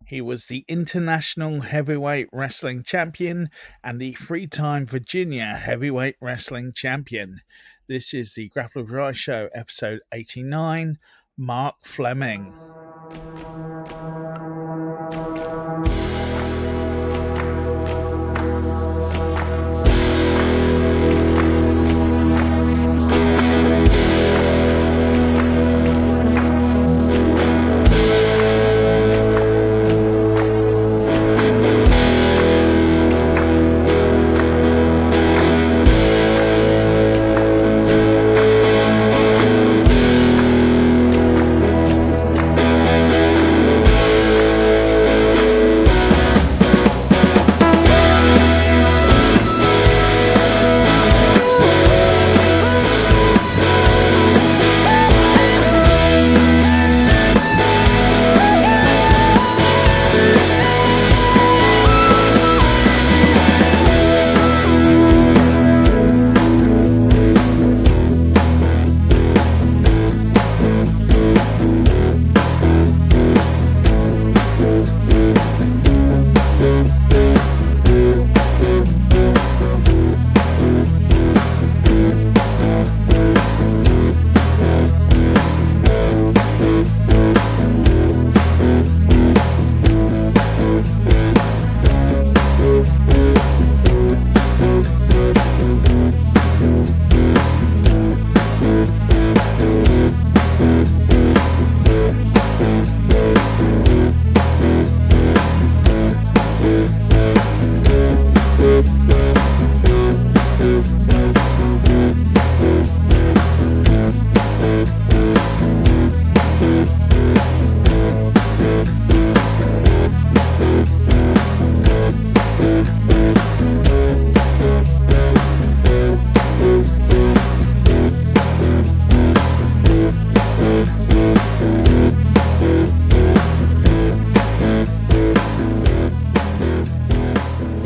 He was the International Heavyweight Wrestling Champion and the three-time Virginia Heavyweight Wrestling Champion. This is the Grappling Rice Show, episode 89, Mark Fleming.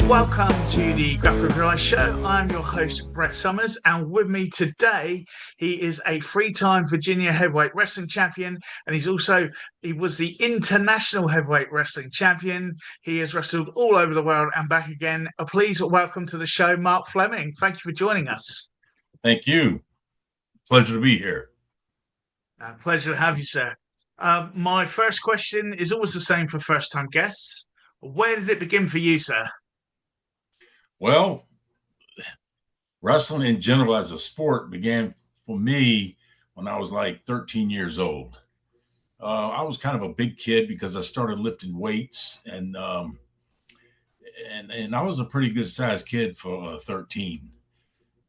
Welcome to the Grappling Rice Show. I'm your host, Brett Summers, and with me today, he is a three-time Virginia Heavyweight Wrestling Champion, and he was the International Heavyweight Wrestling Champion. He has wrestled all over the world and back again. Please welcome to the show, Mark Fleming. Thank you for joining us. Thank you. Pleasure to be here. Pleasure to have you, sir. My first question is always the same for first-time guests. Where did it begin for you, sir? Well, wrestling in general as a sport began for me when I was like 13 years old. I was kind of a big kid because I started lifting weights, and I was a pretty good sized kid for 13.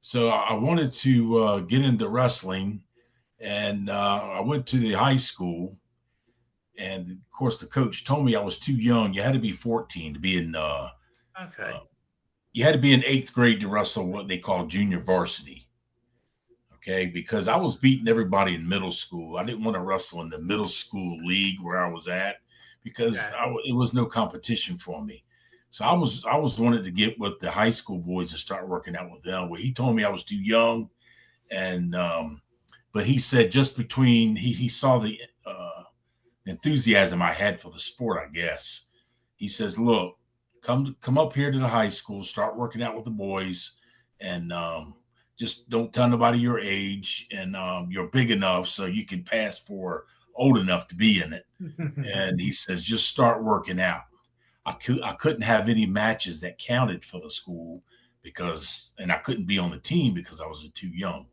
So I wanted to get into wrestling, and I went to the high school, and of course the coach told me I was too young. You had to be 14 to be in. You had to be in 8th grade to wrestle what they call junior varsity. Okay, because I was beating everybody in middle school. I didn't want to wrestle in the middle school league where I was at because it was no competition for me. So I was wanted to get with the high school boys and start working out with them. Where he told me I was too young, and but he said just between he saw the enthusiasm I had for the sport. I guess he says, look. Come up here to the high school, start working out with the boys, and just don't tell nobody your age, and you're big enough so you can pass for old enough to be in it. And he says, just start working out. I couldn't have any matches that counted for the school and I couldn't be on the team because I was too young.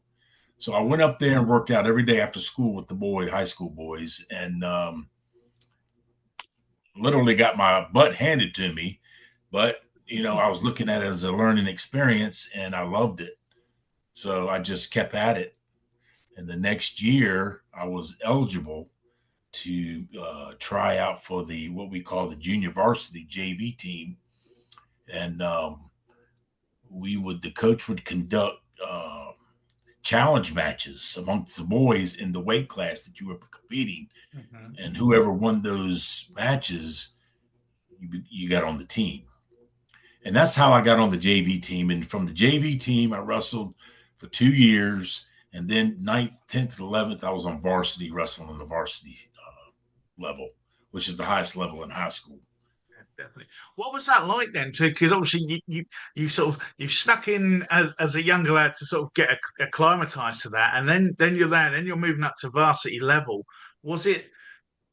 So I went up there and worked out every day after school with the high school boys, and literally got my butt handed to me. But, I was looking at it as a learning experience, and I loved it. So I just kept at it. And the next year, I was eligible to try out for what we call the junior varsity JV team. And the coach would conduct challenge matches amongst the boys in the weight class that you were competing. Mm-hmm. And whoever won those matches, you got on the team. And that's how I got on the JV team. And from the JV team, I wrestled for 2 years. And then 9th, 10th, and 11th, I was on varsity, wrestling on the varsity level which is the highest level in high school. Definitely. What was that like then? Because obviously you sort of you've snuck in as a younger lad to sort of get acclimatized to that, and then you're there, then you're moving up to varsity level. Was it?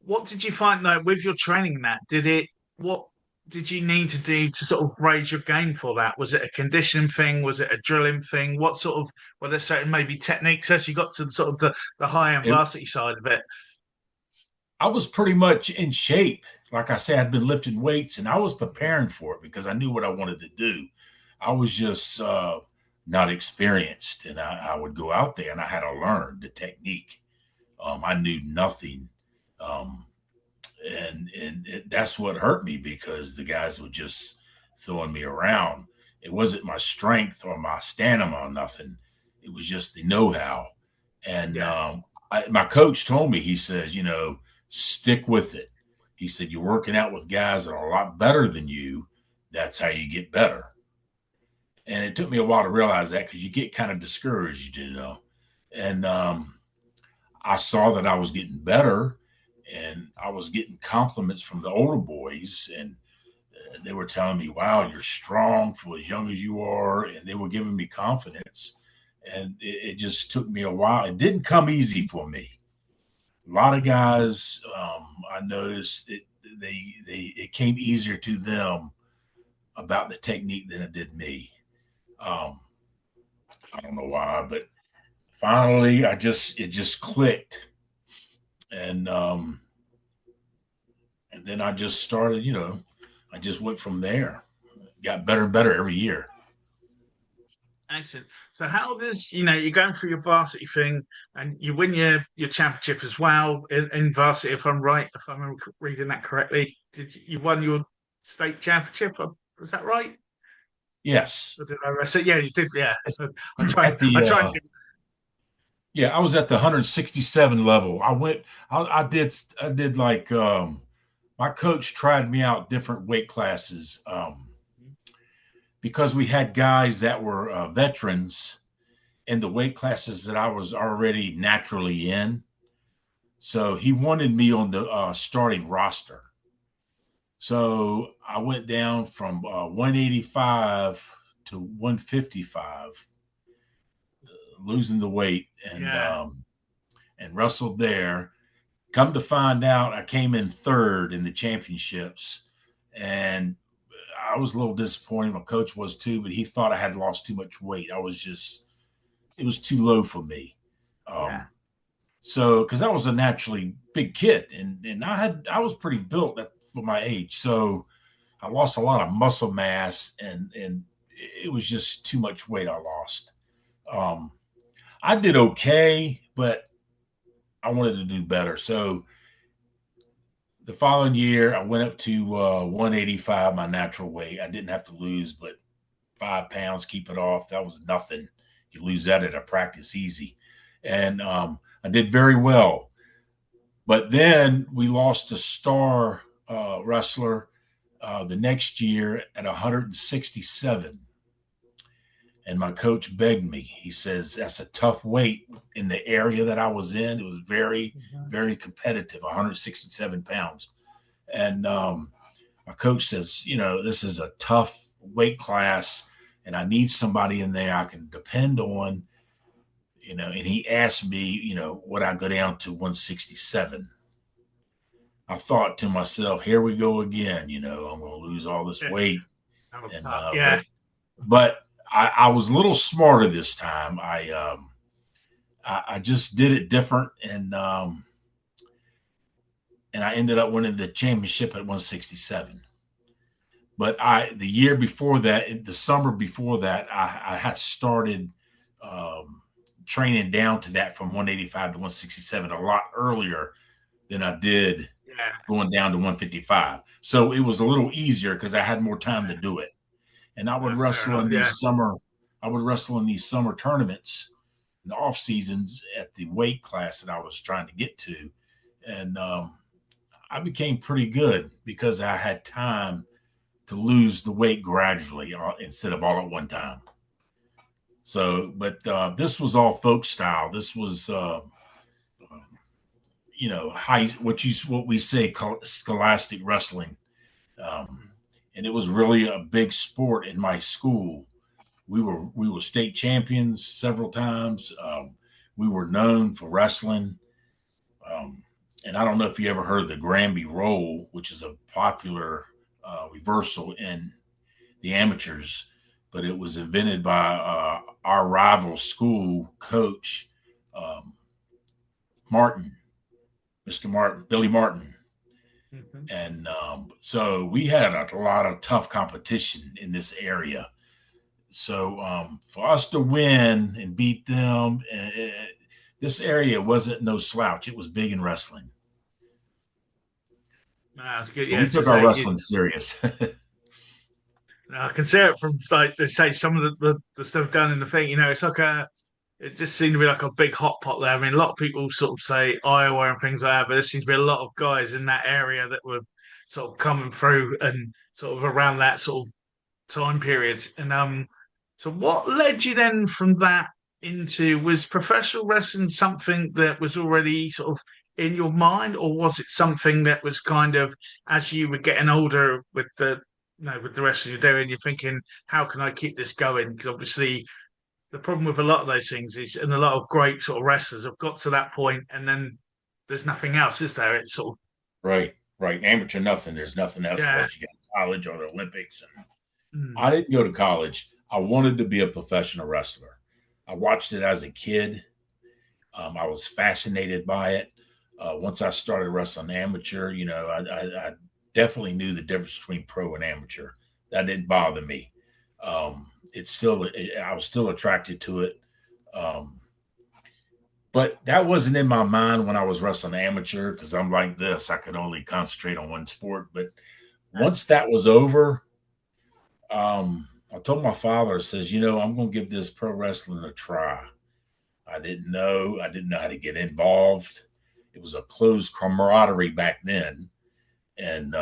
What did you find though with your training in that? Did it? What did you need to do to sort of raise your game for that? Was it a conditioning thing? Was it a drilling thing? What sort of were there certain maybe techniques as you got to sort of the high end It, varsity side of it? I was pretty much in shape. Like I said, I'd been lifting weights and I was preparing for it because I knew what I wanted to do. I was just not experienced, and I would go out there and I had to learn the technique. I knew nothing. Um, that's what hurt me because the guys were just throwing me around. It wasn't my strength or my stamina or nothing. It was just the know-how. And Yeah, my coach told me, he says, stick with it. He said, you're working out with guys that are a lot better than you. That's how you get better. And it took me a while to realize that because you get kind of discouraged, And I saw that I was getting better and I was getting compliments from the older boys. And they were telling me, wow, you're strong for as young as you are. And they were giving me confidence. And it just took me a while. It didn't come easy for me. A lot of guys, I noticed it came easier to them about the technique than it did me. Um, I don't know why, but finally, it just clicked, and then I just started. I just went from there. Got better and better every year. excellent. So how does you're going through your varsity thing and you win your championship as well in varsity, if I'm right, if I'm reading that correctly. You won your state championship? Was that right? Yes, Or did I rest it? Yeah, you did. Yeah. I try. at the I try and yeah, I was at the 167 level. I did like my coach tried me out different weight classes because we had guys that were veterans in the weight classes that I was already naturally in. So he wanted me on the starting roster. So I went down from 185 to 155, losing the weight yeah. and wrestled there. Come to find out, I came in third in the championships, and I was a little disappointed. My coach was too, but he thought I had lost too much weight. It was too low for me. Yeah. Um, so, because I was a naturally big kid, and I was pretty built for my age, so I lost a lot of muscle mass, and it was just too much weight I lost. Um, I did okay, but I wanted to do better. So the following year, I went up to 185, my natural weight. I didn't have to lose but 5 pounds, keep it off. That was nothing. You lose that at a practice easy. And I did very well. But then we lost a star wrestler the next year at 167. And my coach begged me. He says, that's a tough weight in the area that I was in. It was very, Mhm. very competitive, 167 pounds. And my coach says, this is a tough weight class and I need somebody in there I can depend on, and he asked me, would I go down to 167? I thought to myself, here we go again, I'm going to lose all this Yeah. weight. That was And, tough. but, Yeah. but I was a little smarter this time. I just did it different. And I ended up winning the championship at 167. But the year before that, the summer before that, I had started training down to that from 185 to 167 a lot earlier than I did Yeah. going down to 155. So it was a little easier because I had more time to do it. And Fair enough. Yeah. I would wrestle in these summer tournaments, in the off seasons at the weight class that I was trying to get to. And I became pretty good because I had time to lose the weight gradually instead of all at one time. So, but this was all folk style. This was, what we say scholastic wrestling. And it was really a big sport in my school. We were state champions several times. We were known for wrestling. And I don't know if you ever heard of the Granby roll, which is a popular reversal in the amateurs, but it was invented by our rival school coach, um, Martin, Mr. Martin, Billy Martin. Mm-hmm. And so we had a lot of tough competition in this area. So for us to win and beat them, this area wasn't no slouch. It was big in wrestling. That's good. So Yeah, we to took our say wrestling serious. I can see it from like they say some of the stuff done in the thing. It's like it just seemed to be like a big hot pot there. I mean, a lot of people sort of say Iowa and things like that, but there seems to be a lot of guys in that area that were sort of coming through and sort of around that sort of time period. And so what led you then from that into was professional wrestling something that was already sort of in your mind, or was it something that was kind of as you were getting older with with the wrestling you're doing, you're thinking, how can I keep this going? Because obviously the problem with a lot of those things is, and a lot of great sort of wrestlers have got to that point, and then there's nothing else, is there? It's sort of Right, right. Amateur nothing. There's nothing else yeah. unless you get to college or the Olympics. And Mm. I didn't go to college. I wanted to be a professional wrestler. I watched it as a kid. I was fascinated by it. Once I started wrestling amateur, I definitely knew the difference between pro and amateur. That didn't bother me. I was still attracted to it. Um, but that wasn't in my mind when I was wrestling amateur because I'm like this. I could only concentrate on one sport. But once that was over, I told my father, I says, I'm going to give this pro wrestling a try. I didn't know. I didn't know how to get involved. It was a closed camaraderie back then, and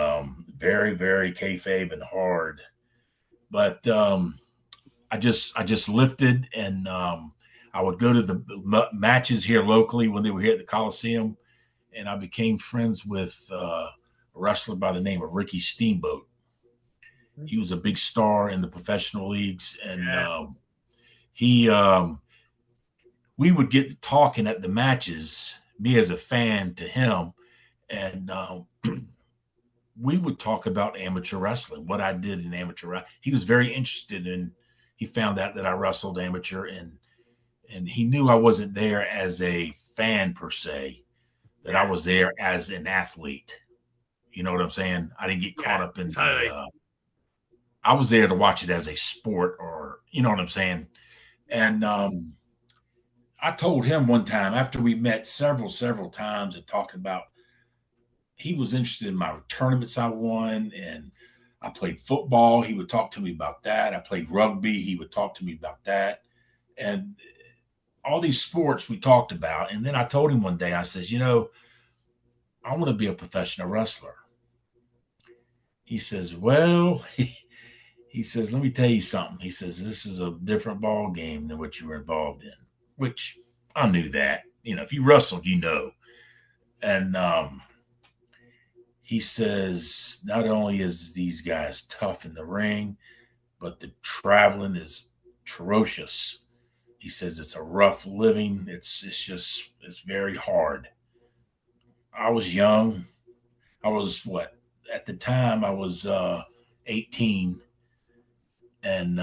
very, very kayfabe and hard. But I just lifted, and I would go to the matches here locally when they were here at the Coliseum, and I became friends with a wrestler by the name of Ricky Steamboat. He was a big star in the professional leagues, and Yeah. he we would get talking at the matches, me as a fan to him, and we would talk about amateur wrestling, what I did in amateur wrestling. He was very interested in. He found out that I wrestled amateur, and he knew I wasn't there as a fan per se, that I Yeah. was there as an athlete. You know what I'm saying? I didn't get caught Yeah. up in the. Totally. I was there to watch it as a sport, or you know what I'm saying. Yeah. And I told him one time after we met several times and talked about, he was interested in my tournaments I won, and I played football. He would talk to me about that. I played rugby. He would talk to me about that, and all these sports we talked about. And then I told him one day, I says, I want to be a professional wrestler. He says, well, he says, let me tell you something. He says, this is a different ball game than what you were involved in, which I knew that. If you wrestled, you know. And he says, not only is these guys tough in the ring, but the traveling is atrocious. He says it's a rough living. It's very hard. I was young. I was what at the time I was 18, and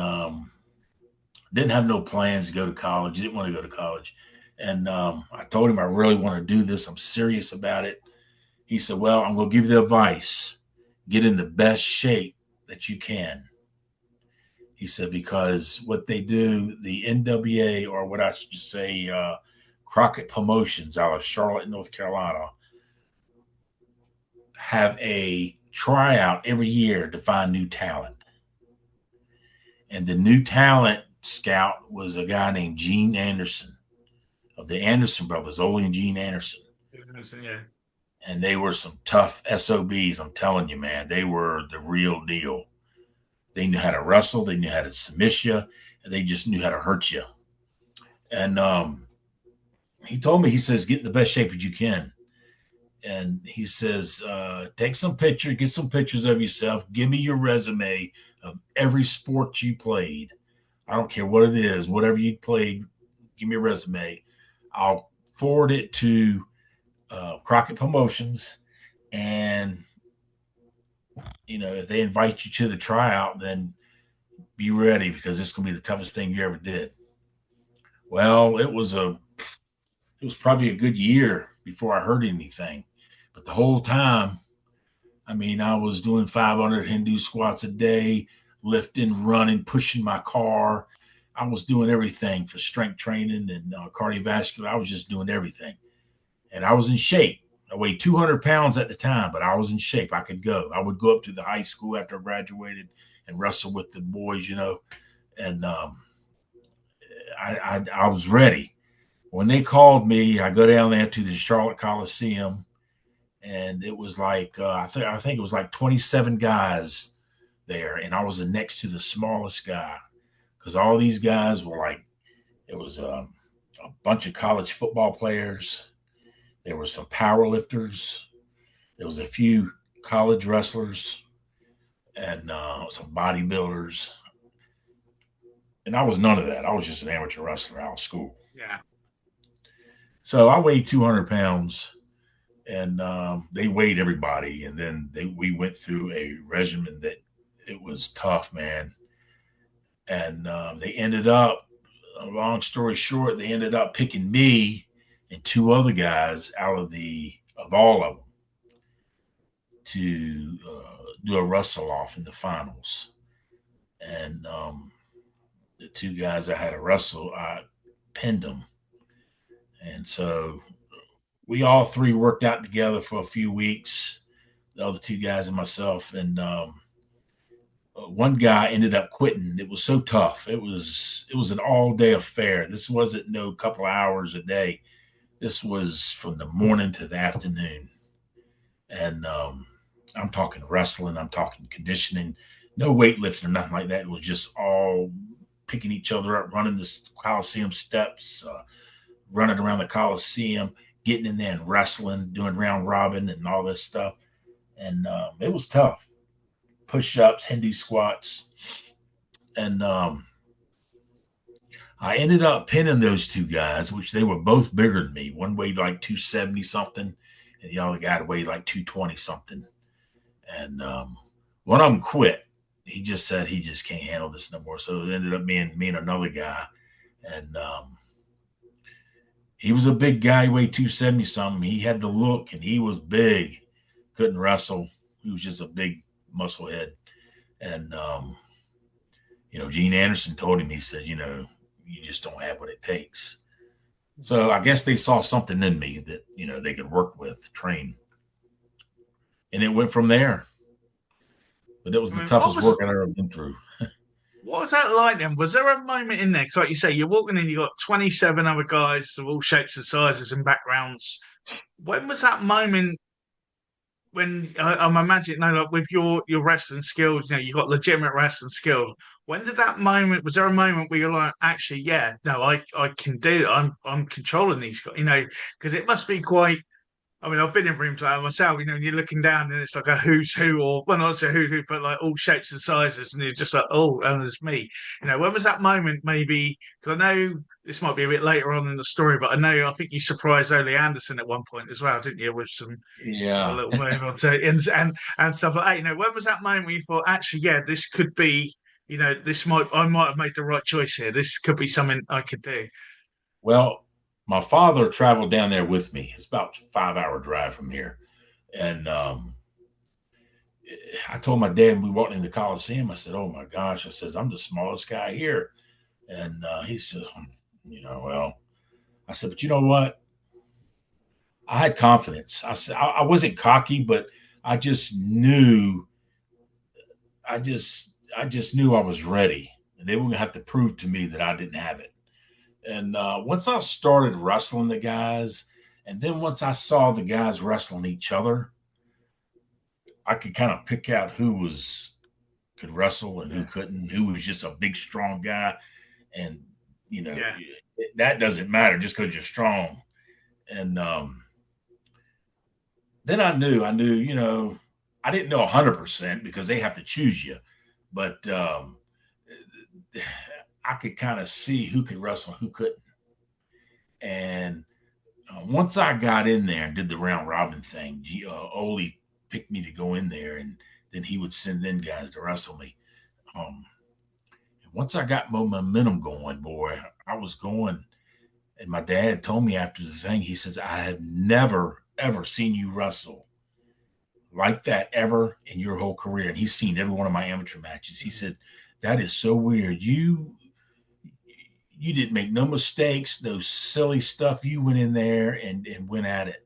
didn't have no plans to go to college. Didn't want to go to college, and I told him I really want to do this. I'm serious about it. He said, "Well, I'm going to give you the advice. Get in the best shape that you can." He said, because what they do, the NWA, or what I should say, Crockett Promotions out of Charlotte, North Carolina, have a tryout every year to find new talent. And the new talent scout was a guy named Gene Anderson of the Anderson brothers, Ole and Gene Anderson. Yeah. And they were some tough SOBs. I'm telling you, man, they were the real deal. They knew how to wrestle. They knew how to submit you. And they just knew how to hurt you. And he told me, he says, get in the best shape that you can. and he says, take some pictures, get some pictures of yourself. Give me your resume of every sport you played. I don't care what it is, whatever you played, give me a resume. I'll forward it to Crockett Promotions, and if they invite you to the tryout, then be ready because it's going to be the toughest thing you ever did. Well, it was probably a good year before I heard anything, but the whole time, I was doing 500 Hindu squats a day, lifting, running, pushing my car. I was doing everything for strength training and cardiovascular. I was just doing everything. And I was in shape. I weighed 200 pounds at the time, but I was in shape. I could go. I would go up to the high school after I graduated and wrestle with the boys, and I was ready. When they called me, I go down there to the Charlotte Coliseum, and it was like I think it was like 27 guys there, and I was next to the smallest guy because all these guys were like, it was a bunch of college football players. There were some power lifters. There was a few college wrestlers and some bodybuilders. And I was none of that. I was just an amateur wrestler out of school. Yeah. So I weighed 200 pounds, and they weighed everybody. And then we went through a regimen that it was tough, man. And they ended up, long story short, they ended up picking me and two other guys out of all of them to do a wrestle off in the finals. And the two guys I had to wrestle, I pinned them. And so we all three worked out together for a few weeks, the other two guys and myself. And one guy ended up quitting. It was so tough. It was an all-day affair. This wasn't no couple of hours a day. This was from the morning to the afternoon. And I'm talking wrestling, I'm talking conditioning, no weightlifting or nothing like that. It was just all picking each other up, running the Coliseum steps, running around the Coliseum, getting in there and wrestling, doing round robin and all this stuff. And it was tough. Push-ups, Hindu squats. And I ended up pinning those two guys, which they were both bigger than me. One weighed like 270 something, and the other guy weighed like 220 something. And one of them quit. He just said he just can't handle this no more. So it ended up being me and another guy. And he was a big guy. He weighed 270 something. He had the look, and he was big. Couldn't wrestle. He was just a big muscle head. And, Gene Anderson told him, he said, you just don't have what it takes. So I guess they saw something in me that, they could work with, train. And it went from there. But it was the toughest work I've ever been through. What was that like then? Was there a moment in there? Because like you say, you're walking in, you got 27 other guys of all shapes and sizes and backgrounds. When was that moment when I'm imagining, like with your wrestling skills, you got legitimate wrestling skills. When did that moment? Was there a moment where you're like, actually, yeah, no, I can do it. I'm controlling these guys, because it must be quite. I mean, I've been in rooms like that myself, and you're looking down and it's like a who's who, or well, not a who, but like all shapes and sizes, and you're just like, oh, and there's me. When was that moment maybe? Because I know this might be a bit later on in the story, but I think you surprised Ole Anderson at one point as well, didn't you? With some a little move on to and stuff like that. When was that moment where you thought, actually, yeah, this could be, I might have made the right choice here. This could be something I could do. Well, my father traveled down there with me. It's about a 5-hour drive from here. And I told my dad when we walked in the Coliseum, I said, oh my gosh, I says, I'm the smallest guy here. And he said, well, I said, but you know what? I had confidence. I said, I wasn't cocky, but I just knew, I just knew I was ready. And they were going to have to prove to me that I didn't have it. And once I started wrestling the guys, and then once I saw the guys wrestling each other, I could kind of pick out who could wrestle and who couldn't, who was just a big, strong guy. And, that doesn't matter just because you're strong. And then I knew, I didn't know 100% because they have to choose you, but I could kind of see who could wrestle and who couldn't. And once I got in there and did the round robin thing, Ole picked me to go in there, and then he would send in guys to wrestle me. Um, Once I got my momentum going, boy, I was going. And my dad told me after the thing, he says, I have never, ever seen you wrestle like that ever in your whole career. And he's seen every one of my amateur matches. He said, that is so weird. You didn't make no mistakes, no silly stuff. You went in there and went at it.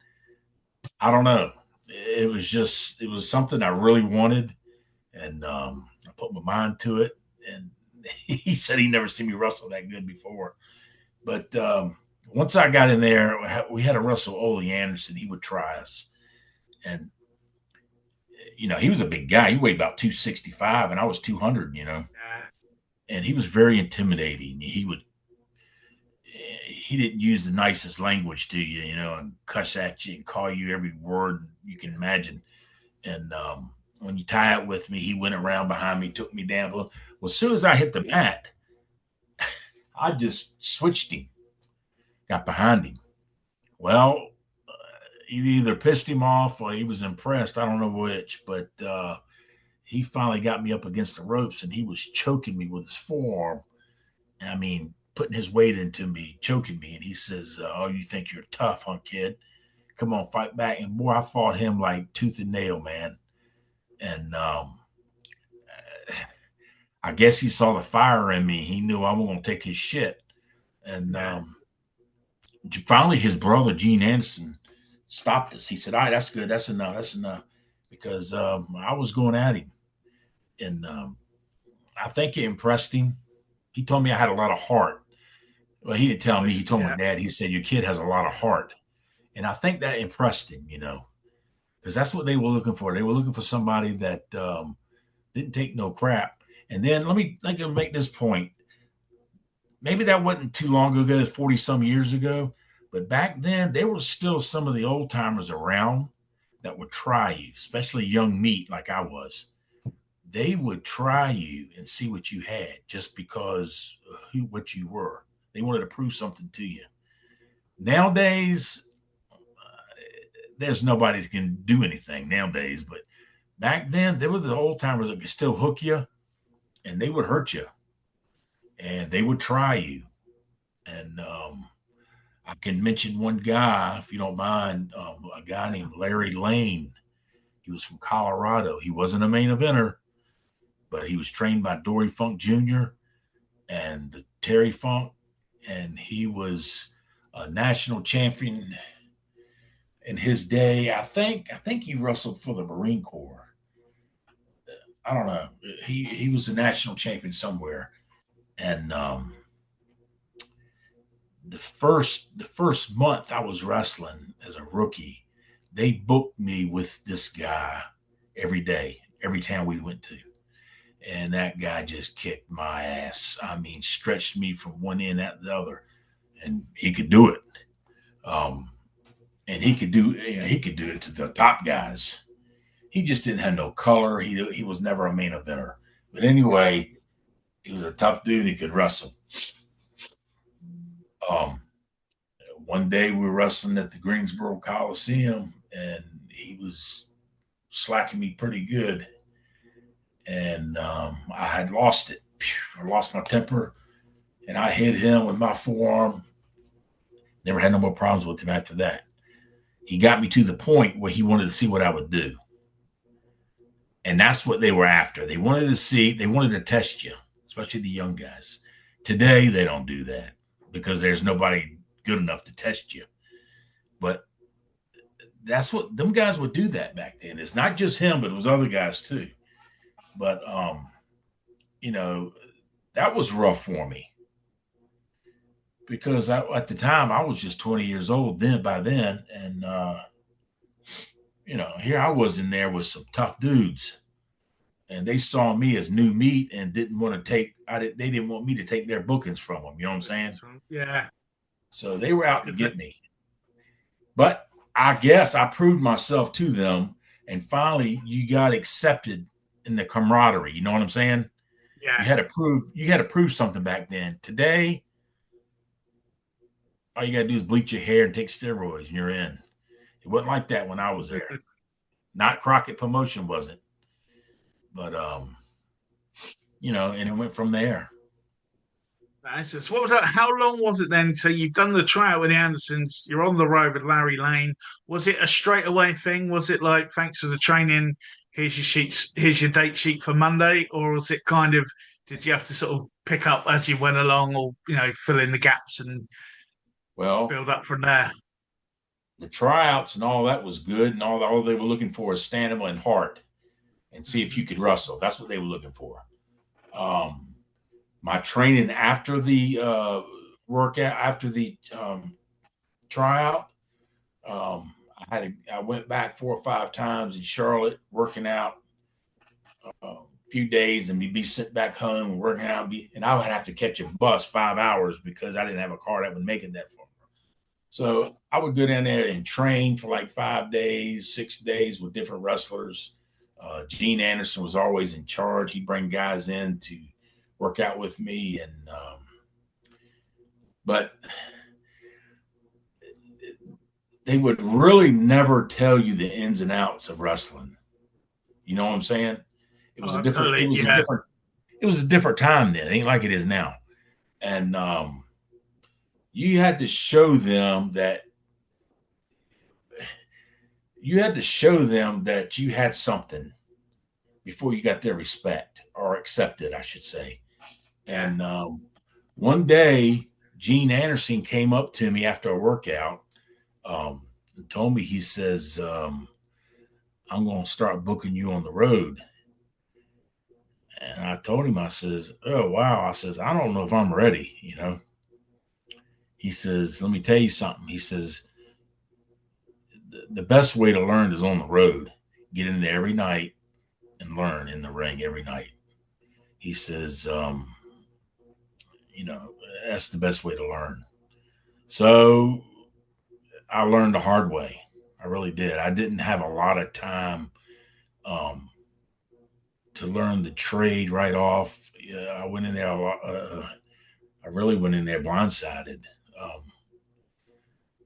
I don't know. It was something I really wanted. And I put my mind to it. And he said he never seen me wrestle that good before. But once I got in there, we had to wrestle Ole Anderson. He would try us. And, he was a big guy. He weighed about 265 and I was 200, and he was very intimidating. He didn't use the nicest language to you, and cuss at you and call you every word you can imagine. And when you tie it with me, he went around behind me, took me down. Well, as soon as I hit the mat, I just switched him, got behind him. Well, he either pissed him off or he was impressed. I don't know which, but he finally got me up against the ropes and he was choking me with his forearm. I mean, putting his weight into me, choking me. And he says, oh, you think you're tough, huh, kid? Come on, fight back. And boy, I fought him like tooth and nail, man. And I guess he saw the fire in me. He knew I was going to take his shit. And finally, his brother, Gene Anderson, stopped us. He said, all right, that's good. That's enough. That's enough. Because I was going at him. And I think it impressed him. He told me I had a lot of heart. Well, he didn't tell me. He told my dad. He said, your kid has a lot of heart. And I think that impressed him, because that's what they were looking for. They were looking for somebody that didn't take no crap. And then let me make this point. Maybe that wasn't too long ago, 40 some years ago, but back then there were still some of the old timers around that would try you, especially young meat like I was. They would try you and see what you had just because what you were. They wanted to prove something to you. Nowadays, there's nobody that can do anything nowadays, but back then there were the old timers that could still hook you and they would hurt you and they would try you. And I can mention one guy, if you don't mind, a guy named Larry Lane. He was from Colorado. He wasn't a main eventer, but he was trained by Dory Funk Jr. and the Terry Funk, and he was a national champion in his day. I think he wrestled for the Marine Corps. I don't know. He was a national champion somewhere, and the first month I was wrestling as a rookie, they booked me with this guy every day, every town we went to. And that guy just kicked my ass. I mean, stretched me from one end to the other, and he could do it. And he could do it to the top guys. He just didn't have no color. He was never a main eventer. But anyway, he was a tough dude. He could wrestle. One day we were wrestling at the Greensboro Coliseum, and he was slacking me pretty good. And I had lost it. I lost my temper, and I hit him with my forearm. Never had no more problems with him after that. He got me to the point where he wanted to see what I would do. And that's what they were after. They wanted to test you, especially the young guys. Today, they don't do that because there's nobody good enough to test you. But that's what them guys would do that back then. It's not just him, but it was other guys too. But, that was rough for me because at the time I was just 20 years old by then. And, here I was in there with some tough dudes and they saw me as new meat and they didn't want me to take their bookings from them. You know what I'm saying? Yeah. So they were out to get me. But I guess I proved myself to them, and finally you got accepted in the camaraderie. You know what I'm saying? Yeah. You had to prove something back then. Today, all you got to do is bleach your hair and take steroids, and you're in. It wasn't like that when I was there. Not Crockett Promotion wasn't, but and it went from there. That's just, what was that? How long was it then? So you've done the trial with the Andersons. You're on the road with Larry Lane. Was it a straightaway thing? Was it like, thanks for the training, here's your sheets, here's your date sheet for Monday, or was it kind of, did you have to sort of pick up as you went along, or fill in the gaps and Well, build up from there? the tryouts and all that was good, and all they were looking for is stamina and heart, and see if you could wrestle. That's what they were looking for. My training after the workout, after the tryout, I went back 4 or 5 times in Charlotte working out a few days, and be sent back home and working out. And I would have to catch a bus 5 hours because I didn't have a car that would make it that far. So I would go down there and train for like 5 days, 6 days with different wrestlers. Gene Anderson was always in charge. He'd bring guys in to work out with me, but they would really never tell you the ins and outs of wrestling. You know what I'm saying? It was it was a different time then. It ain't like it is now. And you had to show them that you had something before you got their respect, or accepted, I should say. And one day, Gene Anderson came up to me after a workout and told me, he says, I'm going to start booking you on the road. And I told him, I says, oh, wow. I says, I don't know if I'm ready, He says, let me tell you something. He says, the best way to learn is on the road. Get in there every night and learn in the ring every night. He says, that's the best way to learn. So I learned the hard way. I really did. I didn't have a lot of time to learn the trade right off. I went in there a lot. I really went in there blindsided.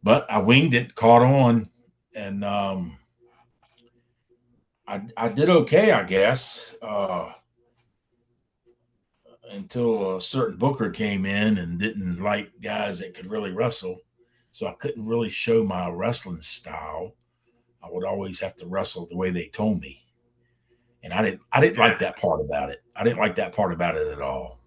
But I winged it, caught on, and I did okay, I guess, until a certain booker came in and didn't like guys that could really wrestle. So I couldn't really show my wrestling style. I would always have to wrestle the way they told me. And I didn't like that part about it. I didn't like that part about it at all.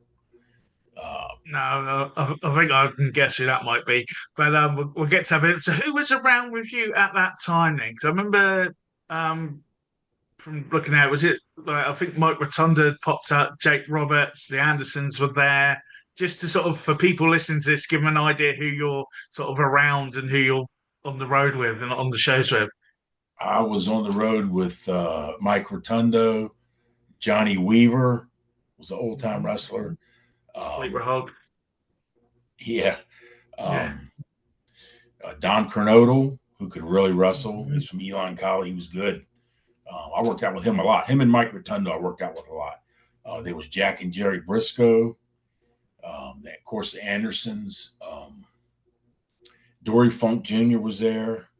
No, I think I can guess who that might be, but we'll get to it. So, who was around with you at that time then? Because I remember from looking at, was it like, I think Mike Rotunda popped up, Jake Roberts, the Andersons were there, just to sort of, for people listening to this, give them an idea who you're sort of around and who you're on the road with and on the shows with. I was on the road with Mike Rotundo. Johnny Weaver was an old time wrestler. Sleeper Hog. Yeah. Yeah. Don Kernodle, who could really wrestle. He's from Elon College. He was good. I worked out with him a lot. Him and Mike Rotundo, I worked out with a lot. There was Jack and Jerry Briscoe. Of course, the Andersons. Dory Funk Jr. was there.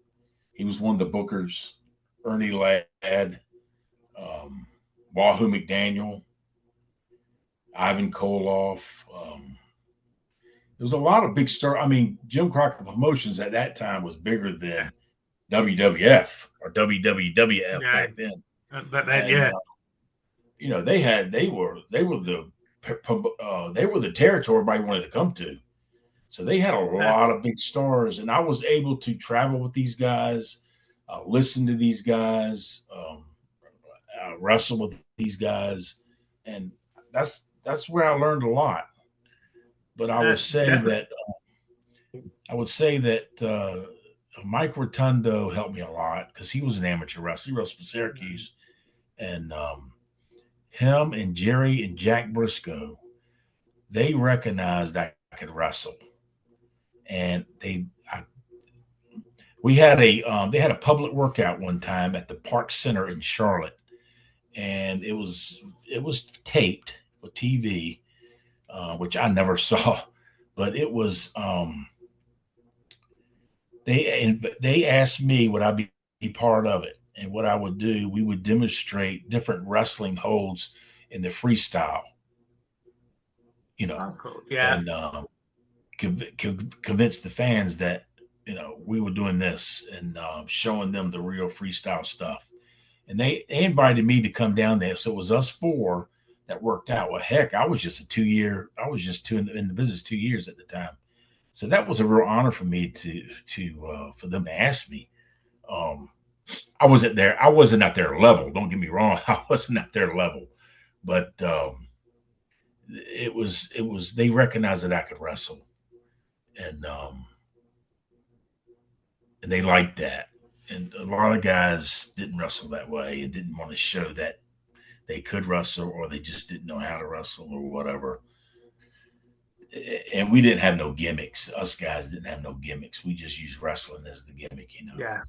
He was one of the bookers. Ernie Ladd. Wahoo McDaniel. Ivan Koloff. There was a lot of big stars. I mean, Jim Crockett Promotions at that time was bigger than WWF or WWF back then. They were the territory everybody wanted to come to. So they had a lot of big stars, and I was able to travel with these guys, listen to these guys, wrestle with these guys, and that's where I learned a lot. But I would say that Mike Rotundo helped me a lot because he was an amateur wrestler. He wrestled for Syracuse, and him and Jerry and Jack Briscoe, they recognized I could wrestle, and We had a they had a public workout one time at the Park Center in Charlotte, and it was taped for TV, which I never saw, but it was they asked me would I be part of it, and what I would do. We would demonstrate different wrestling holds in the freestyle, you know, Oh, cool. Yeah. and convince the fans that we were doing this and showing them the real freestyle stuff. And they invited me to come down there, so it was us four that worked out. Well, heck, I was just in the business 2 years at the time, so that was a real honor for me to for them to ask me. Um, I wasn't there. I wasn't at their level. Don't get me wrong. I wasn't at their level, but it was they recognized that I could wrestle, and and they liked that. And a lot of guys didn't wrestle that way and didn't want to show that they could wrestle, or they just didn't know how to wrestle or whatever. And we didn't have no gimmicks. Us guys didn't have no gimmicks. We just used wrestling as the gimmick. Yeah.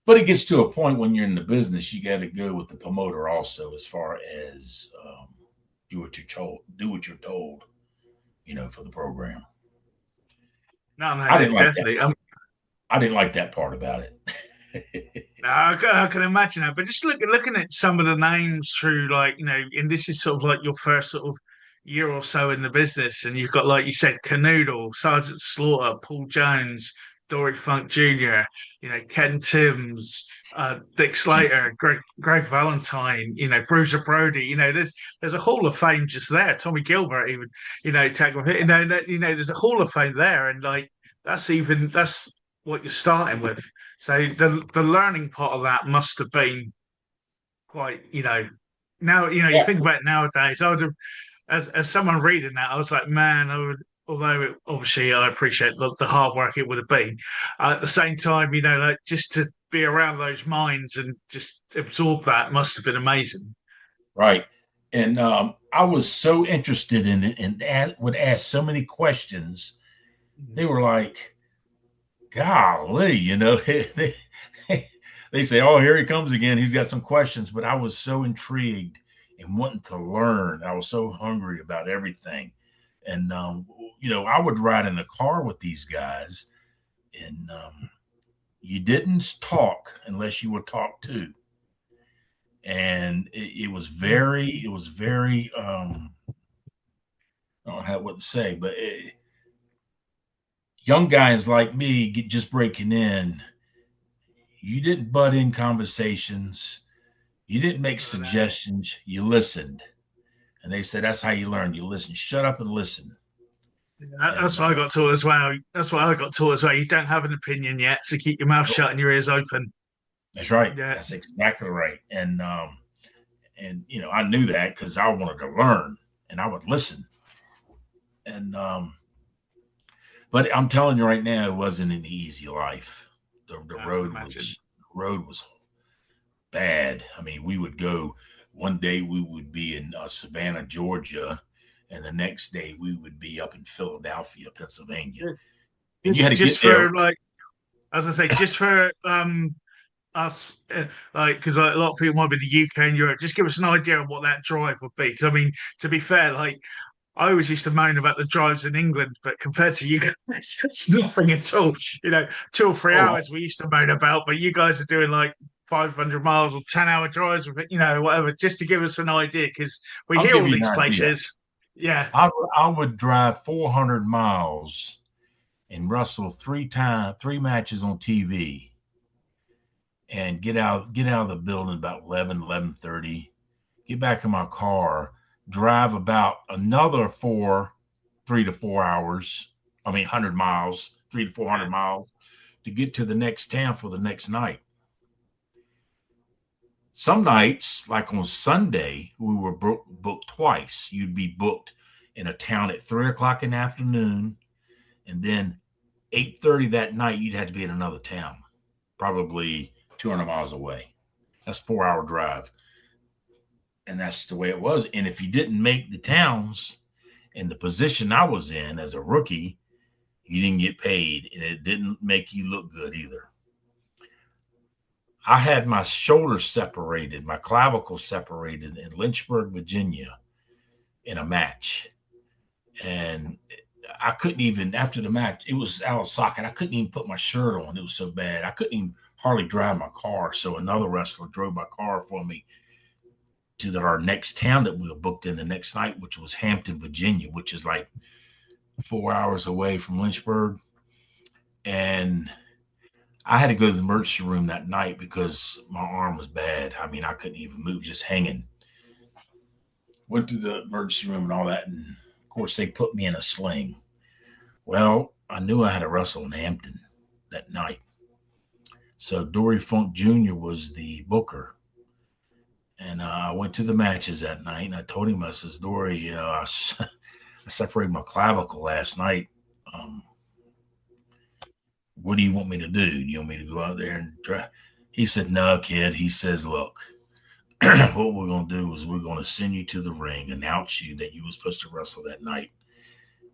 But it gets to a point when you're in the business, you got to go with the promoter also, as far as do what you're told, for the program. No, I didn't like that. definitely. I didn't like that part about it. No, I can imagine that. But just looking at some of the names through, like, and this is sort of like your first sort of year or so in the business, and you've got, like you said, Canoodle, Sergeant Slaughter, Paul Jones, Dory Funk Jr., Ken Timms, Dick Slater, Greg Valentine, Bruiser Brody. There's a Hall of Fame just there. Tommy Gilbert, even, tag with it. There's a Hall of Fame there, and like that's what you're starting with. So the learning part of that must have been quite, now, you Yeah, think about it nowadays, I would have, as someone reading that, I was like, man, I would, although obviously I appreciate the hard work it would have been, at the same time, like just to be around those minds and just absorb that must have been amazing. right. And I was so interested in it, and would ask so many questions. They were like, golly, they say, "Oh, here he comes again. He's got some questions." But I was so intrigued and wanting to learn. I was so hungry about everything, and I would ride in the car with these guys, and you didn't talk unless you were talked to, and it was very. I don't have what to say, but young guys like me just breaking in, you didn't butt in conversations. You didn't make suggestions. You listened. And they said, that's how you learn. You listen. Shut up and listen. That's And what I got taught as well. That's what I got taught as well. You don't have an opinion yet, so keep your mouth nope, shut and your ears open. that's right. Yeah. That's exactly right. And I knew that because I wanted to learn and I would listen. And but I'm telling you right now, it wasn't an easy life. The I can road imagine. was bad. I mean, we would go one day we would be in Savannah, Georgia, and the next day we would be up in Philadelphia, Pennsylvania. And you had to Just get there. for like, as I say, just for us, like, because like, a lot of people might be in the UK and Europe, just give us an idea of what that drive would be. Because I mean, to be fair, like I always used to moan about the drives in England, but compared to you guys, it's nothing at all. 2 or 3 hours Oh, we used to moan about, but you guys are doing like 500 miles or 10-hour drives with it, whatever, just to give us an idea, because we I'll hear give all you an these idea. places. Yeah. I would drive 400 miles and wrestle three matches on TV, and get out of the building about 11:30. Get back in my car, drive about another 3 to 4 hours. I mean, 100 miles, 3 to 400 Yeah. miles to get to the next town for the next night. Some nights, like on Sunday, we were booked twice. You'd be booked in a town at 3 o'clock in the afternoon, and then 8:30 that night, you'd have to be in another town, probably 200 miles away. That's a 4 hour drive. And that's the way it was. And if you didn't make the towns in the position I was in as a rookie, You didn't get paid, and it didn't make you look good either. I had my shoulders separated, my clavicle separated in Lynchburg, Virginia, in a match. And I couldn't even, after the match, it was out of socket. I couldn't even put my shirt on. It was so bad. I couldn't even hardly drive my car. So another wrestler drove my car for me to our next town that we were booked in the next night, which was Hampton, Virginia, which is like 4 hours away from Lynchburg. And I had to go to the emergency room that night because my arm was bad. I mean, I couldn't even move, just hanging. Went to the emergency room and all that. And of course, they put me in a sling. Well, I knew I had to wrestle in Hampton that night. So Dory Funk Jr. was the booker. And I went to the matches that night, and I told him, I says, Dory, I separated my clavicle last night. What do you want me to do? Do you want me to go out there and try? He said, no, kid. He says, look, what we're going to do is we're going to send you to the ring, announce you that you were supposed to wrestle that night,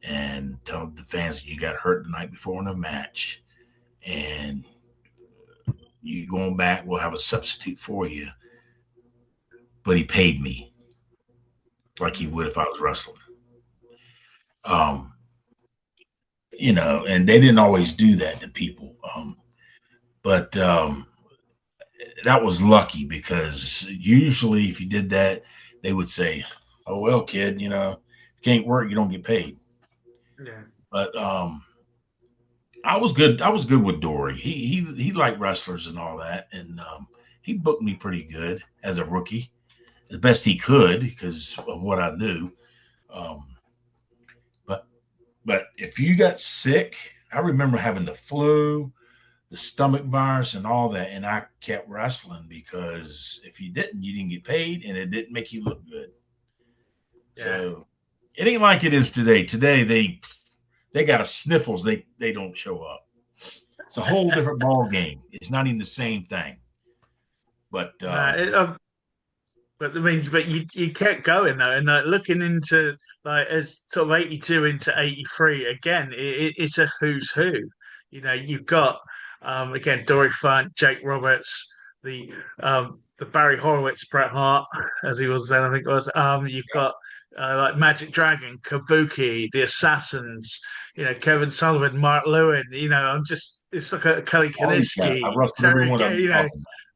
and tell the fans that you got hurt the night before in a match. And you going back, we'll have a substitute for you. But he paid me like he would if I was wrestling. And they didn't always do that to people. But that was lucky because usually if you did that, they would say, oh, well, kid, if you can't work, you don't get paid. Yeah. But I was good. I was good with Dory. He liked wrestlers and all that. And he booked me pretty good as a rookie, as best he could because of what I knew. But if you got sick, I remember having the flu, the stomach virus, and all that, and I kept wrestling because if you didn't, you didn't get paid, and it didn't make you look good. Yeah. So it ain't like it is today. Today they got a sniffles. They don't show up. It's a whole different ball game. It's not even the same thing. But but you kept going though, and looking into as sort of 82 into 83 again, it's a who's who. You've got again Dory Funk, Jake Roberts, the Barry Horowitz, Bret Hart, as he was then, I think it was. You've got like Magic Dragon, Kabuki, the Assassins, Kevin Sullivan, Mark Lewin. It's like a Kelly Kaniski, Terry.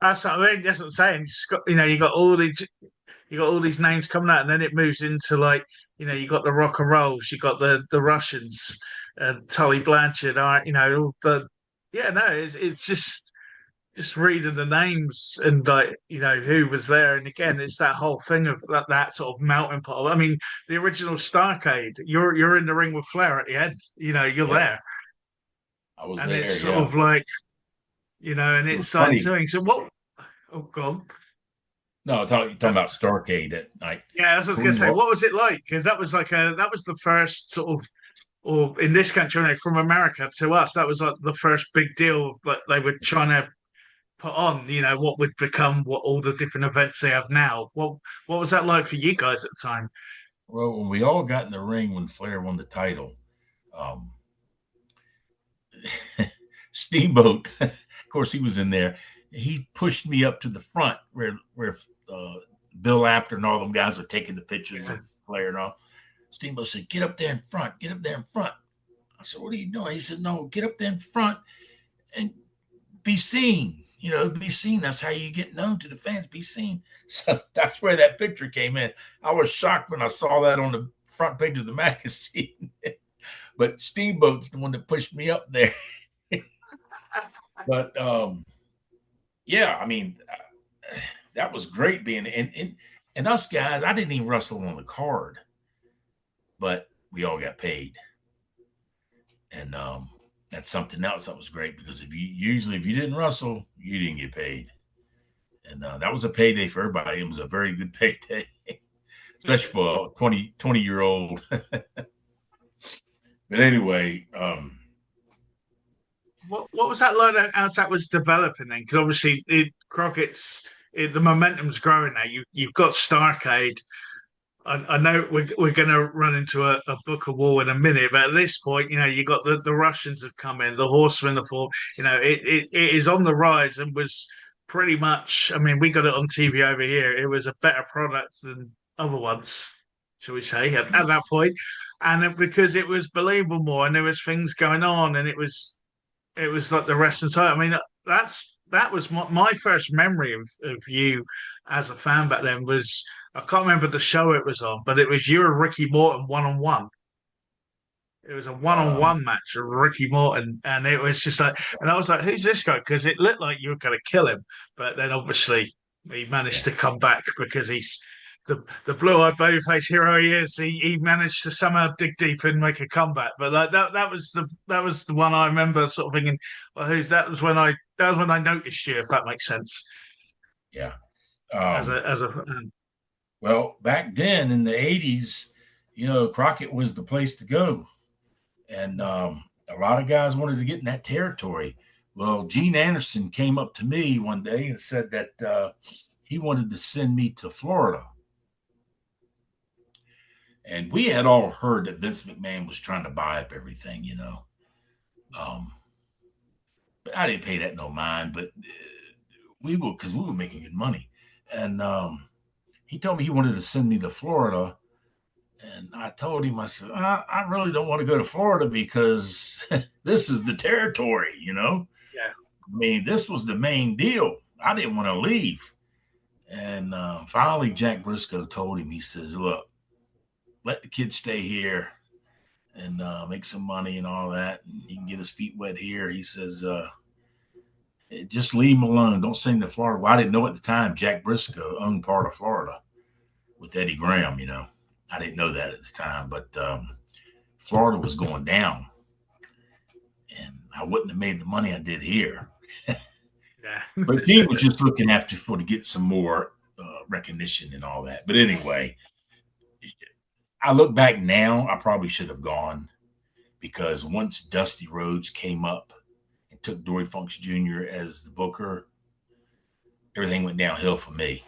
That's what I mean. That's what I'm saying. You got all these names coming out, and then it moves into you got the rock and rolls, you got the Russians, Tully Blanchard. It's just reading the names and who was there. And again, it's that whole thing of that sort of melting pot. I mean, the original Starcade. You're in the ring with Flair at the end. You're there. I was and there. It's sort of like. And it's like doing so. What? Oh, God. No, you're talking about Starcade at night. Yeah, that's what I was gonna say. What was it like? Because that was the first sort of, or in this country, from America to us, that was like the first big deal that they were trying to put on. What would become what all the different events they have now. What was that like for you guys at the time? Well, when we all got in the ring when Flair won the title, Steamboat. Of course, he was in there. He pushed me up to the front where Bill Apter and all them guys were taking the pictures of Flair and all. Steamboat said, get up there in front. Get up there in front. I said, what are you doing? He said, no, get up there in front and be seen. Be seen. That's how you get known to the fans. Be seen. So that's where that picture came in. I was shocked when I saw that on the front page of the magazine. But Steamboat's the one that pushed me up there. But yeah, I mean, that was great being and us guys. I didn't even wrestle on the card, but we all got paid, and that's something else that was great because if you didn't wrestle, you didn't get paid, and that was a payday for everybody. It was a very good payday, especially for a 20-year-old. But anyway. What was that like as that was developing then? Because obviously the momentum's growing now. You've got Starcade. I know we're going to run into a book of war in a minute, but at this point, you got the Russians have come in, the horsemen have fought. It is on the rise and was pretty much. I mean, we got it on TV over here. It was a better product than other ones, shall we say, at that point, and because it was believable more, and there was things going on, and it was like the wrestling side. I mean, that was my first memory of you as a fan back then. Was I can't remember the show it was on, but it was you and Ricky Morton one on one. It was a Um, one-on-one match with Ricky Morton, and it was just like, and I was like, "Who's this guy?" Because it looked like you were going to kill him, but then obviously he managed yeah, to come back because he's the blue-eyed babyface hero he is. He managed to somehow dig deep and make a comeback. But like that was the one I remember sort of thinking, "Well, who's that?" Was when I noticed you, if that makes sense, yeah. as Um, a well, back then in the '80s, Crockett was the place to go, and a lot of guys wanted to get in that territory. Well, Gene Anderson came up to me one day and said that he wanted to send me to Florida. And we had all heard that Vince McMahon was trying to buy up everything. Um, but I didn't pay that no mind, but because we were making good money. And he told me he wanted to send me to Florida. And I told him, I said, I really don't want to go to Florida because this is the territory. yeah, I mean, this was the main deal. I didn't want to leave. And finally, Jack Briscoe told him, he says, look, let the kid stay here and make some money and all that. And he can get his feet wet here. He says, just leave him alone. Don't send him to Florida. Well, I didn't know at the time Jack Briscoe owned part of Florida with Eddie Graham. I didn't know that at the time, but Florida was going down. And I wouldn't have made the money I did here. yeah, But Gene was just looking after to get some more recognition and all that. But anyway, I look back now, I probably should have gone because once Dusty Rhodes came up and took Dory Funks Jr. as the booker, everything went downhill for me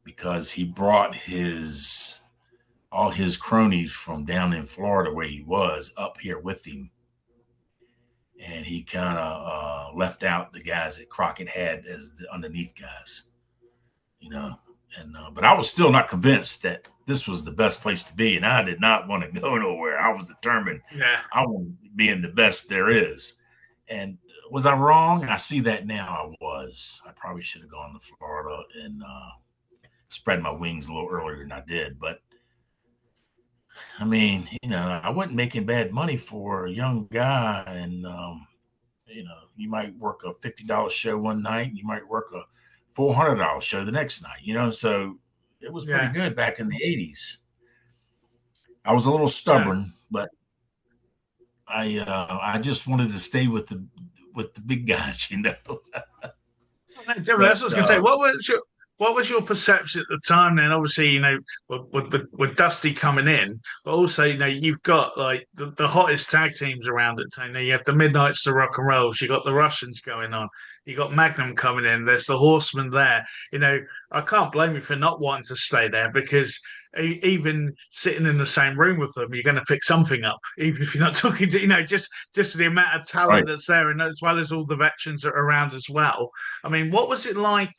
because he brought all his cronies from down in Florida where he was up here with him. And he kind of left out the guys that Crockett had as the underneath guys, you know. And but I was still not convinced that this was the best place to be, and I did not want to go nowhere. I was determined yeah. I want to be in the best there is. And was I wrong? I see that now. I was. I probably should have gone to Florida and spread my wings a little earlier than I did. But I mean, I wasn't making bad money for a young guy, and you might work a $50 show one night, and you might work a $400 show the next night. So it was pretty Yeah. good back in the '80s. I was a little No. stubborn, but I just wanted to stay with the big guys. That's what I But was going to say. What was your perception at the time? Then, obviously, with Dusty coming in, but also, you've got like the hottest tag teams around at the time. You have the Midnights, the Rock and Rolls. You got the Russians going on. You got Magnum coming in. There's the Horsemen there. I can't blame you for not wanting to stay there because even sitting in the same room with them, you're going to pick something up, even if you're not talking to, just the amount of right, talent that's there, and as well as all the veterans that are around as well. I mean, what was it like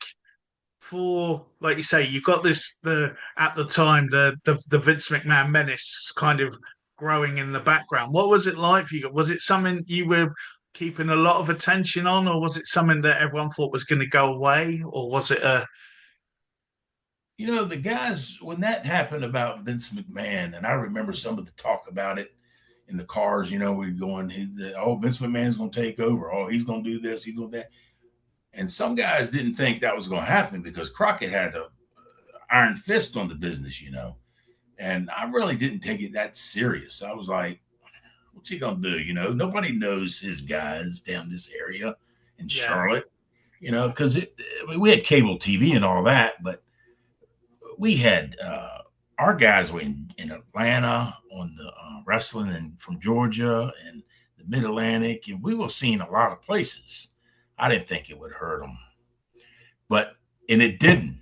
for, like you say, you got at the time the Vince McMahon menace kind of growing in the background. What was it like for you? Was it something you were keeping a lot of attention on, or was it something that everyone thought was going to go away, or was it a the guys when that happened about Vince McMahon, and I remember some of the talk about it in the cars. We're going, oh, Vince McMahon's going to take over. Oh, he's going to do this. He's going to do that. And some guys didn't think that was going to happen because Crockett had a iron fist on the business. And I really didn't take it that serious. I was like, what's he going to do? Nobody knows his guys down this area in yeah, Charlotte, because we had cable TV and all that, but we had our guys were in Atlanta on the wrestling and from Georgia and the Mid Atlantic, and we were seeing a lot of places. I didn't think it would hurt them, and it didn't.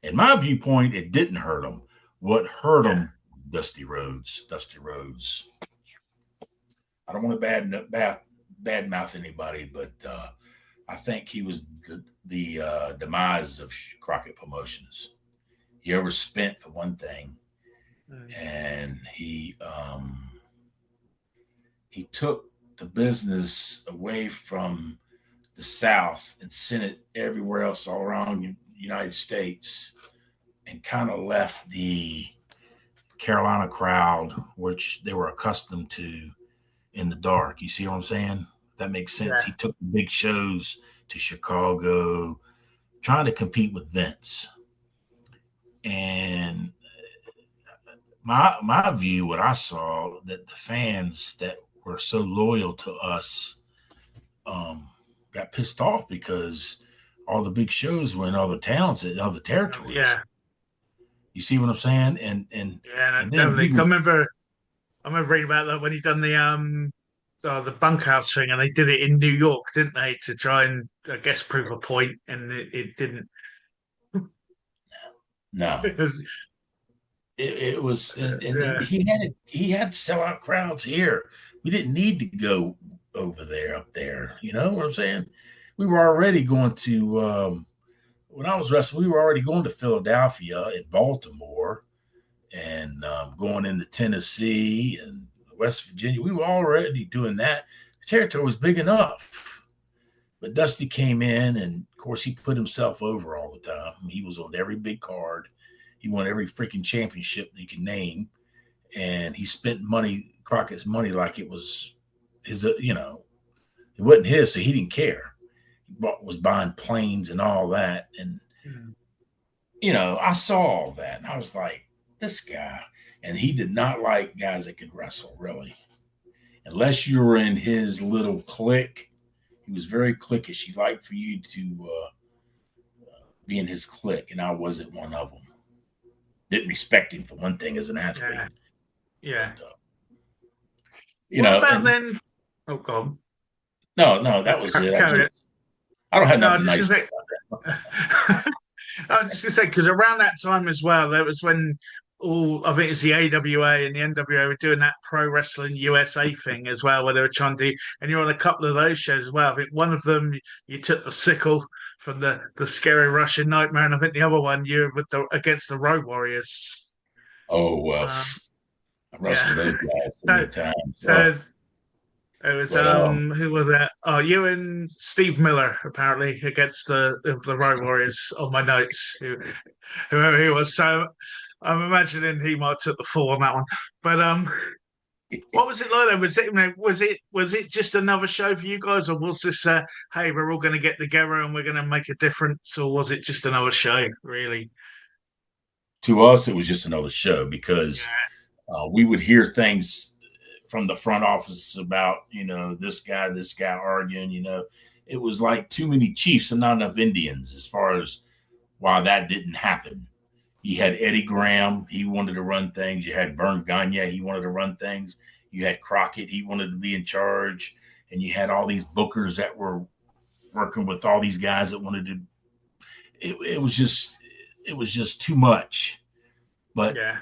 In my viewpoint, it didn't hurt them. What hurt Yeah. him, Dusty Rhodes. Dusty Rhodes. I don't want to bad mouth anybody, but I think he was the demise of Crockett Promotions. He overspent for one thing, Mm. and he took the business away from the South and sent it everywhere else all around the United States, and kind of left the Carolina crowd, which they were accustomed to, in the dark. You see what I'm saying? That makes sense. Yeah. He took the big shows to Chicago, trying to compete with Vince. And my view, what I saw, that the fans that were so loyal to us got pissed off because all the big shows were in other towns and other territories. Yeah. You see what I'm saying? And Yeah. then he Definitely. was, I remember reading about that when he done the bunkhouse thing, and they did it in New York, didn't they, to try and I guess prove a point, and it didn't. no, It was, it was, and yeah. he had sellout crowds here. We didn't need to go over there, up there. You know what I'm saying? We were already going to when I was wrestling. We were already going to Philadelphia and Baltimore, and going into Tennessee and West Virginia. We were already doing that. The territory was big enough. But Dusty came in, and of course, he put himself over all the time. He was on every big card. He won every freaking championship that you can name, and he spent Crockett's money, like it was his. It wasn't his, so he didn't care. Was buying planes and all that, and Mm. I saw all that, and I was like, this guy. And he did not like guys that could wrestle, really, unless you were in his little clique. He was very cliquish. He liked for you to be in his clique, and I wasn't one of them. Didn't respect him, for one thing, as an athlete. Yeah. Yeah. And What about and then? Oh God. no, that was it. Carry it. I don't have No, I nothing was just nice gonna say. about that. I was just gonna say because around that time as well, there was when all I think it was the AWA and the NWA were doing that Pro Wrestling USA thing as well, where they were trying to do, and you're on a couple of those shows as well. I think one of them you took the sickle from the scary Russian nightmare, and I think the other one you were with the against the Road Warriors. Oh well, Um, I yeah. wrestled those guys so so many times. so it was But who was that? Oh, you and Steve Miller apparently against the Road Warriors on my notes. Whoever he was. So I'm imagining he might have took the fall on that one. But what was it like then? Was it just another show for you guys, or was this hey, we're all going to get together and we're going to make a difference, or was it just another show? Really? to us, it was just another show because Yeah. we would hear things from the front office about this guy arguing. It was like too many chiefs and not enough Indians, as far as why that didn't happen. You had Eddie Graham, he wanted to run things. You had Vern Gagne, he wanted to run things. You had Crockett, he wanted to be in charge. And you had all these bookers that were working with all these guys that wanted to. It was just too much. But Yeah.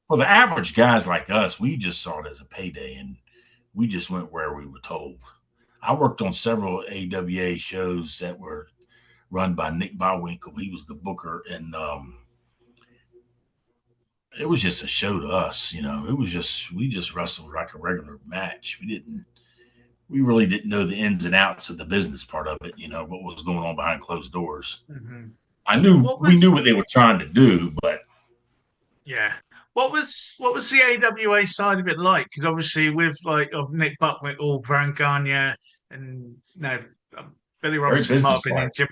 for the average guys like us, we just saw it as a payday, and we just went where we were told. I worked on several AWA shows that were run by Nick Bowwinkle. He was the booker, and it was just a show to us. It was just we just wrestled like a regular match. We really didn't know the ins and outs of the business part of it. What was going on behind closed doors. Hmm. We knew what they were trying to do, but Yeah. What was the AWA side of it like? Because obviously with like of Nick Buckwinkle, Van Gagne, and Billy very Robinson might have business been in like.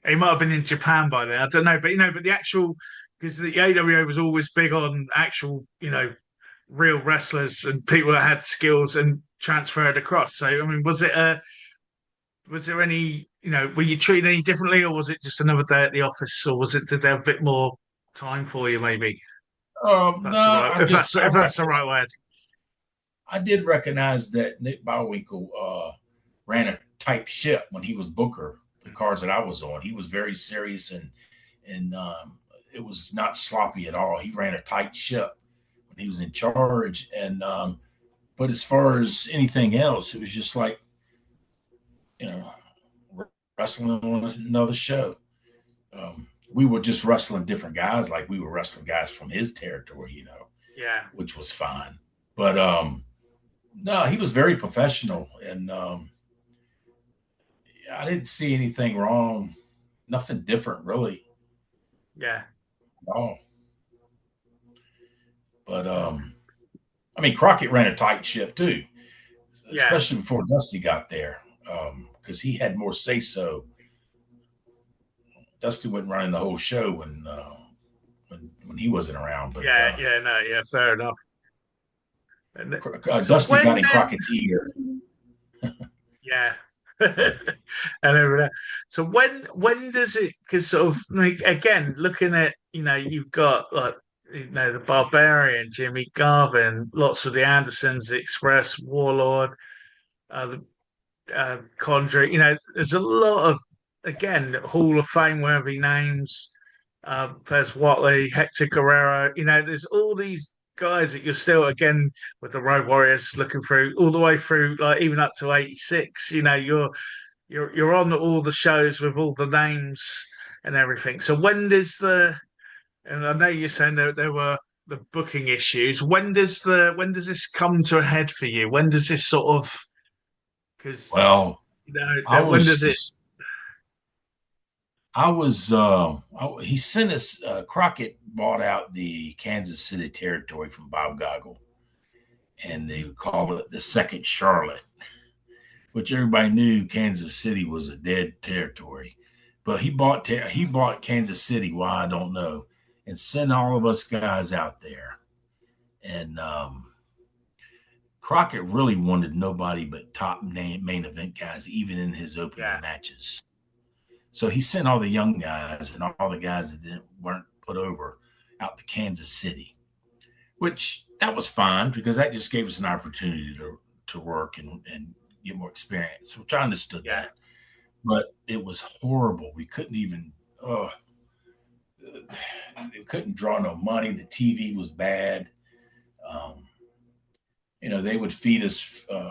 He might have been in Japan by then. I don't know, but the actual because the AWA was always big on actual real wrestlers and people that had skills and transferred across. So I mean, was there any were you treated any differently, or was it just another day at the office, or did they have a bit more time for you maybe? No, That's the right. If that's the right word. I did recognize that Nick Bowwinkle ran a tight ship when he was booker. The cards that I was on, he was very serious, and it was not sloppy at all. He ran a tight ship when he was in charge. And but as far as anything else, it was just like, you know, wrestling on another show. We were just wrestling different guys, like we were wrestling guys from his territory, Yeah. which was fine. But no, he was very professional, and I didn't see anything wrong, nothing different really Yeah. at all. But Oh, I mean, Crockett ran a tight ship too, yeah. especially before Dusty got there, because he had more say so. Dusty wasn't running the whole show when he wasn't around, but Yeah. Yeah. No. Yeah. Fair enough. And so Dusty got when in Crockett's ear. yeah. But And everything. So when does it? Because sort of like again, looking at you've got like the Barbarian, Jimmy Garvin, lots of the Andersons, the Express, Warlord, Condry. There's a lot of again Hall of Fame worthy names. There's Watley, Hector Guerrero. There's all these guys that you're still again with the Road Warriors looking through all the way through, like even up to '86. You're on all the shows with all the names and everything. So when does and I know you're saying there were the booking issues. When does this come to a head for you? When does this sort of because well, I when does it? was he sent us. Crockett bought out the Kansas City territory from Bob Goggle, and they would call it the Second Charlotte, which everybody knew Kansas City was a dead territory. But he bought Kansas City. Why I don't know, and sent all of us guys out there. And Crockett really wanted nobody but top main event guys, even in his opening Yeah, matches. So he sent all the young guys and all the guys that weren't put over out to Kansas City, which that was fine because that just gave us an opportunity to work and get more experience, which I understood yeah, that. But it was horrible. We couldn't even, we couldn't draw no money. The TV was bad. Um, they would feed us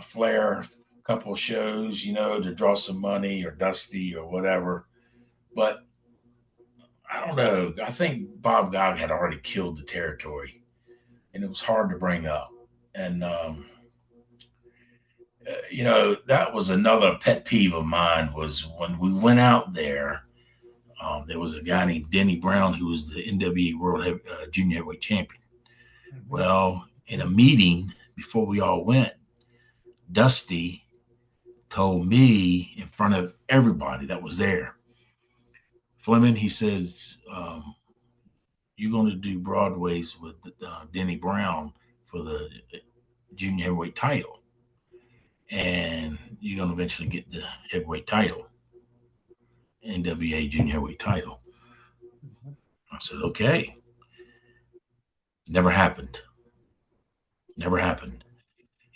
Flair a couple of shows, to draw some money or Dusty or whatever. But I don't know. I think Bob Gog had already killed the territory, and it was hard to bring up. And that was another pet peeve of mine was when we went out there. There was a guy named Denny Brown who was the NWA Junior Heavyweight Champion. mhm, Well, in a meeting before we all went, Dusty told me in front of everybody that was there, Fleming, he says, you're going to do Broadways with Denny Brown for the junior heavyweight title. And you're going to eventually get the heavyweight title, NWA junior heavyweight title. mhm. I said, okay. Never happened. Never happened.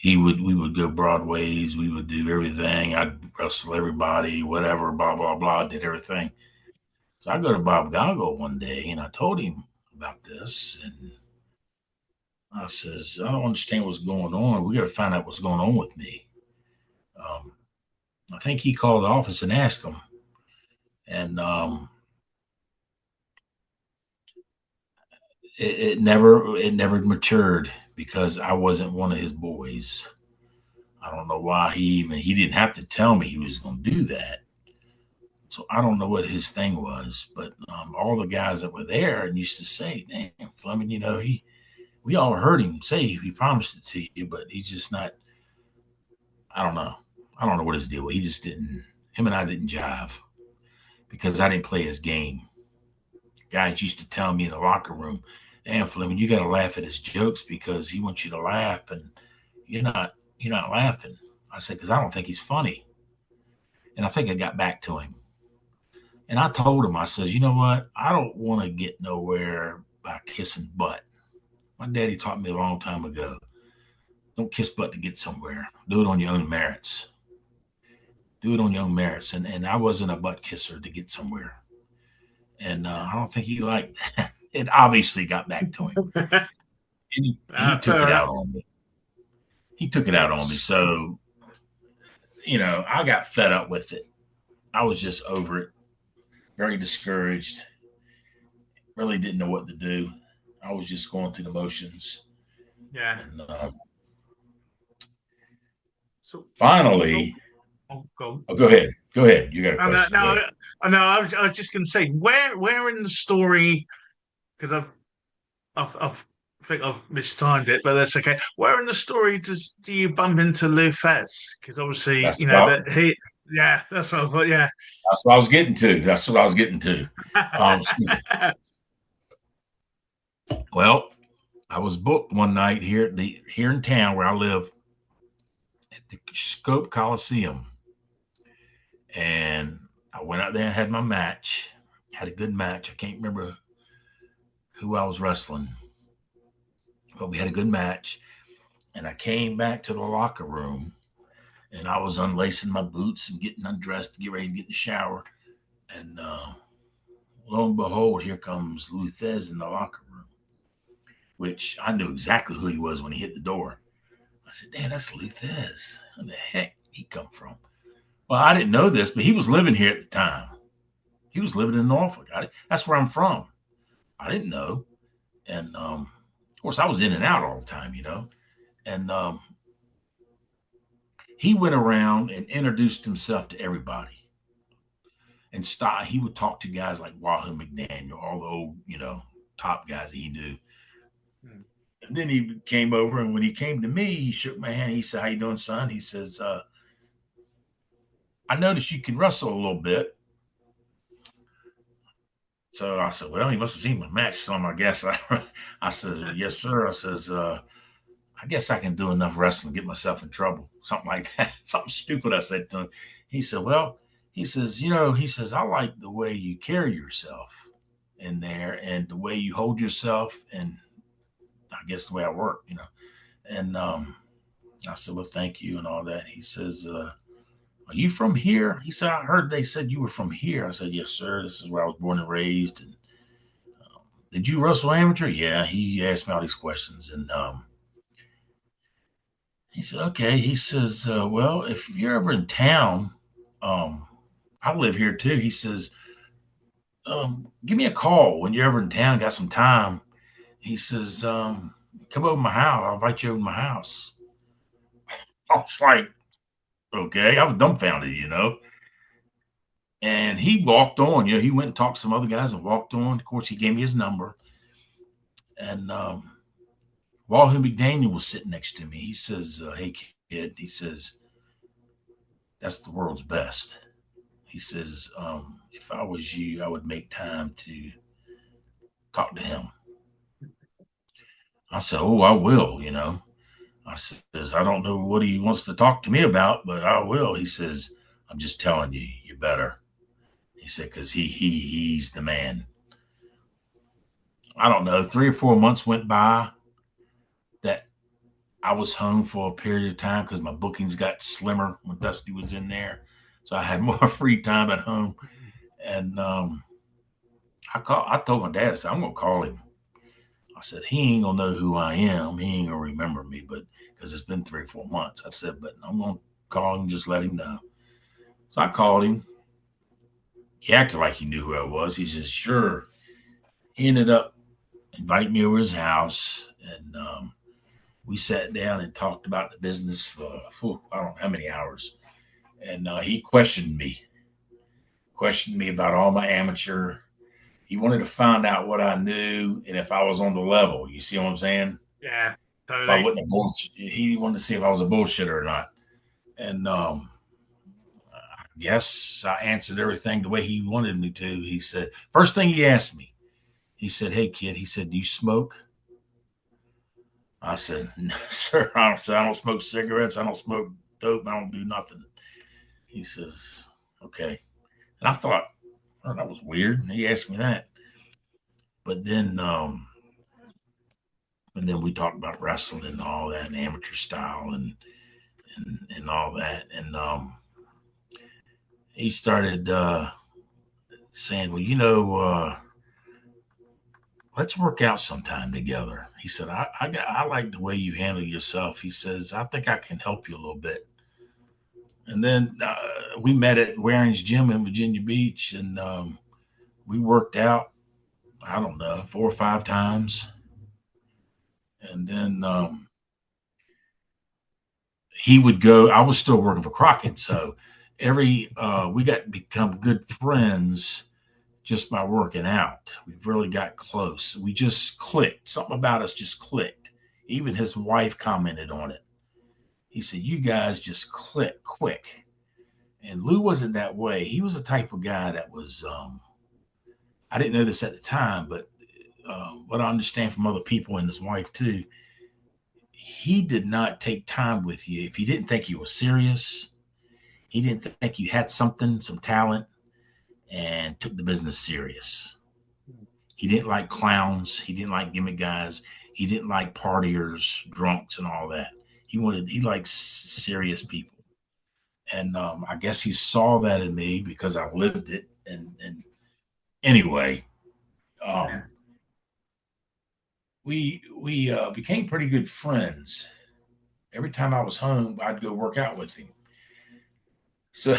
We would go Broadways. We would do everything. I'd wrestle everybody, whatever, blah, blah, blah, did everything. So I go to Bob Goggle one day and I told him about this. And I says, I don't understand what's going on. We got to find out what's going on with me. Um, I think he called the office and asked them. And it never matured because I wasn't one of his boys. I don't know why he didn't have to tell me he was going to do that. So I don't know what his thing was, but all the guys that were there and used to say, "Damn, Fleming, we all heard him say he promised it to you, but he's just not." I don't know. I don't know what his deal was. He just didn't. Him and I didn't jive because I didn't play his game. Guys used to tell me in the locker room, "Damn, Fleming, you got to laugh at his jokes because he wants you to laugh, and you're not laughing." I said, "Because I don't think he's funny," and I think I got back to him. And I told him, I says, "You know what? I don't want to get nowhere by kissing butt. My daddy taught me a long time ago. Don't kiss butt to get somewhere. Do it on your own merits. Do it on your own merits." And I wasn't a butt kisser to get somewhere. And I don't think he liked that. It obviously got back to him. And he took Fair it enough. out on me. He took it out on me. So, I got fed up with it. I was just over it, very discouraged, really didn't know what to do. I was just going through the motions. Yeah. And So, finally, go on. oh, go ahead. Go ahead. You got a And question. Go no, ahead. I know. I was just going to say, where in the story? Because I think I've mistimed it, but that's okay. Where in the story do you bump into Lou Thesz? Because obviously, That's what, that he, yeah, that's what I thought. Yeah. that's what I was getting to. That's what I was getting to. Excuse me. Well, I was booked one night here in town where I live at the Scope Coliseum, and I went out there and had my match. Had a good match. I can't remember who I was wrestling, but we had a good match. And I came back to the locker room, and I was unlacing my boots and getting undressed to get ready to get in the shower. And lo and behold, here comes Lou Thesz in the locker room, which I knew exactly who he was when he hit the door. I said, "Damn, that's Lou Thesz. Where the heck he come from?" Well, I didn't know this, but he was living here at the time. He was living in Norfolk. That's where I'm from. I didn't know. And of course, I was in and out all the time, And he went around and introduced himself to everybody. And he would talk to guys like Wahoo McDaniel, all the old, top guys that he knew. Hmm. And then he came over, and when he came to me, he shook my hand. He said, "How you doing, son?" He says, "I noticed you can wrestle a little bit." So I said, "Well, he must have seen my match some, I guess." I said, "Yes, sir." I says, "I guess I can do enough wrestling to get myself in trouble." Something like that. Something stupid I said to him. He said, "Well," he says, "I like the way you carry yourself in there and the way you hold yourself and I guess the way I work. And I said, "Well, thank you," and all that. He says, "Are you from here?" He said, "I heard they said you were from here." I said, "Yes, sir. This is where I was born and raised." And did you wrestle amateur? Yeah. He asked me all these questions. And he said, "Okay." He says, "Well, if you're ever in town, um, I live here too." He says, "Give me a call when you're ever in town, got some time." He says, "Come over to my house. I'll invite you over to my house." I was like, okay. I was dumbfounded. And he walked on. He went and talked to some other guys and walked on. Of course, he gave me his number. And Wahoo McDaniel was sitting next to me. He says, "Hey, kid," he says, "that's the world's best." He says, "If I was you, I would make time to talk to him." I said, "Oh, I will. I says, "I don't know what he wants to talk to me about, but I will." He says, "I'm just telling you, you better." He said, "Because he's the man." I don't know. 3 or 4 months went by that I was home for a period of time because my bookings got slimmer when Dusty was in there. So I had more free time at home. And I told my dad, I said, "I'm gonna call him." I said, "He ain't gonna know who I am. He ain't gonna remember me, but because it's been 3 or 4 months." I said, "But I'm gonna call him, just let him know." So I called him. He acted like he knew who I was. He said, "Sure." He ended up inviting me over his house, and we sat down and talked about the business for I don't know how many hours. And he questioned me about all my amateur. He wanted to find out what I knew and if I was on the level. You see what I'm saying? Yeah. If I Totally. wasn't a bullshit, he wanted to see if I was a bullshitter or not. And I guess I answered everything the way he wanted me to. He said, first thing he asked me, he said, "Hey, kid," he said, "Do you smoke?" I said, "No, sir." I don't smoke cigarettes. I don't smoke dope. I don't do nothing. He says, "Okay." And I thought, oh, that was weird. He asked me that. But then we talked about wrestling and all that, and amateur style and all that. And he started saying, well, let's work out sometime together. He said, I like the way you handle yourself. He says, I think I can help you a little bit. And then we met at Waring's Gym in Virginia Beach, and we worked out, I don't know, 4 or 5 times. And then he would go. I was still working for Crockett, so we got become good friends just by working out. We really got close. We just clicked. Something about us just clicked. Even his wife commented on it. He said, "You guys just click quick." And Lou wasn't that way. He was the type of guy that was. I didn't know this at the time, but what I understand from other people and his wife too, he did not take time with you if he didn't think you were serious. He didn't think you had something, some talent, and took the business serious. He didn't like clowns. He didn't like gimmick guys. He didn't like partiers, drunks, and all that. He liked serious people. And I guess he saw that in me because I lived it. And anyway, Yeah. um, we became pretty good friends. Every time I was home, I'd go work out with him. So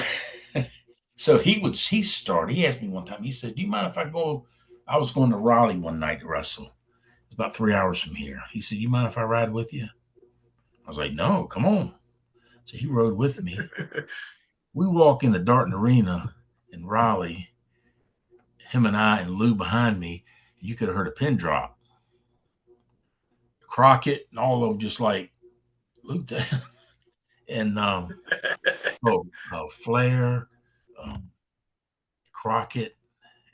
so he started. He asked me one time. He said, "Do you mind if I go?" I was going to Raleigh one night to wrestle. It's about 3 hours from here. He said, "You mind if I ride with you?" I was like, "No, come on." So he rode with me. We walk in the Darton Arena in Raleigh. Him and I and Lou behind me. You could have heard a pin drop. Crockett and all of them just like Lou Thesz. And Flair, um, Crockett,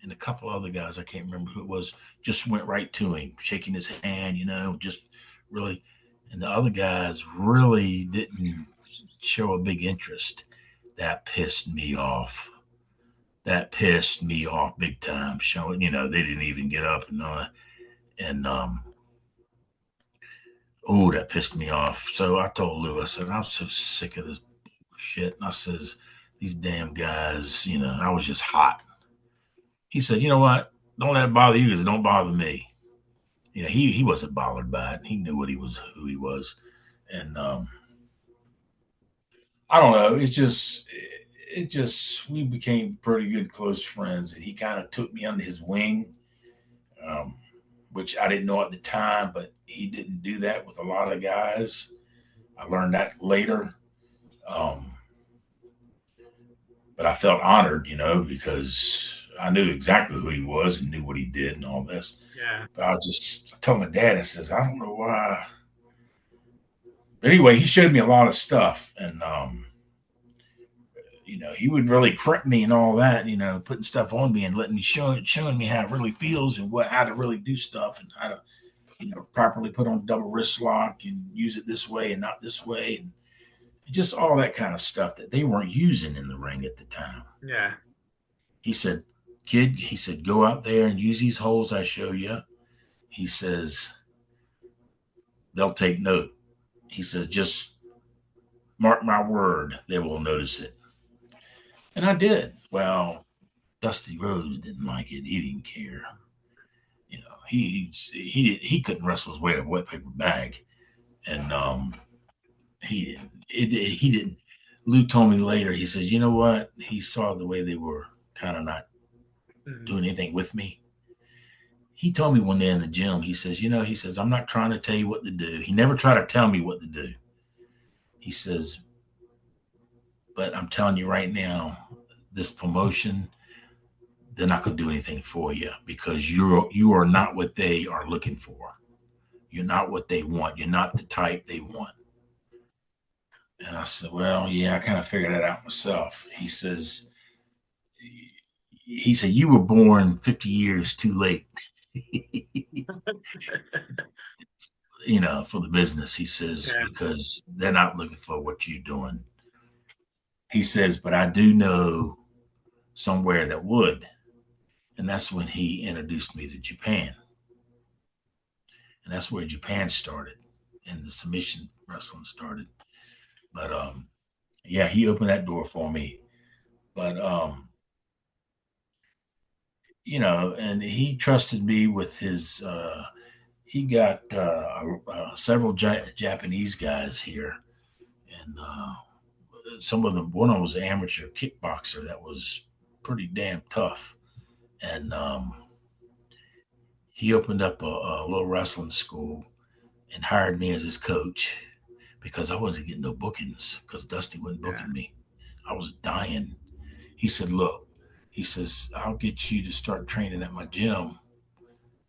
and a couple other guys, I can't remember who it was, just went right to him, shaking his hand, just really. And the other guys really didn't show a big interest. That pissed me off. That pissed me off big time. Showing, they didn't even get up and oh, that pissed me off. So I told Lou, I said, I'm so sick of this shit. And I says, these damn guys, I was just hot. He said, you know what? Don't let it bother you because it don't bother me. He wasn't bothered by it. He knew who he was. And I don't know. We became pretty good close friends. And he kind of took me under his wing, um, which I didn't know at the time, but he didn't do that with a lot of guys. I learned that later. Um, but I felt honored, because I knew exactly who he was and knew what he did and all this. Yeah. But I told my dad, I says, I don't know why. But anyway, he showed me a lot of stuff. And, he would really crimp me and all that, putting stuff on me and letting me showing me how it really feels and how to really do stuff and how to, properly put on double wrist lock and use it this way and not this way. And just all that kind of stuff that they weren't using in the ring at the time. Yeah. He said, "Kid," he said, "go out there and use these holes I show you." He says, "They'll take note." He says, "Just mark my word, they will notice it." And I did. Well, Dusty Rhodes didn't like it. He didn't care. He couldn't wrestle his way to a wet paper bag, and he didn't. Lou told me later. He says, "You know what?" He saw the way they were kind of not Mm. doing anything with me. He told me one day in the gym. He says, he says, "I'm not trying to tell you what to do." He never tried to tell me what to do. He says, "But I'm telling you right now, this promotion, they're not going to do anything for you because you are not what they are looking for. You're not what they want. You're not the type they want." And I said, "Well, yeah, I kind of figured that out myself." He said, "You were born 50 years too late." For the business, he says, Yeah. because they're not looking for what you're doing. He says, "But I do know somewhere that would." And that's when he introduced me to Japan. And that's where Japan started and the submission wrestling started. But yeah, he opened that door for me. But and he trusted me with his. He got several Japanese guys here, and some of them. One of them was an amateur kickboxer that was pretty damn tough, and he opened up a little wrestling school and hired me as his coach because I wasn't getting no bookings because Dusty wasn't Yeah. booking me. I was dying. He said, "Look," he says, "I'll get you to start training at my gym."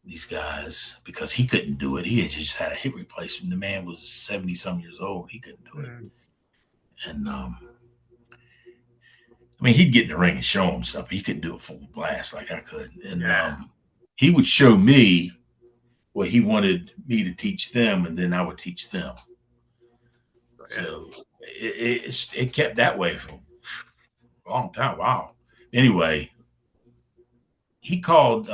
These guys, because he couldn't do it. He had just had a hip replacement. The man was 70 some years old. He couldn't do it. Mm. And I mean, he'd get in the ring and show him stuff, but he couldn't do a full blast like I could. And Yeah. he would show me what he wanted me to teach them, and then I would teach them. Yeah. So it kept that way for a long time. Wow. Anyway, he called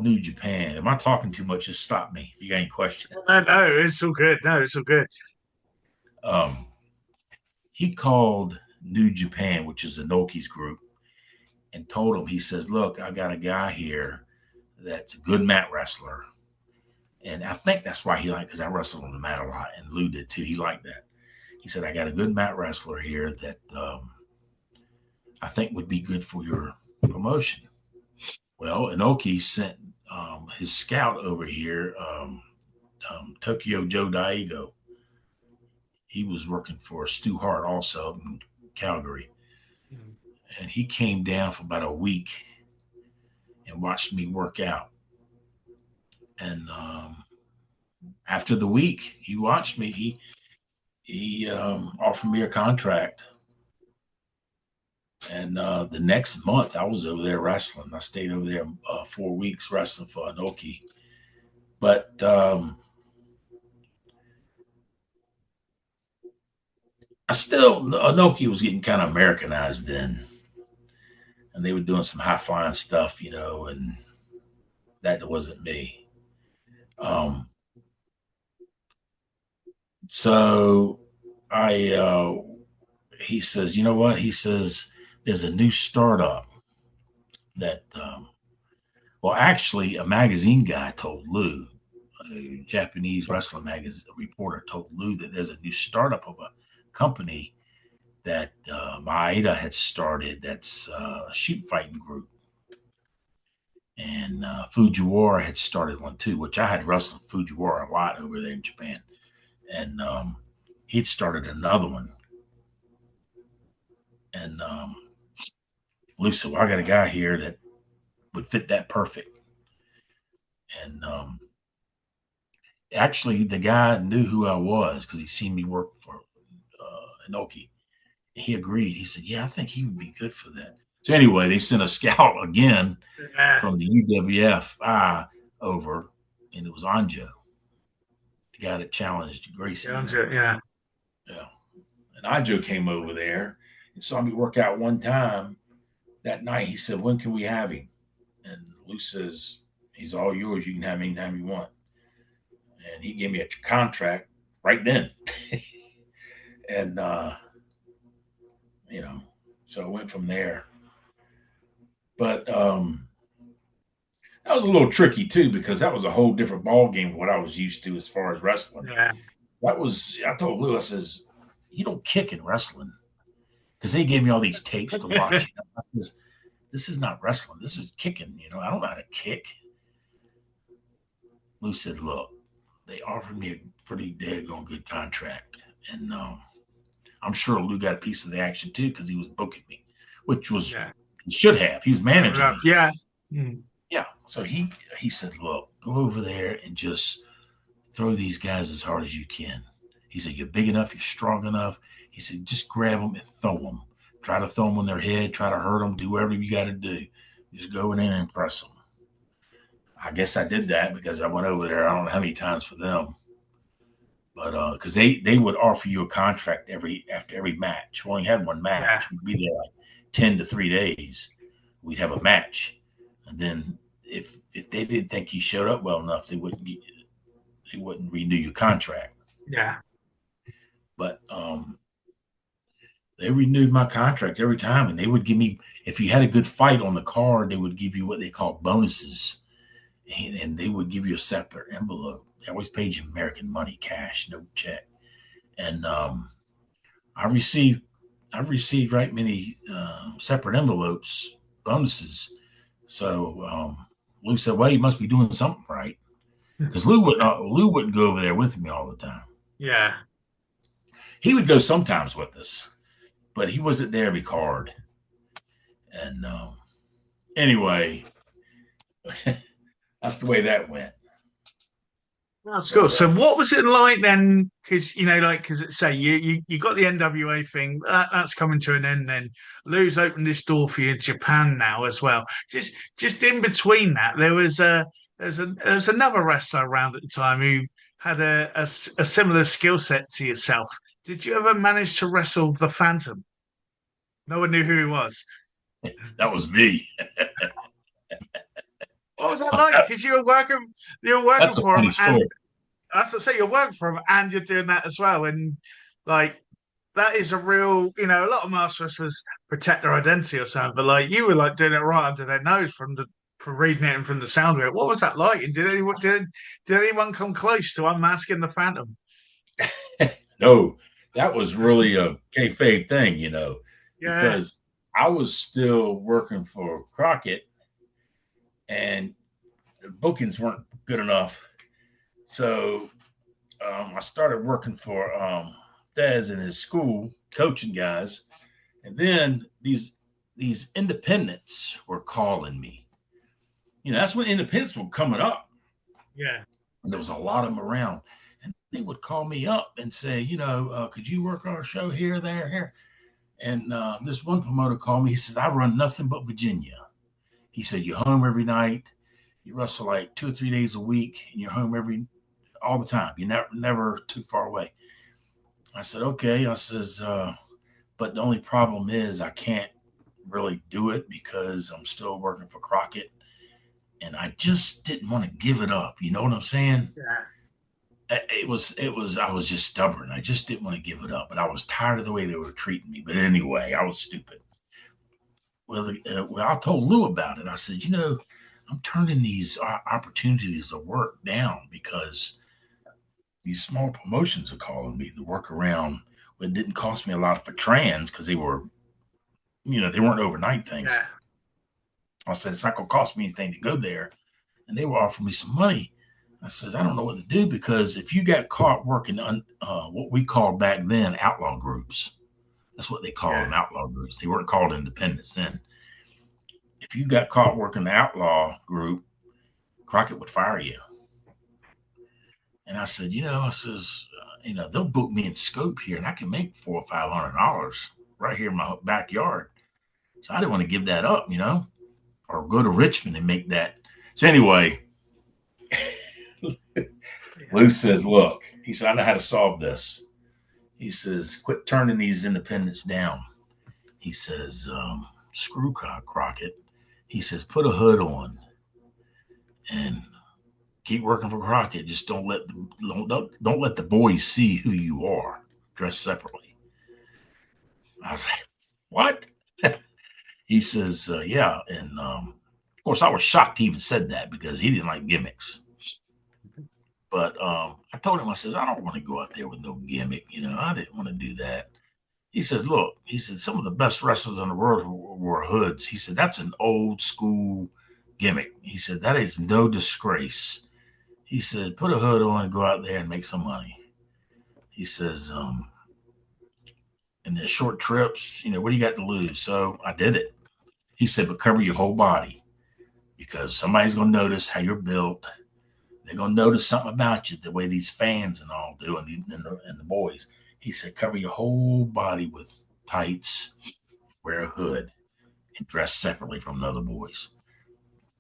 New Japan. Am I talking too much? Just stop me if you got any questions. No, it's all good. No, it's all good. Um, he called New Japan, which is Inoki's group, and told him, he says, "Look, I got a guy here that's a good mat wrestler." And I think that's why he liked, because I wrestled on the mat a lot, and Lou did too. He liked that. He said, "I got a good mat wrestler here that I think would be good for your promotion." Well, Inoki sent his scout over here, Tokyo Joe Daigo. He was working for Stu Hart also in Calgary. Mm. And he came down for about a week and watched me work out. And after the week, he watched me. He offered me a contract. And the next month, I was over there wrestling. I stayed over there 4 weeks wrestling for Inoki. But Inoki was getting kind of Americanized then. And they were doing some high flying stuff, and that wasn't me. Um, so he says, "You know what?" He says, "There's a new startup that, well, actually, a magazine guy told Lou, a Japanese wrestling magazine reporter told Lou that there's a new startup of a company that Maeda had started that's a shoot fighting group. And Fujiwara had started one too, which I had wrestled Fujiwara a lot over there in Japan. And he'd started another one. And Lou said, "Well, I got a guy here that would fit that perfect." And actually, the guy knew who I was because he'd seen me work for Inoki. He agreed. He said, "Yeah, I think he would be good for that." So anyway, they sent a scout again Yeah. from the UWFi over, and it was Anjo, the guy that challenged Gracie. Yeah. Yeah. And Anjo came over there and saw me work out one time that night. He said, "When can we have him?" And Lou says, "He's all yours. You can have him anytime you want." And he gave me a contract right then. And, so I went from there. But that was a little tricky too, because that was a whole different ball game what I was used to as far as wrestling. Yeah. I told Lou, I says, "You don't kick in wrestling." Because they gave me all these tapes to watch. I says, "This is not wrestling. This is kicking. I don't know how to kick." Lou said, "Look, they offered me a pretty daggone good contract. And I'm sure Lou got a piece of the action too because he was booking me, which was, Yeah. he should have. He was managing me. Yeah. Mm. Yeah. So he said, "Look, go over there and just throw these guys as hard as you can." He said, "You're big enough. You're strong enough." He said, "Just grab them and throw them. Try to throw them on their head. Try to hurt them. Do whatever you got to do. Just go in there and impress them." I guess I did that because I went over there, I don't know how many times for them. But because they would offer you a contract after every match. We only had one match. Yeah. We'd be there like 10 to 3 days. We'd have a match. And then if they didn't think you showed up well enough, they wouldn't renew your contract. Yeah. But they renewed my contract every time, and they would give me, if you had a good fight on the card, they would give you what they call bonuses, and they would give you a separate envelope. They always paid you American money, cash, no check. And I received right many separate envelopes, bonuses. So Lou said, "Well, you must be doing something right," because Lou wouldn't go over there with me all the time. Yeah. He would go sometimes with us, but he wasn't there every card. And anyway, that's the way that went. That's cool. So what was it like then? Because because say you got the NWA thing that's coming to an end. Then Lou's opened this door for you in Japan now as well. Just in between that, there's another wrestler around at the time who had a similar skill set to yourself. Did you ever manage to wrestle the Phantom? No one knew who he was. That was me. What was that like? Because you were working That's a for him, funny and story. that's to say you're working for him and you're doing that as well. And like that is a real, a lot of master wrestlers protect their identity or something, but like you were like doing it right under their nose from reading it and from the sound of it. What was that like? And did anyone come close to unmasking the Phantom? No, that was really a kayfabe thing, Yeah, because I was still working for Crockett, and the bookings weren't good enough. So I started working for Thesz in his school, coaching guys, and then these independents were calling me. That's when independents were coming up. yeah, And there was a lot of them around, and they would call me up and say, could you work our show here, there, here? And this one promoter called me. He says, I run nothing but Virginia. He said, you're home every night. You wrestle like 2 or 3 days a week, and you're home all the time. You're never too far away. I said, okay. I says, but the only problem is I can't really do it because I'm still working for Crockett, and I just didn't want to give it up. You know what I'm saying? yeah, I was just stubborn. I just didn't want to give it up, but I was tired of the way they were treating me. But anyway, I was stupid. Well, I told Lou about it. I said, I'm turning these opportunities of work down because these small promotions are calling me to work around. It didn't cost me a lot for trans because they were, they weren't overnight things. yeah, I said, it's not going to cost me anything to go there. And they were offering me some money. I said, I don't know what to do because if you got caught working on what we called back then outlaw groups, that's what they called them, yeah, outlaw groups. They weren't called independents then. If you got caught working the outlaw group, Crockett would fire you. And I said, they'll book me in scope here, and I can make $400 or $500 right here in my backyard. So I didn't want to give that up, or go to Richmond and make that. So anyway, yeah. Lou says, look, he said, I know how to solve this. He says, quit turning these independents down. He says, screw Crockett. He says, put a hood on and keep working for Crockett. Just don't let the boys see who you are. Dress separately. I was like, what? He says, yeah. And of course, I was shocked he even said that because he didn't like gimmicks. But I told him, I said, I don't want to go out there with no gimmick. I didn't want to do that. He says, look, he said, some of the best wrestlers in the world wore hoods. He said, that's an old school gimmick. He said, that is no disgrace. He said, put a hood on and go out there and make some money. He says, and their short trips, what do you got to lose? So I did it. He said, but cover your whole body because somebody's going to notice how you're built. They're going to notice something about you, the way these fans and all do, and the boys. He said, cover your whole body with tights, wear a hood, and dress separately from the other boys.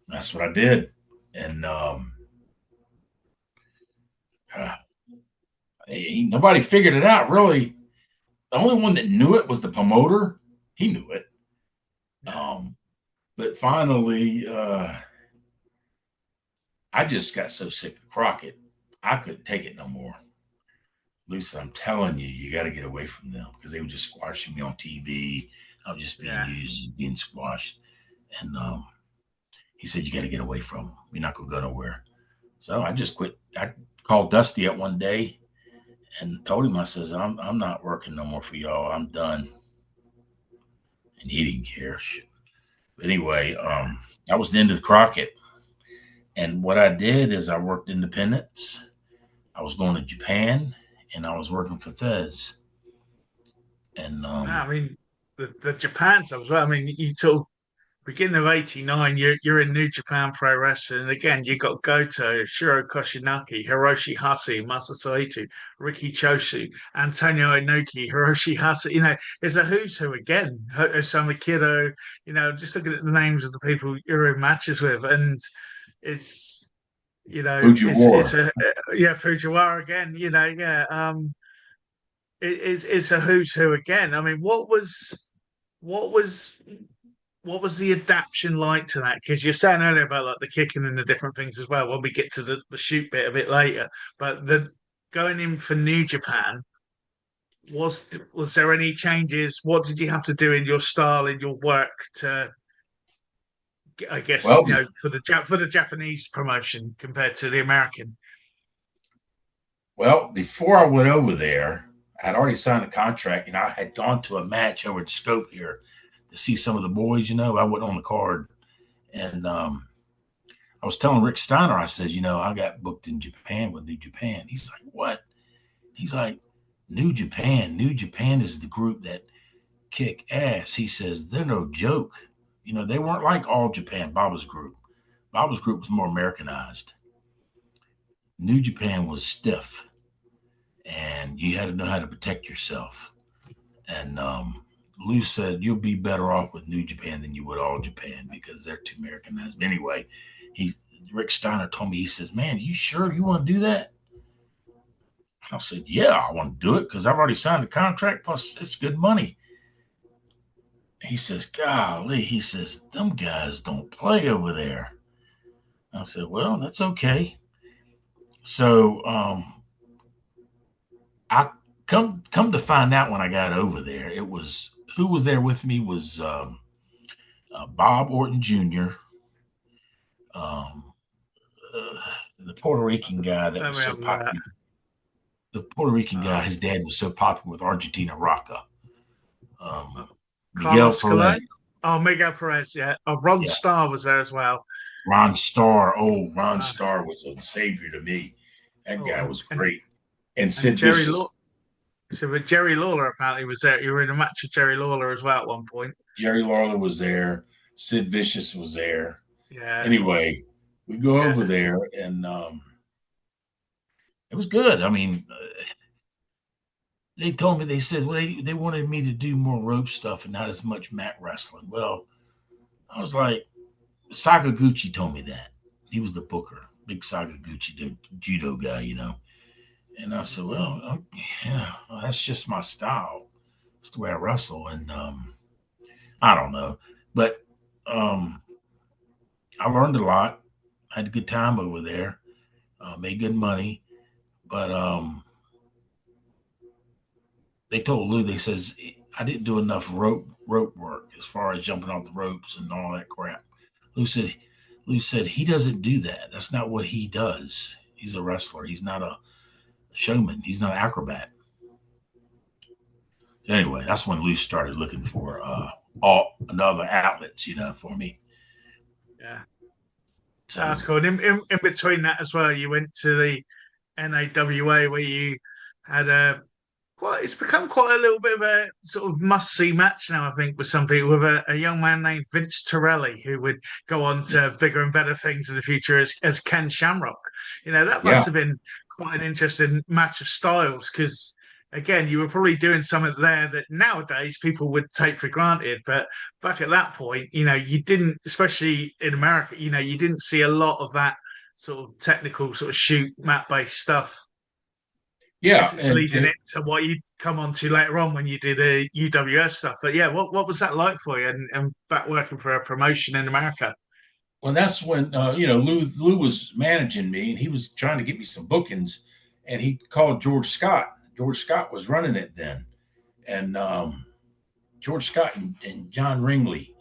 That's what I did. And nobody figured it out, really. The only one that knew it was the promoter. He knew it. But finally, I just got so sick of Crockett, I couldn't take it no more. Lou said, I'm telling you, you got to get away from them because they were just squashing me on TV. I was just being Yeah. used, being squashed. And he said, you got to get away from them. You're not going to go nowhere. So I just quit. I called Dusty up one day and told him, I says, I'm not working no more for y'all. I'm done. And he didn't care. Shit. But anyway, I was the end of the Crockett. And what I did is I worked independence. I was going to Japan and I was working for Thesz. And I mean, the Japan stuff as well. I mean, you talk beginning of '89. You're in New Japan Pro Wrestling, and again you got Goto, Shiro Koshinaki, Hiroshi Hase, Masasaito, Riki Chosu, Antonio Inoki, Hiroshi Hase. There's a who's who again. Osamu Kido. Just looking at the names of the people you're in matches with, and it's it's Fujiwara. a yeah, Fujiwara again. Yeah. It's a who's who again. I mean, what was what was the adaptation like to that? Because you're saying earlier about like the kicking and the different things as well. When we get to the shoot bit a bit later, but the going in for New Japan, was there any changes? What did you have to do in your style, in your work to, I guess, Well, for the Japanese promotion compared to the American? before I went over there, I had already signed a contract, and I had gone to a match over at Scope here to see some of the boys. I wasn't on the card, and I was telling Rick Steiner, I said, I got booked in Japan with New Japan. He's like, what? He's like, New Japan. New Japan is the group that kick ass. He says, they're no joke. They weren't like All Japan, Baba's group. Baba's group was more Americanized. New Japan was stiff, and you had to know how to protect yourself. And Lou said, you'll be better off with New Japan than you would All Japan because they're too Americanized. But anyway, Rick Steiner told me, he says, man, you sure you want to do that? I said, yeah, I want to do it because I've already signed the contract. Plus, it's good money. He says, golly, he says, them guys don't play over there. I said, well, that's okay. So I come to find out when I got over there, it was who was there with me was Bob Orton Jr., um, the Puerto Rican guy that Let was me so have that. popular. The Puerto Rican guy, Uh, his dad was so popular with Argentina Rocca. Um, Miguel Carlos Perez. Colon. Oh, Miguel Perez. Yeah. Oh, Ron Yeah. Starr was there as well. Ron Starr. Oh, Ron Uh, Starr was a savior to me. That oh, guy and was and great. And and Sid Jerry Vicious. Law. So, but Jerry Lawler apparently was there. You were in a match with Jerry Lawler as well at one point. Jerry Lawler was there. Sid Vicious was there. Yeah. Anyway, we go Yeah. over there, and it was good. I mean, they told me, they said, well, they wanted me to do more rope stuff and not as much mat wrestling. Well, I was like, Sakaguchi told me that. He was the booker, big Sakaguchi, the judo guy. And I said, well, yeah, well, that's just my style. It's the way I wrestle. And I don't know. But um, I learned a lot. I had a good time over there, made good money. But they told Lou, they says, I didn't do enough rope work as far as jumping off the ropes and all that crap. Lou said, Lou said he doesn't do that. That's not what he does. He's a wrestler. He's not a showman. He's not an acrobat. Anyway, that's when Lou started looking for all another outlets, for me. Yeah. So That's cool. And in between that as well, you went to the NAWA where you had a quite. It's become quite a little bit of a sort of must see match now, I think, with some people, with a young man named Vince Torelli who would go on to bigger and better things in the future as Ken Shamrock. That must yeah, have been quite an interesting match of styles because. Again, you were probably doing something there that nowadays people would take for granted, but back at that point, you didn't, especially in America, you didn't see a lot of that sort of technical sort of shoot mat based stuff. I yeah, guess it's and leading into what you come on to later on when you do the UWF stuff. But yeah, what was that like for you and back working for a promotion in America? well, that's when Lou was managing me, and he was trying to get me some bookings, and he called George Scott, George Scott was running it then, and George Scott and John Ringley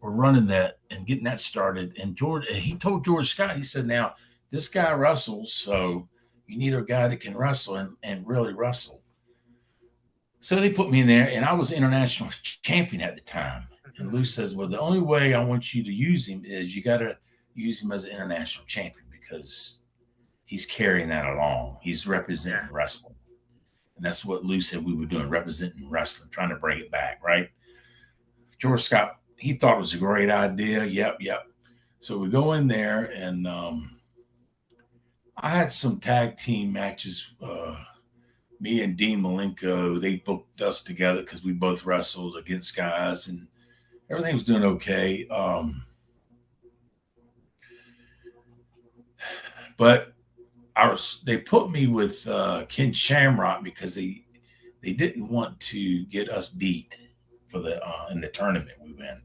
were running that and getting that started. And he told George Scott, he said, "Now this guy wrestles, so you need a guy that can wrestle and really wrestle." So they put me in there, and I was international champion at the time. And Lou says, "Well, the only way I want you to use him is you got to use him as an international champion because he's carrying that along. He's representing wrestling." And that's what Lou said we were doing, representing wrestling, trying to bring it back, right? George Scott, he thought it was a great idea. Yep. So we go in there, and I had some tag team matches. Me and Dean Malenko, they booked us together because we both wrestled against guys, and everything was doing okay. But they put me with Ken Shamrock because they didn't want to get us beat for the in the tournament we win.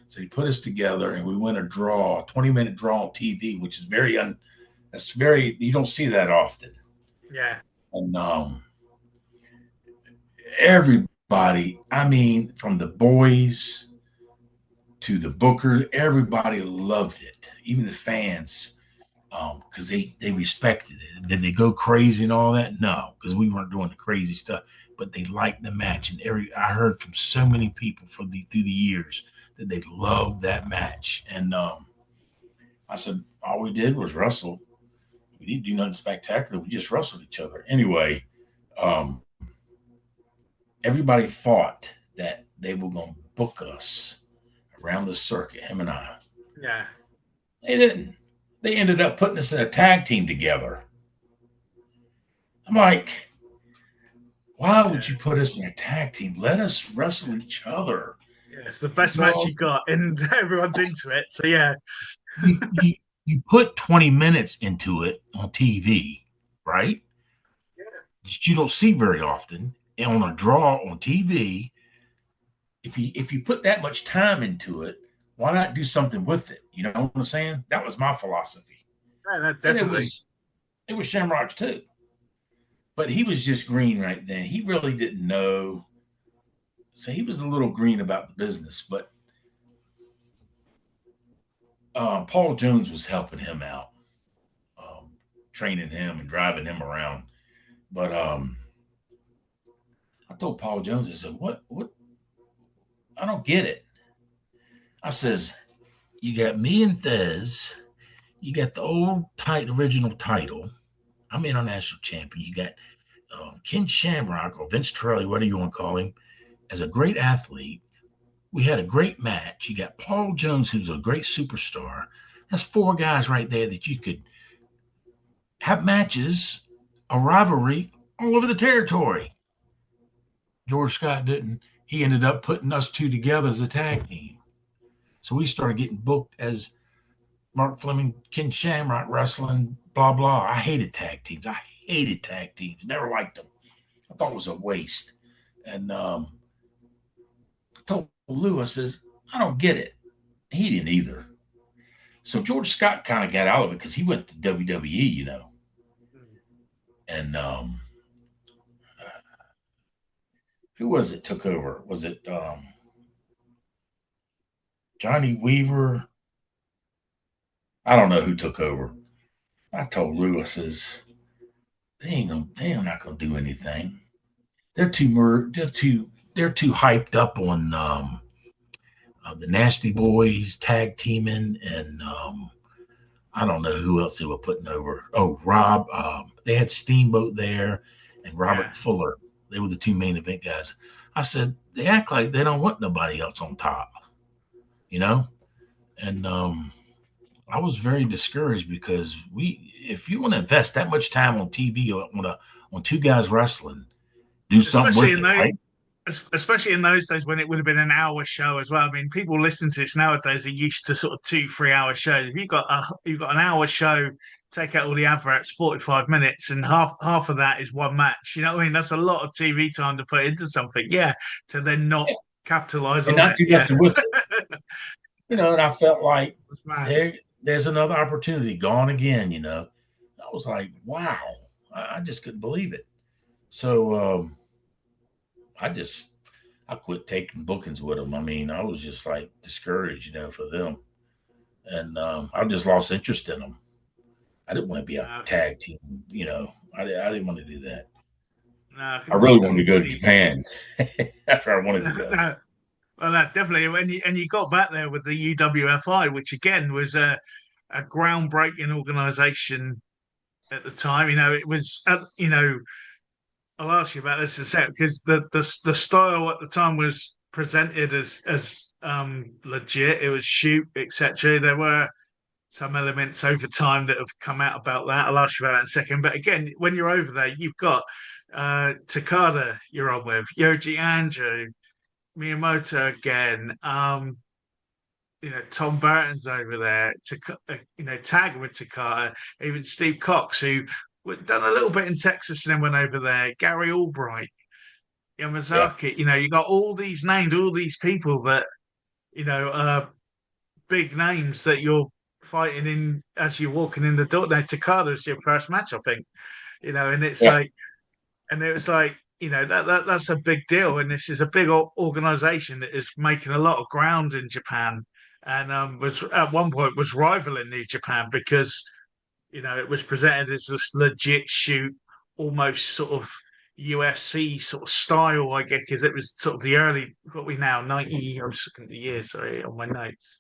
So they put us together, and we win a 20-minute draw on TV, which is you don't see that often. Yeah. And everybody, I mean, from the boys to the booker, everybody loved it, even the fans, because they respected it. Did they go crazy and all that? No, because we weren't doing the crazy stuff, but they liked the match. And I heard from so many people through the years that they loved that match. And I said, all we did was wrestle. We didn't do nothing spectacular. We just wrestled each other. Anyway, everybody thought that they were going to book us around the circuit, him and I. Yeah. They didn't. They ended up putting us in a tag team together. I'm like, why would you put us in a tag team? Let us wrestle each other. Yeah, it's the best match you got, and everyone's into it. So, yeah. You put 20 minutes into it on TV, right? Yeah. That you don't see very often. And on a draw on TV, if you put that much time into it, why not do something with it? You know what I'm saying? That was my philosophy. Yeah, definitely. It was Shamrock's too. But he was just green right then. He really didn't know. So he was a little green about the business. But Paul Jones was helping him out, training him and driving him around. But I told Paul Jones, I said, what? I don't get it. I says, you got me and Thesz. You got the old original title. I'm international champion. You got Ken Shamrock or Vince Torelli, whatever you want to call him, as a great athlete. We had a great match. You got Paul Jones, who's a great superstar. That's 4 guys right there that you could have matches, a rivalry all over the territory. George Scott didn't. He ended up putting us 2 together as a tag team. So we started getting booked as Mark Fleming, Ken Shamrock wrestling, blah, blah. I hated tag teams. Never liked them. I thought it was a waste. And I told Lou, I says, I don't get it. He didn't either. So George Scott kind of got out of it because he went to WWE, you know. And who was it took over? Was it Johnny Weaver? I don't know who took over. I told Lou, I says, they are not gonna do anything. They're too hyped up on the Nasty Boys tag teaming, and I don't know who else they were putting over. Oh, Rob. They had Steamboat there, and Robert Fuller. They were the 2 main event guys. I said, they act like they don't want nobody else on top, you know? And I was very discouraged because if you want to invest that much time on TV on 2 guys wrestling, do something with it, right? Especially in those days when it would have been an hour show as well. I mean, people listen to this nowadays are used to sort of 2-3 hour shows. If you've got an hour show, take out all the adverts, 45 minutes, and half of that is one match. You know what I mean? That's a lot of TV time to put into something. Yeah, to then not capitalize on and not it. do nothing with it. You know, and I felt like there's another opportunity gone again. You know, I was like, wow, I just couldn't believe it. So I just I quit taking bookings with them. I mean, I was just like discouraged, for them, and I just lost interest in them. I didn't want to be a Okay. tag team, I didn't want to do that. No, I I can, really I wanted to can go to see. Japan. That's where I wanted No, to go. no, well, no, definitely. And you got back there with the UWFi, which again was a groundbreaking organisation at the time. It was, I'll ask you about this in a second because the style at the time was presented as legit. It was shoot, etc. There were some elements over time that have come out about that. I'll ask you about that in a second. But again, when you're over there, you've got Takada you're on with, Yoji Andrew, Miyamoto again. Tom Burton's over there. Tag with Takada, even Steve Cox, who done a little bit in Texas and then went over there. Gary Albright, Yeah, Yamazaki. You got all these names, all these people that are big names that you're fighting in as you're walking in the door. Now, Takada's your first match, I think. And it's yeah. like, and it was like, that's a big deal, and this is a big organization that is making a lot of ground in Japan, and was at one point was rivaling New Japan because it was presented as this legit shoot, almost sort of UFC sort of style, I guess, because it was sort of the early what we now 90. I'm just looking at the year, sorry, on my notes,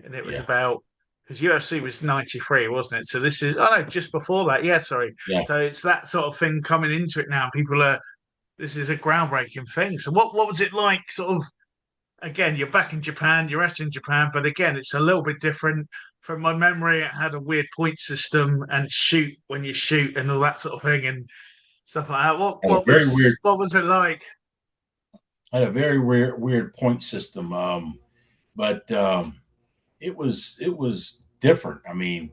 and it was Yeah, about because UFC was 93, wasn't it? So this is oh no, just before that, yeah, sorry. yeah. So it's that sort of thing coming into it now. People are this is a groundbreaking thing. So what was it like? Sort of again, you're back in Japan, you're wrestling in Japan, but again, it's a little bit different. From my memory, it had a weird point system and shoot when you shoot and all that sort of thing and stuff like that. What Had a what very was weird, what was it like? had a very weird point system. But it was different. I mean,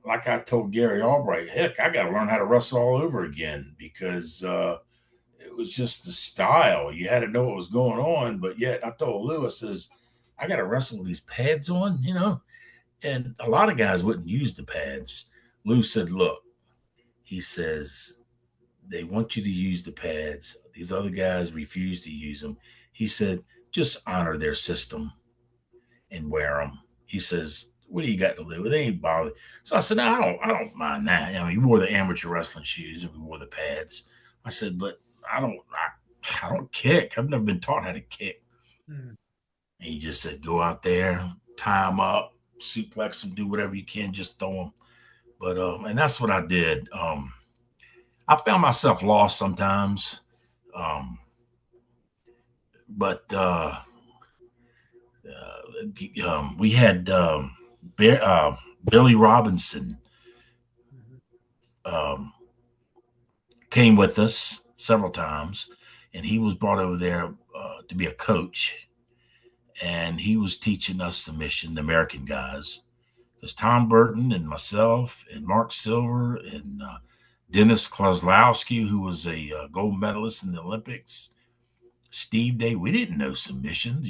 like I told Gary Albright, heck, I got to learn how to wrestle all over again because it was just the style. You had to know what was going on, but yet I told Lou, I says, I got to wrestle with these pads on. And a lot of guys wouldn't use the pads. Lou said, look, he says, they want you to use the pads. These other guys refuse to use them. He said, just honor their system and wear them. He says, "What do you got to do? They ain't bothered." So I said, "No, I don't mind that. We wore the amateur wrestling shoes and we wore the pads." I said, "But I don't kick. I've never been taught how to kick." Hmm. And he just said, "Go out there, tie them up, suplex them, do whatever you can, just throw them." But and that's what I did. I found myself lost sometimes, um, but we had Billy Robinson um, came with us several times, and he was brought over there to be a coach, and he was teaching us submission, the American guys. There's Tom Burton and myself and Mark Silver and Dennis Kozlowski, who was a gold medalist in the Olympics. Steve Day. We didn't know submissions.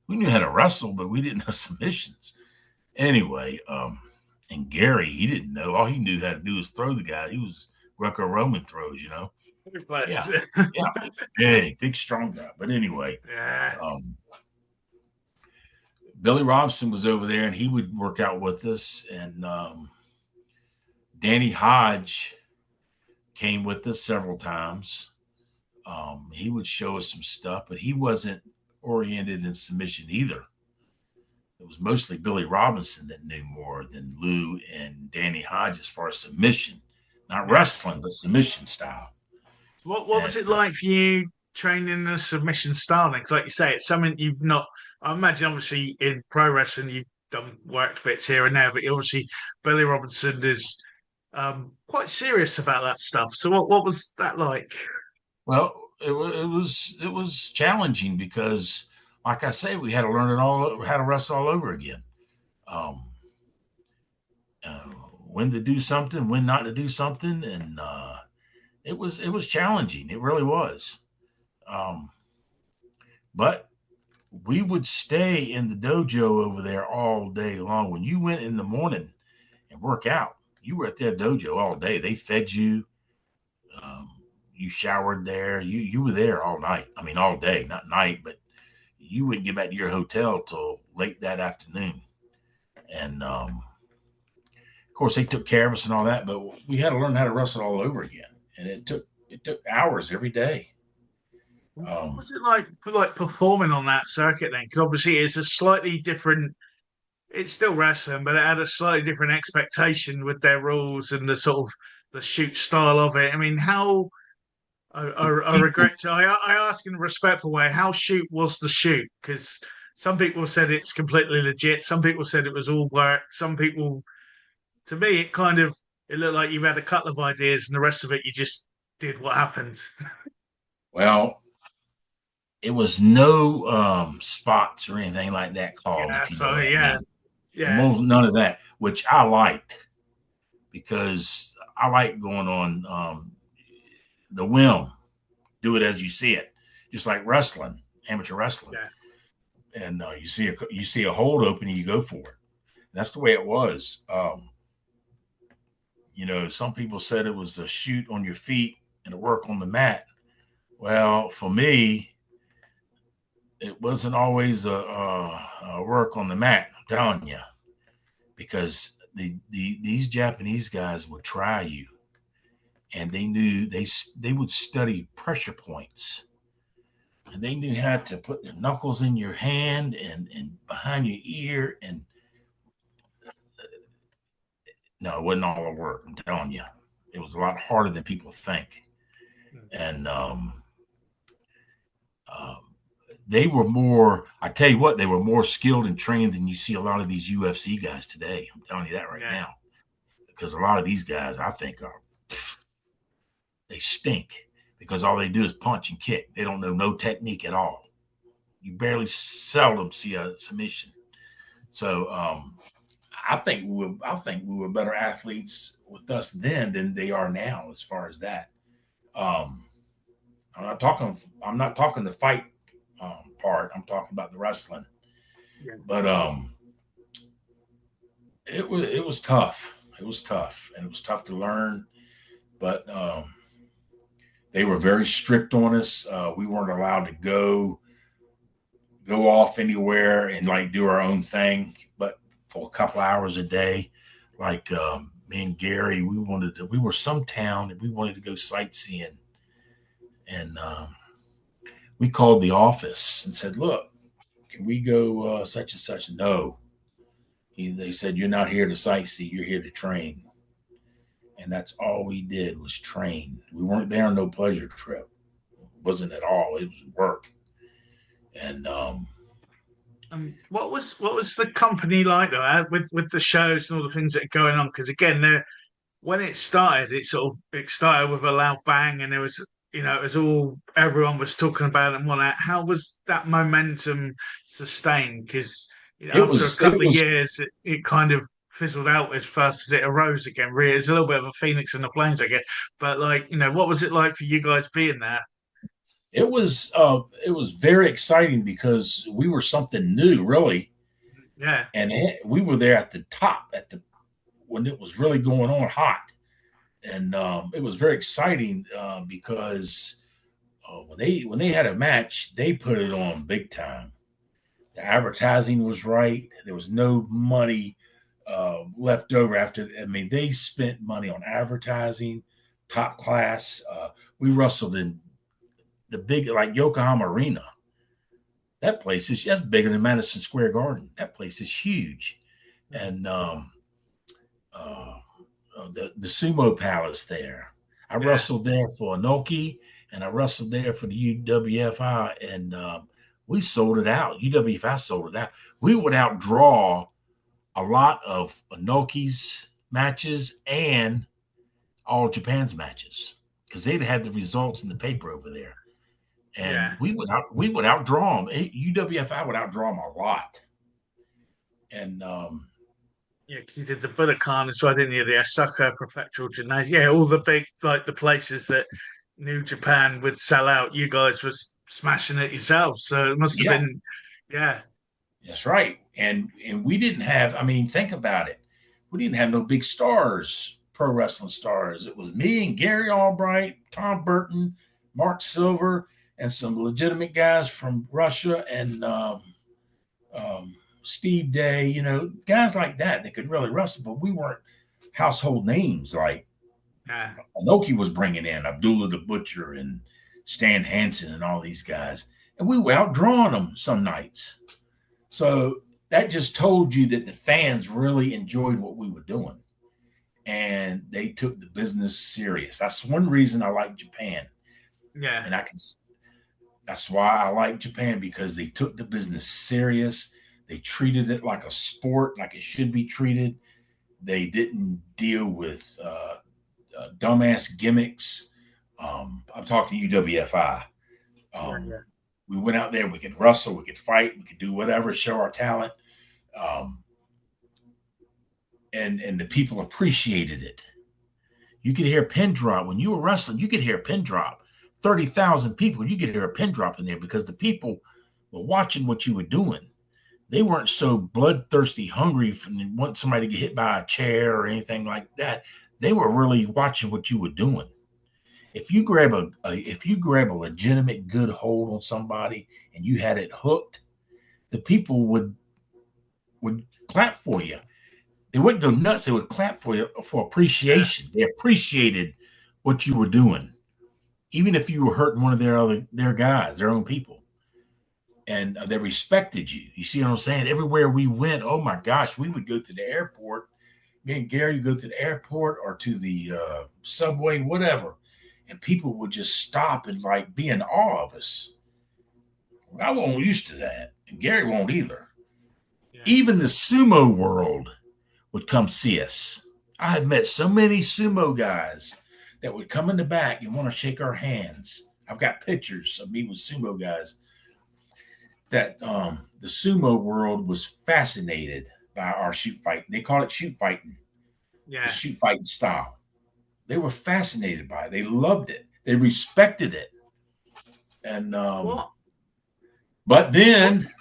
We knew how to wrestle, but we didn't know submissions. Anyway, and Gary, he didn't know. All he knew how to do was throw the guy. He was Greco-Roman throws. Yeah, yeah, big, strong guy. But anyway, Yeah. um, Billy Robinson was over there, and he would work out with us. And Danny Hodge came with us several times. He would show us some stuff, but he wasn't oriented in submission either. It was mostly Billy Robinson that knew more than Lou and Danny Hodge as far as submission, not Yeah. wrestling, but submission style. What was And it like for you training the submission style? Because, like you say, it's something you've not. I imagine, obviously, in pro wrestling, you've done worked bits here and there, but obviously, Billy Robinson is quite serious about that stuff. So, what was that like? well, it was challenging because, like I say, we had to learn it all, how to wrestle all over again. Um, when to do something, when not to do something, and it was challenging. It really was. Um, but we would stay in the dojo over there all day long. When you went in the morning and work out, you were at their dojo all day. They fed you. Um, You showered there. You were there all night. I mean, all day, not night, but you wouldn't get back to your hotel till late that afternoon. And of course, they took care of us and all that, but we had to learn how to wrestle all over again, and it took hours every day. What Um, was it like performing on that circuit then? Because obviously it's a slightly different. It's still wrestling, but it had a slightly different expectation with their rules and the sort of the shoot style of it. I mean, how I People, regret to I ask in a respectful way, how shoot was the shoot? Because some people said it's completely legit, some people said it was all work, some people, to me, it looked like you had a couple of ideas and the rest of it you just did what happened. well, it was no spots or anything like that called, Yeah, if you know so what I yeah, mean. yeah, Most none of that, which I liked because I like going on the whim, do it as you see it, just like wrestling, amateur wrestling. yeah, And you see a hold open and you go for it. And that's the way it was. Some people said it was a shoot on your feet and a work on the mat. Well, for me, it wasn't always a work on the mat. I'm telling you, because these Japanese guys would try you, and they knew they would study pressure points, and they knew how to put their knuckles in your hand and behind your ear. And no, it wasn't all the work. I'm telling you, it was a lot harder than people think. And um, they were more. I tell you what, they were more skilled and trained than you see a lot of these UFC guys today. I'm telling you that right yeah. now, because a lot of these guys, I think, they stink because all they do is punch and kick. They don't know no technique at all. You barely seldom see a submission. So I think we were better athletes with us then than they are now, as far as that. Um, I'm not talking the fight part. I'm talking about the wrestling. Yeah. But it was tough. It was tough, and it was tough to learn. But they were very strict on us. We weren't allowed to go off anywhere and like do our own thing, but for a couple hours a day. Like me and Gary, we were some town and we wanted to go sightseeing, and we called the office and said, "Look, can we go such and such?" No, they said, "You're not here to sightsee. You're here to train." And that's all we did was train. We weren't there on no pleasure trip. It wasn't at all. It was work. And What was the company like though, with the shows and all the things that are going on? Because again, when it started, it started with a loud bang, and there was it was all everyone was talking about it and whatnot. How was that momentum sustained? Because it after a was it couple of was years, it kind of fizzled out as fast as it arose again. Really, it's a little bit of a phoenix in the flames, I guess. But what was it like for you guys being there? it was very exciting because we were something new, really, Yeah, and we were there at the top at the when it was really going on hot, and it was very exciting because when they had a match, they put it on big time. The advertising was right. There was no money left over after. I mean, they spent money on advertising, top class. We wrestled in the big like Yokohama Arena. That's bigger than Madison Square Garden. That place is huge, and uh, the Sumo Palace there. I yeah, wrestled there for Inoki, and I wrestled there for the UWFi, and we sold it out. UWFi sold it out. We would outdraw a lot of Inoki's matches and all Japan's matches because they'd had the results in the paper over there, and yeah. we would outdraw them. UWFI would outdraw them a lot, and Yeah, because you did the Budokan as well, didn't you? The Osaka Prefectural Gymnasium. Yeah, all the big, like the places that New Japan would sell out. You guys was smashing it yourselves, so it must have yeah, been, yeah, that's right. And we didn't have. I mean, think about it. We didn't have no big stars pro wrestling stars. It was me and Gary Albright, Tom Burton, Mark Silver, and some legitimate guys from Russia and Steve Day, guys like that could really wrestle, but we weren't household names like Inoki was bringing in Abdullah the Butcher and Stan Hansen and all these guys. And we were outdrawing them some nights. So that just told you that the fans really enjoyed what we were doing. And they took the business serious. That's one reason I like Japan. Yeah. And that's why I like Japan, because they took the business serious. They treated it like a sport, like it should be treated. They didn't deal with dumbass gimmicks. I'm talking UWFi. We went out there, we could wrestle, we could fight, we could do whatever, show our talent. And the people appreciated it. You could hear a pin drop. When you were wrestling, you could hear a pin drop. 30,000 people, you could hear a pin drop in there because the people were watching what you were doing. They weren't so bloodthirsty, hungry, and want somebody to get hit by a chair or anything like that. They were really watching what you were doing. If you grab a legitimate good hold on somebody and you had it hooked, the people would clap for you. They wouldn't go nuts. They would clap for you for appreciation. They appreciated what you were doing, even if you were hurting one of their guys, their own people. And they respected you. You see what I'm saying? Everywhere we went, oh my gosh, we would go to the airport. Me and Gary would go to the airport or to the subway, whatever, and people would just stop and like be in awe of us. I wasn't used to that, and Gary won't either. Yeah. Even the sumo world would come see us. I had met so many sumo guys that would come in the back and want to shake our hands. I've got pictures of me with sumo guys. That the sumo world was fascinated by our shoot fight. They call it shoot fighting. Yeah. The shoot fighting style. They were fascinated by it. They loved it. They respected it. And but then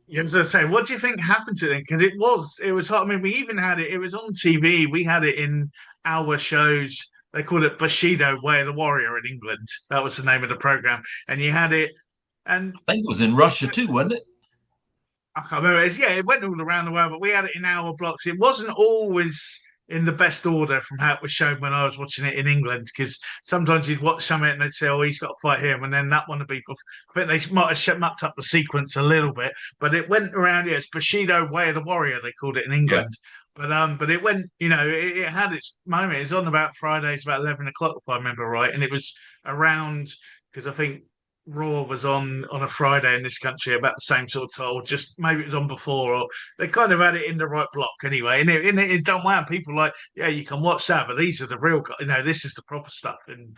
you was going to say, what do you think happened to them? Because it was hot. I mean, we even had it. It was on TV. We had it in our shows. They called it Bushido, Way of the Warrior in England. That was the name of the program. And you had it. And I think it was in Russia too, wasn't it? I can't remember. It went all around the world, but we had it in our blocks. It wasn't always in the best order from how it was shown when I was watching it in England, because sometimes you'd watch something and they'd say, oh, he's got to fight him, and then that one would be. I think they might have mucked up the sequence a little bit, but it went around. Yeah, it's Bushido, Way of the Warrior, they called it in England. Yeah. But it went, it had its moment. It was on about Fridays, about 11 o'clock, if I remember right, and it was around, because I think Raw was on a Friday in this country about the same sort of time, or just maybe it was on before, or they kind of had it in the right block anyway. And it don't matter. People like, yeah, you can watch that, but these are the real, this is the proper stuff, and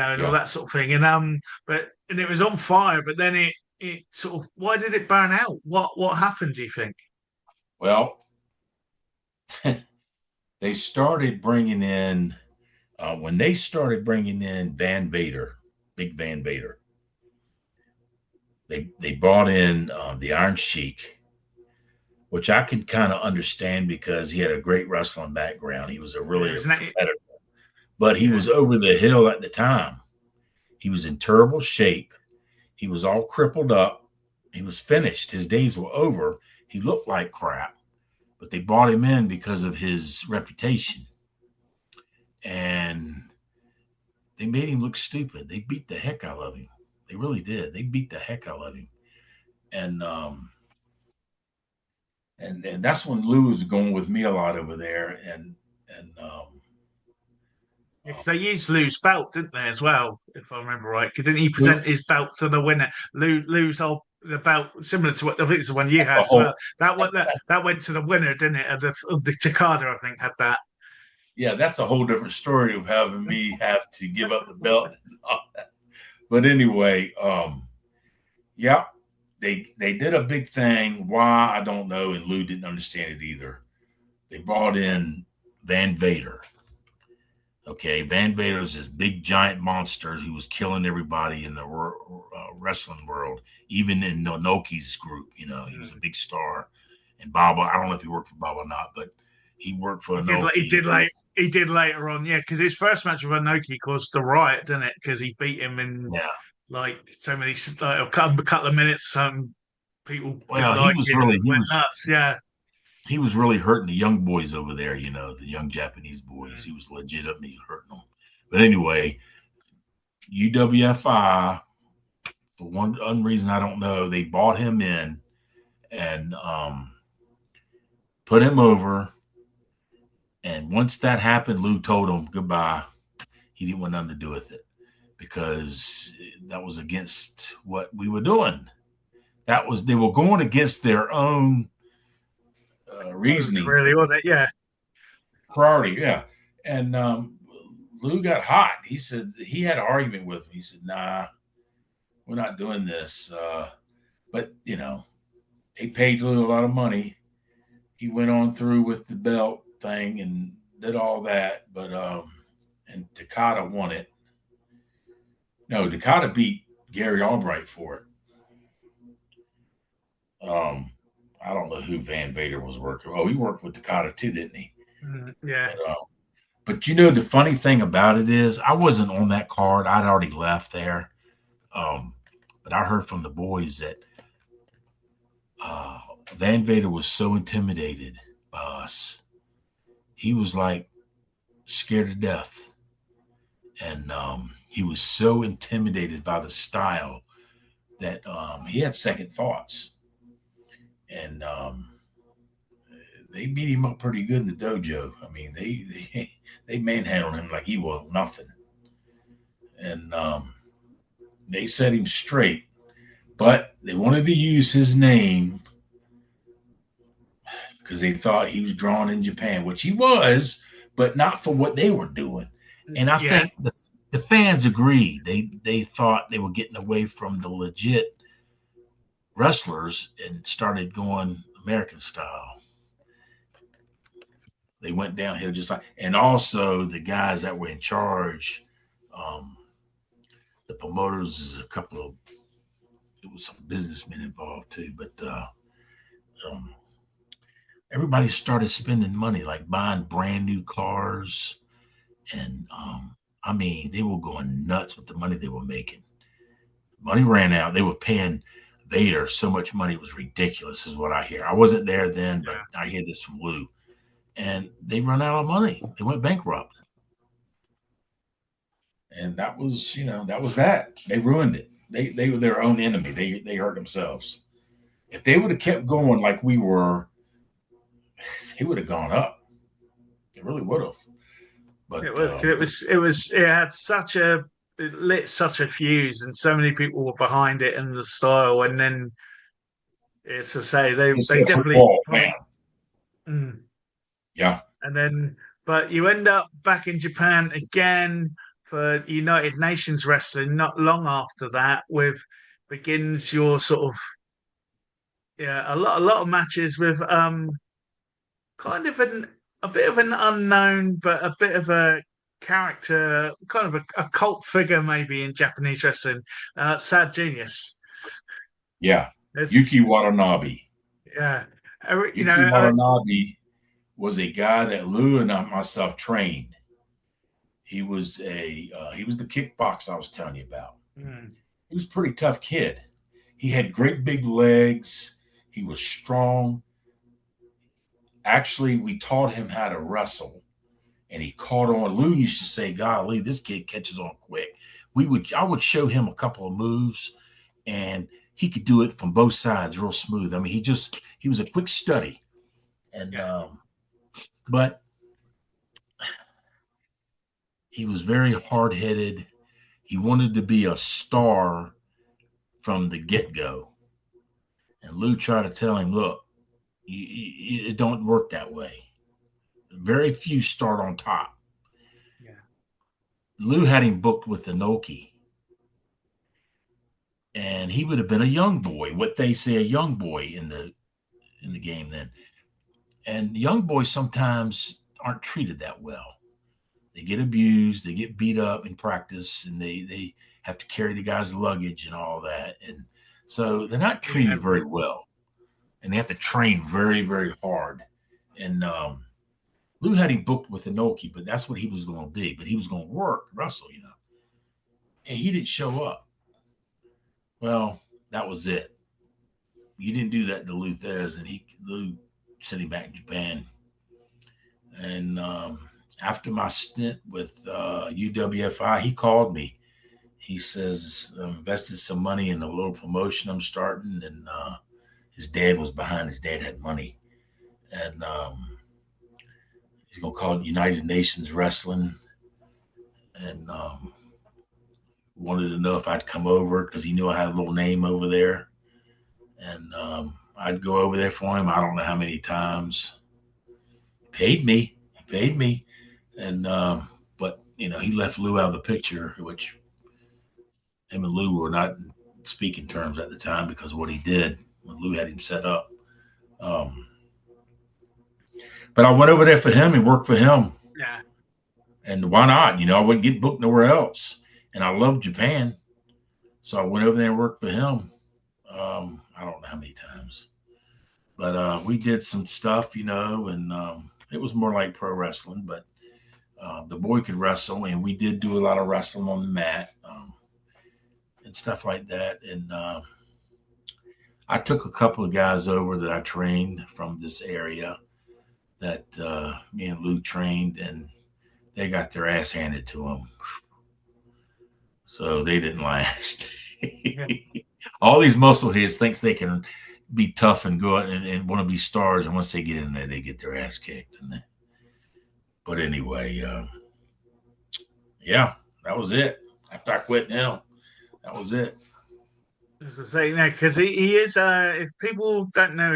all that sort of thing. And and it was on fire, but then it sort of, why did it burn out? What happened, do you think? Well, they started bringing in when they started bringing in Van Vader, Big Van Vader. They brought in the Iron Sheik, which I can kind of understand because he had a great wrestling background. He was a competitor, but he was over the hill at the time. He was in terrible shape. He was all crippled up. He was finished. His days were over. He looked like crap, but they brought him in because of his reputation. And they made him look stupid. They beat the heck out of him. They really did. They beat the heck out of him. And that's when Lou was going with me a lot over there. They used Lou's belt, didn't they, as well, if I remember right? Didn't he present his belt to the winner? Lou's whole the belt, similar to what I think it's the one you had as well. That went to the winner, didn't it? Of the Takada, I think, had that. Yeah, that's a whole different story of having me have to give up the belt and all that. But anyway, they did a big thing. Why, I don't know, and Lou didn't understand it either. They brought in Van Vader. Okay, Van Vader was this big giant monster who was killing everybody in the wrestling world, even in Inoki's group. He was a big star. And Baba, I don't know if he worked for Baba or not, but he worked for Inoki. he did later on, yeah, because his first match with Inoki caused the riot, didn't it? Because he beat him in Yeah. like so many, like a couple of minutes. Some people didn't Well, like it and he went was nuts. Yeah, he was really hurting the young boys over there. The young Japanese boys. mm. He was legitimately hurting them. But anyway, UWFi, for one reason I don't know, they bought him in and put him over. And once that happened, Lou told him goodbye. He didn't want nothing to do with it because that was against what we were doing. They were going against their own reasoning Really, was it? Yeah, priority. Yeah, and Lou got hot. He said he had an argument with me. He said, "Nah, we're not doing this." But they paid Lou a lot of money. He went on through with the belt thing and did all that, but and Takada won it. No, Takada beat Gary Albright for it. I don't know who Van Vader was working. Oh, he worked with Takada too, didn't he? yeah, But the funny thing about it is, I wasn't on that card. I'd already left there. Um, but I heard from the boys that Van Vader was so intimidated by us. He was like scared to death. And he was so intimidated by the style that he had second thoughts. And they beat him up pretty good in the dojo. I mean, they manhandled him like he was nothing. And they set him straight. But they wanted to use his name because they thought he was drawn in Japan, which he was, but not for what they were doing. And I yeah, think the fans agreed. They thought they were getting away from the legit wrestlers and started going American style. They went downhill just like, and also the guys that were in charge, um, the promoters is a couple of, it was some businessmen involved too, but um, everybody started spending money, like buying brand new cars. And I mean, they were going nuts with the money they were making. Money ran out. They were paying Vader so much money, it was ridiculous, is what I hear. I wasn't there then, but yeah. I hear this from Lou. And they run out of money. They went bankrupt. And that was that. They ruined it. They were their own enemy. They hurt themselves. If they would have kept going like we were, they would have gone up. They really would have. It But was. It had such a. It lit such a fuse, and so many people were behind it and the style. And then, it's to say it's they their definitely. football, man. Mm. Yeah. And then, but you end up back in Japan again for United Nations Wrestling. Not long after that, with begins your sort of, yeah, a lot of matches with kind of a bit of an unknown, but a bit of a character, kind of a cult figure maybe in Japanese wrestling. Sad Genius. Yeah. It's Yuki Watanabe. yeah, you Yuki know, Watanabe was a guy that Lou and myself trained. He was the kickbox I was telling you about. mm, He was a pretty tough kid. He had great big legs. He was strong. Actually, we taught him how to wrestle, and he caught on. Lou used to say, "Golly, this kid catches on quick." I would show him a couple of moves, and he could do it from both sides real smooth. I mean, he was a quick study, and yeah, but he was very hard headed. He wanted to be a star from the get go, and Lou tried to tell him, "Look, it don't work that way. Very few start on top." yeah, Lou had him booked with the Noki, and he would have been a young boy, what they say a young boy in the game then. And young boys sometimes aren't treated that well. They get abused, they get beat up in practice, and they have to carry the guy's luggage and all that. And so they're not yeah, treated very well. And they have to train very, very hard. And Lou had him booked with Inoki, but that's what he was going to be. But he was going to work, wrestle, and he didn't show up. Well, that was it. You didn't do that to Lou Thesz, and Lou sent him back to Japan. And after my stint with UWFi, he called me. He says, invested some money in a little promotion I'm starting, and his dad was behind. His dad had money, and he's gonna call it United Nations Wrestling, and wanted to know if I'd come over because he knew I had a little name over there, and I'd go over there for him. I don't know how many times. He paid me, and but he left Lou out of the picture, which him and Lou were not in speaking terms at the time because of what he did when Lou had him set up. But I went over there for him and worked for him. Yeah. And why not? I wouldn't get booked nowhere else. And I love Japan. So I went over there and worked for him. I don't know how many times. But we did some stuff, and it was more like pro wrestling. But the boy could wrestle, and we did do a lot of wrestling on the mat and stuff like that. And I took a couple of guys over that I trained from this area that me and Lou trained, and they got their ass handed to them. So they didn't last. All these muscle heads thinks they can be tough and go out and want to be stars, and once they get in there, they get their ass kicked. But anyway, yeah, that was it. After I quit him, that was it. As I say, because he is. If people don't know,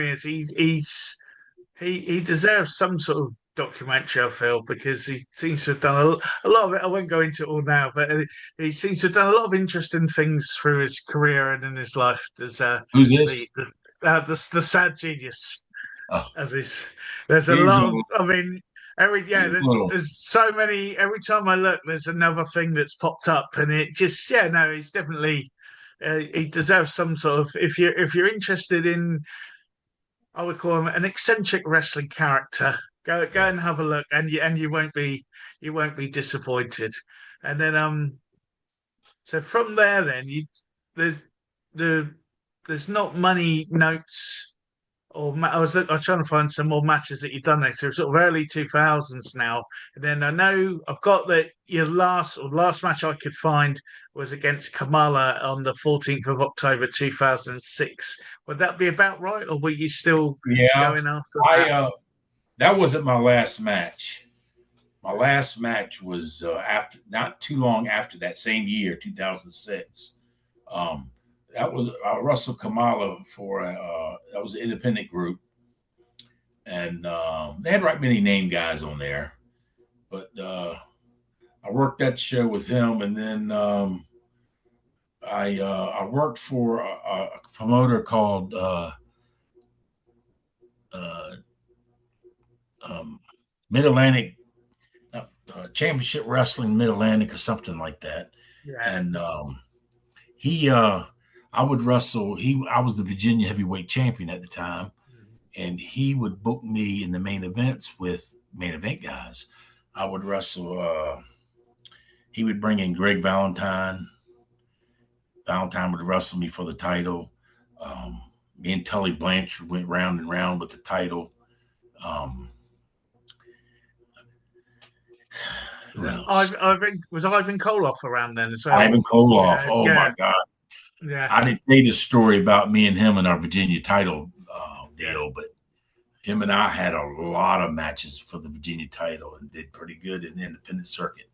he deserves some sort of documentary, I feel, because he seems to have done a lot of it. I won't go into it all now, but he seems to have done a lot of interesting things through his career and in his life. There's Who's this? The sad genius, Oh, there's a he's lot. I mean, little. there's so many. Every time I look, there's another thing that's popped up, and it just he's definitely. He deserves some sort of if you're interested in, I would call him an eccentric wrestling character. Go and have a look, and you won't be disappointed. And then so from there, then there's there's not many notes I was trying to find some more matches that you've done there. So sort of early 2000s now. And then I know I've got that your last match I could find was against Kamala on the 14th of October 2006. Would that be about right, or were you still Yeah, going after that? that wasn't my last match. My last match was after not too long after that same year, 2006. That was Russell Kamala for that was an independent group, and they had right many name guys on there. But I worked that show with him, and then I worked for a promoter called uh, Mid Atlantic Championship Wrestling Mid Atlantic or something like that. Yeah. And he, I would wrestle. I was the Virginia heavyweight champion at the time, and he would book me in the main events with main event guys. I would wrestle. He would bring in Greg Valentine. Valentine would wrestle me for the title. Me and Tully Blanchard went round and round with the title. Was Ivan Koloff around then as well? Ivan Koloff. My God. Yeah. I didn't say this story about me and him and our Virginia title deal, but him and I had a lot of matches for the Virginia title and did pretty good in the independent circuit.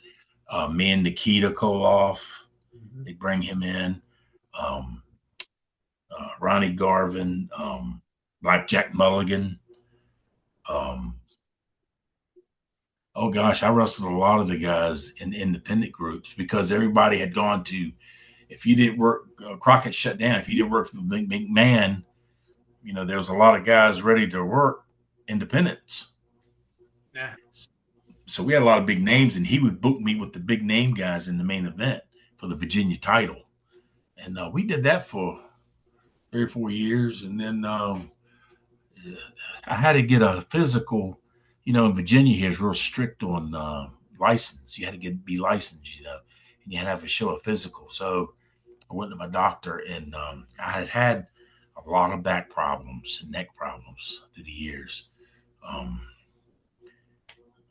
Me and Nikita Koloff, they bring him in. Ronnie Garvin, Blackjack Mulligan. Oh gosh, I wrestled a lot of the guys in the independent groups because everybody had gone to. If you didn't work, Crockett shut down. If you didn't work for McMahon, there was a lot of guys ready to work independents. Yeah. So we had a lot of big names, and he would book me with the big name guys in the main event for the Virginia title, and we did that for 3 or 4 years, and then I had to get a physical. in Virginia here is real strict on license. You had to be licensed, and you had to have a show a physical. So I went to my doctor, and I had had a lot of back problems and neck problems through the years. Um,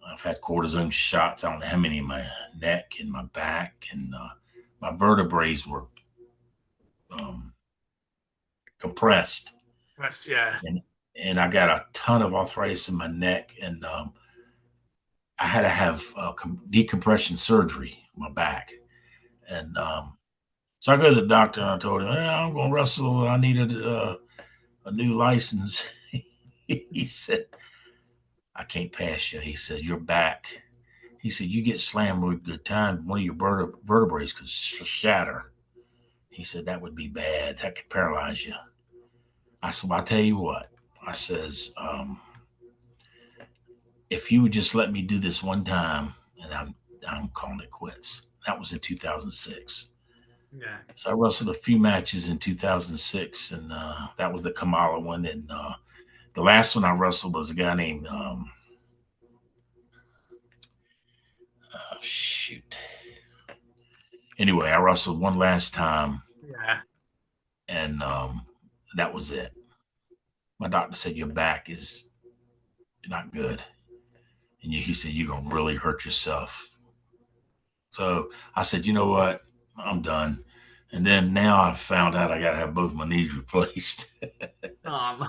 I've had cortisone shots. I don't know how many in my neck and my back, and my vertebrae were um, compressed, That's yeah. and I got a ton of arthritis in my neck, and I had to have decompression surgery in my back, and so I go to the doctor and I told him, I'm going to wrestle. I needed a new license. He said, I can't pass you. He said, your back. He said, you get slammed with a good time. One of your vertebrae could shatter. He said, that would be bad. That could paralyze you. I said, well, I'll tell you what. I says, if you would just let me do this one time, and I'm calling it quits. That was in 2006. Yeah. So I wrestled a few matches in 2006, and that was the Kamala one. And the last one I wrestled was a guy named shoot. Anyway, I wrestled one last time, Yeah. and that was it. My doctor said your back is not good, and he said you're gonna really hurt yourself. So I said, you know what, I'm done. And then now I found out I got to have both my knees replaced, Um,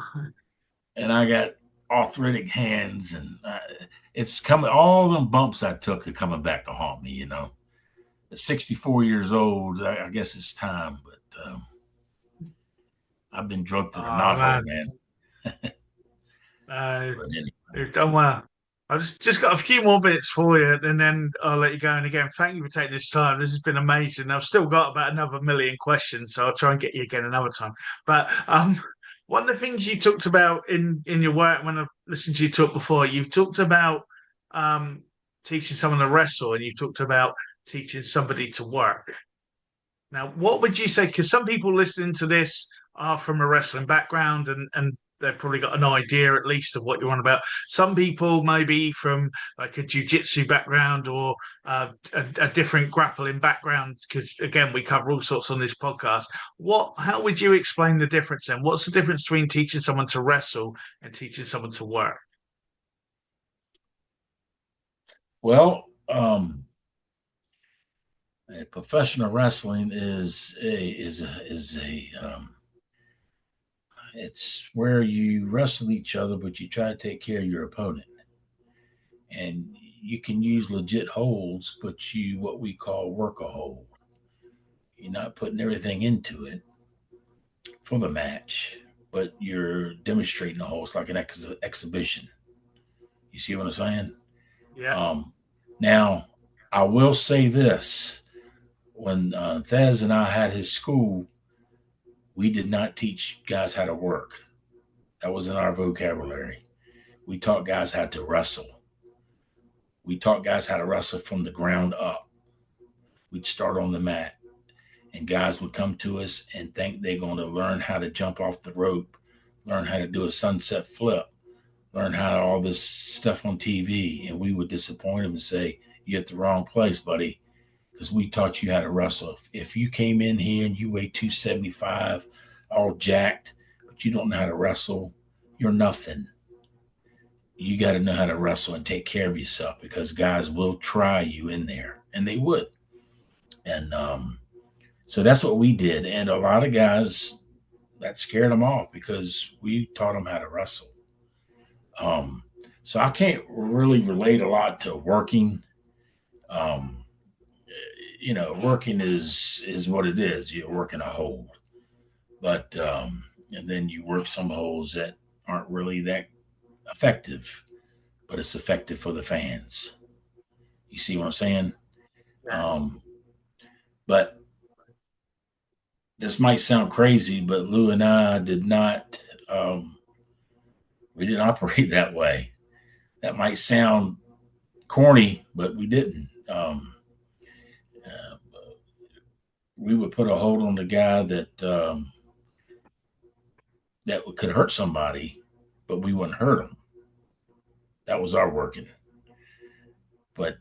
and I got arthritic hands, and it's coming. All them bumps I took are coming back to haunt me. At 64 years old, I guess it's time. But I've been drugged to the oh knothole, man. man. But anyway, You've done well. I've just got a few more bits for you, and then I'll let you go. And again, thank you for taking this time. This has been amazing. I've still got about another million questions, so I'll try and get you again another time. But one of the things you talked about in your work when I've listened to you talk before, you've talked about um, teaching someone to wrestle, and you've talked about teaching somebody to work. Now, what would you say? Because some people listening to this are from a wrestling background and they've probably got an idea at least of what you're on about. Some people maybe from like a jiu-jitsu background or a different grappling background, because again, we cover all sorts on this podcast. How would you explain the difference then? What's the difference between teaching someone to wrestle and teaching someone to work? well, professional wrestling is a it's where you wrestle each other, but you try to take care of your opponent, and you can use legit holds, but you what we call work a hold. You're not putting everything into it for the match, but you're demonstrating the whole. It's like an exhibition. You see what I'm saying? Yeah, Um, Now, I will say this: when Thez and I had his school, we did not teach guys how to work. That was in our vocabulary. We taught guys how to wrestle. We taught guys how to wrestle from the ground up. We'd start on the mat, and guys would come to us and think they're going to learn how to jump off the rope, learn how to do a sunset flip, learn how to all this stuff on TV, and we would disappoint them and say, "You're at the wrong place, buddy, because we taught you how to wrestle. If you came in here and you weigh 275, all jacked, but you don't know how to wrestle, you're nothing. You got to know how to wrestle and take care of yourself because guys will try you in there," and they would. And so that's what we did. And a lot of guys, that scared them off because we taught them how to wrestle. Um, so I can't really relate a lot to working. Um, Working is what it is. You're working a hold, but and then you work some holds that aren't really that effective, but it's effective for the fans. You see what I'm saying? yeah. Um, but this might sound crazy, but Lou and I did not. We didn't operate that way. That might sound corny, but we didn't. Uh, we would put a hold on the guy that could hurt somebody, but we wouldn't hurt him. That was our working. But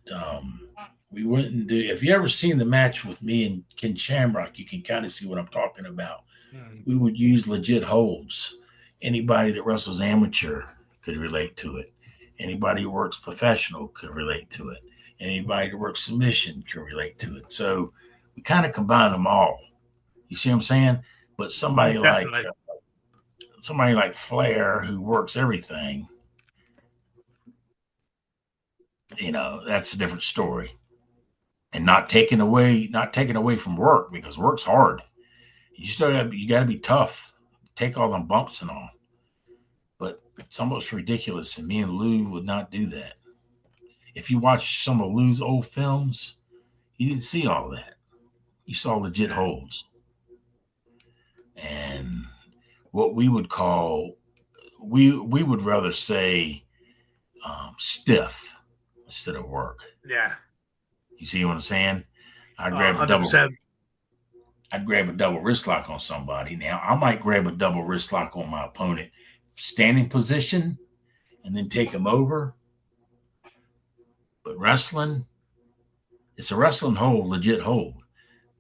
we wouldn't do. If you ever seen the match with me and Ken Shamrock, you can kind of see what I'm talking about. Mm. We would use legit holds. Anybody that wrestles amateur could relate to it. Anybody who works professional could relate to it. Anybody who works submission could relate to it. So we kind of combine them all. You see what I'm saying? But Definitely. somebody like Flair who works everything, that's a different story. And not taking away from work, because work's hard. You got to be tough, take all them bumps and all. But it's almost ridiculous, and me and Lou would not do that. If you watch some of Lou's old films, you didn't see all that. You saw legit holds and what we would call we would rather say stiff instead of work. Yeah. You see what I'm saying? I'd Oh, grab a double 100%. I'd grab a double wrist lock on somebody. Now I might grab a double wrist lock on my opponent, standing position, and then take him over. But wrestling, it's a wrestling hold, legit hold.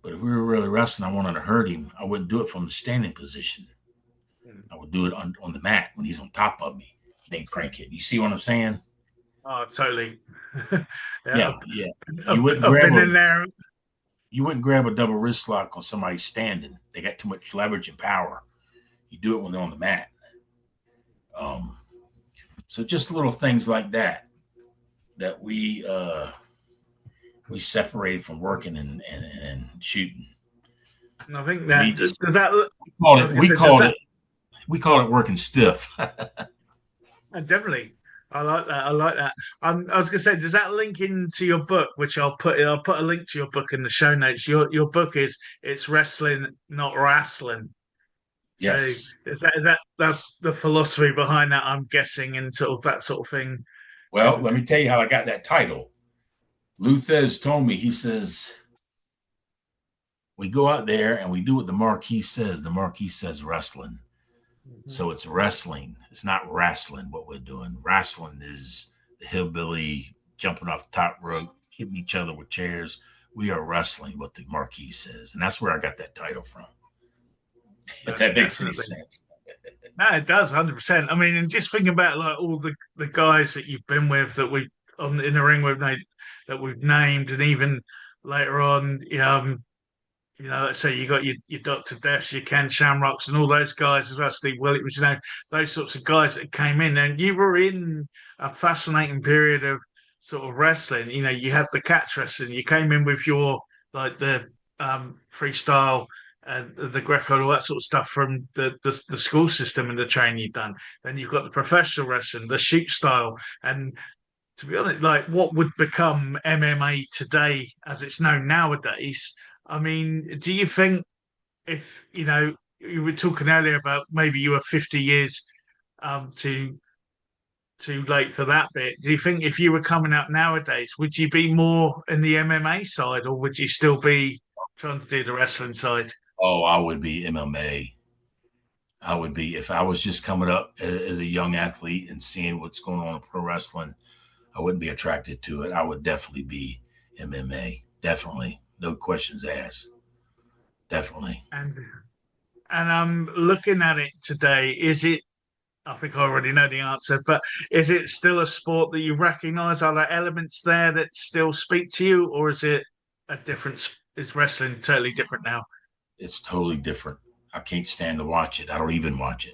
But if we were really wrestling, I wanted to hurt him, I wouldn't do it from the standing position. I would do it on the mat when he's on top of me. Then crank it. You see what I'm saying? Oh, totally. Yeah, Yeah, yeah. You I've, wouldn't I've grab been a in there. you wouldn't grab a double wrist lock on somebody standing. They got too much leverage and power. You do it when they're on the mat. Um, so just little things like that we separated from working and shooting. And I think We that does just that. we called I it was gonna we say, does called that it we called it working stiff. definitely. I like that. I like that. I was gonna say, does that link into your book, which I'll put a link to your book in the show notes. Your book is it's wrestling, not wrestling. So Yes. that's the philosophy behind that, I'm guessing, and sort of that sort of thing. Well, And let me tell you how I got that title. Lou Thesz told me, he says, we go out there and we do what the marquee says. The marquee says wrestling. So it's wrestling. It's not wrestling what we're doing. Wrestling is the hillbilly jumping off the top rope, hitting each other with chairs. We are wrestling what the marquee says. And that's where I got that title from. If no, that makes any definitely. sense. No, it does, 100%. I mean, and just thinking about like all the guys that you've been with that we on in the ring with that we've named, and even later on, let's say you got your Dr. Deaths, your Ken Shamrocks, and all those guys as well, Steve Williams, those sorts of guys that came in, and you were in a fascinating period of sort of wrestling. You had the catch wrestling, you came in with your like the freestyle and the Greco, all that sort of stuff from the school system and the training you've done. Then you've got the professional wrestling, the shoot style, and to be honest, like what would become MMA today as it's known nowadays. I mean, do you think if you were talking earlier about maybe you were 50 years too late for that bit? Do you think if you were coming out nowadays, would you be more in the MMA side, or would you still be trying to do the wrestling side? Oh, I would be MMA. I would be, if I was just coming up as a young athlete and seeing what's going on in pro wrestling, I wouldn't be attracted to it. I would definitely be MMA. Definitely. No questions asked. Definitely. And I'm looking at it today. Is it? I think I already know the answer, but is it still a sport that you recognise? Are there elements there that still speak to you, or is it a different? Is wrestling totally different now? It's totally different. I can't stand to watch it. I don't even watch it.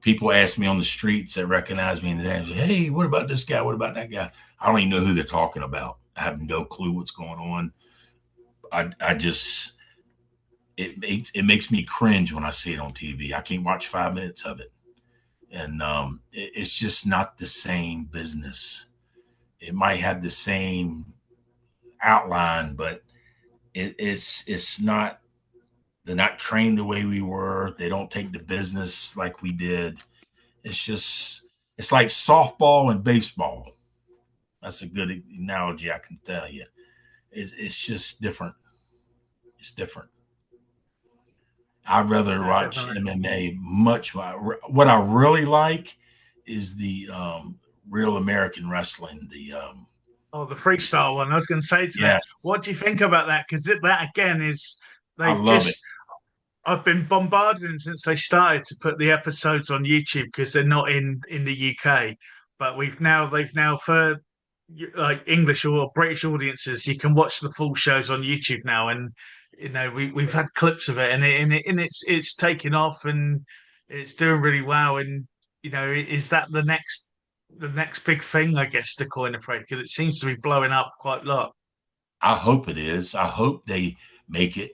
People ask me on the streets that recognize me and they say, hey, what about this guy? What about that guy? I don't even know who they're talking about. I have no clue what's going on. I just, it makes me cringe when I see it on TV. I can't watch 5 minutes of it. And it's just not the same business. It might have the same outline, but it's not. They're not trained the way we were. They don't take the business like we did. It's like softball and baseball. That's a good analogy I can tell you. It's just different. It's different. I'd rather Yeah, watch definitely. MMA much. What I really like is the real American wrestling. Oh, the freestyle one. I was going to say to that, Yes, what do you think about that? Because that again is I they've love it. just I've been bombarding them since they started to put the episodes on YouTube because they're not in the UK. But they've now for like English or British audiences, you can watch the full shows on YouTube now, and we've had clips of it, and it's taken off and it's doing really well. And is that the next big thing, I guess, to coin a phrase? Because it seems to be blowing up quite a lot. I hope it is. I hope they make it.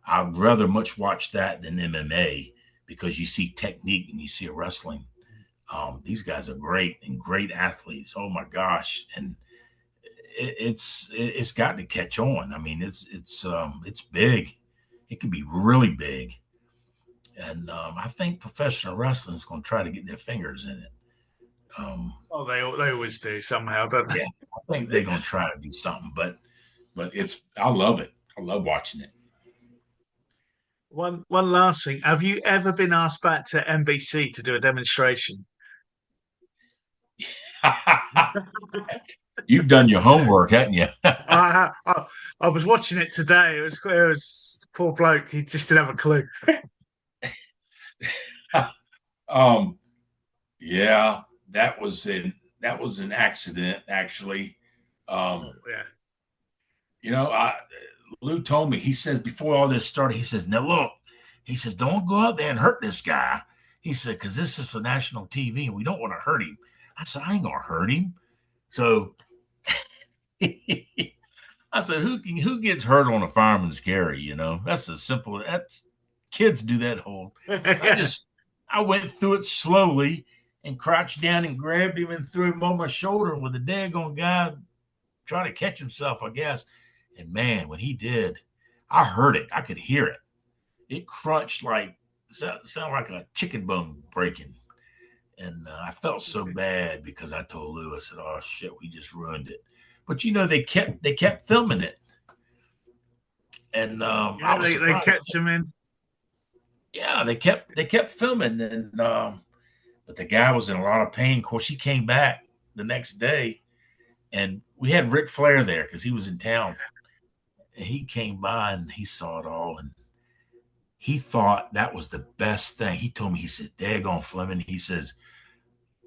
I'd rather much watch that than MMA because you see technique and you see wrestling. These guys are great and great athletes. Oh my gosh! And it's got to catch on. I mean, it's big. It can be really big, and I think professional wrestling is going to try to get their fingers in it. Oh, they always do somehow, don't Yeah, I think they're going to try to do something, but I love it. I love watching it. One last thing. Have you ever been asked back to NBC to do a demonstration? You've done your homework, haven't you? I was watching it today. It was poor bloke. He just didn't have a clue. um, yeah, that was an accident, actually. Um, Oh, yeah. you know, Lou told me. He says before all this started, he says, "Now look," he says, "don't go out there and hurt this guy." He said, "Because this is for national TV, and we don't want to hurt him." I said, "I ain't gonna hurt him." So I said, who gets hurt on a fireman's carry? That's as simple. That kids do that whole. So Yeah. I went through it slowly and crouched down and grabbed him and threw him on my shoulder with the daggone guy trying to catch himself, I guess. And man, when he did, I heard it. I could hear it. It crunched like sounded like a chicken bone breaking. And I felt so bad because I told Lou, I said, "Oh shit, we just ruined it." But they kept filming it, and I Yeah, was they surprised. kept him in. Yeah, they kept filming, and but the guy was in a lot of pain. Of course, he came back the next day, and we had Ric Flair there because he was in town, and he came by and he saw it all, and he thought that was the best thing. He told me, he said, "Daggone Fleming," he says,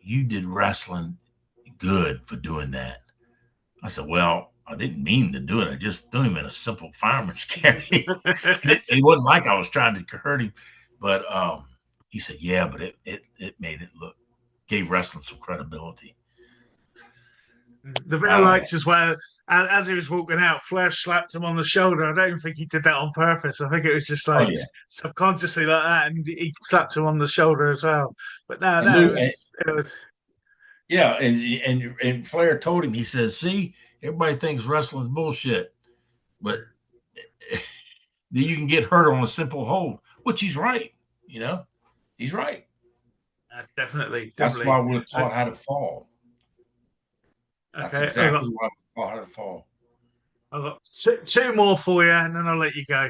"you did wrestling good for doing that." I said, "Well, I didn't mean to do it. I just threw him in a simple fireman's carry." It wasn't like I was trying to hurt him, but he said, "Yeah, but it made it look, gave wrestling some credibility." The bit I I don't know. liked as well, as he was walking out, Flair slapped him on the shoulder. I don't even think he did that on purpose. I think it was just Oh like yeah, subconsciously like that, and he slapped him on the shoulder as well. But no, and no, Lou, it was. yeah, and Flair told him. He says, "See, everybody thinks wrestling's bullshit, but then you can get hurt on a simple hold," which he's right. You know, he's right. Definitely, That's why definitely. we're Uh, taught how to fall. That's okay, I've got exactly why we're taught how to fall. I've got two more for you, and then I'll let you go.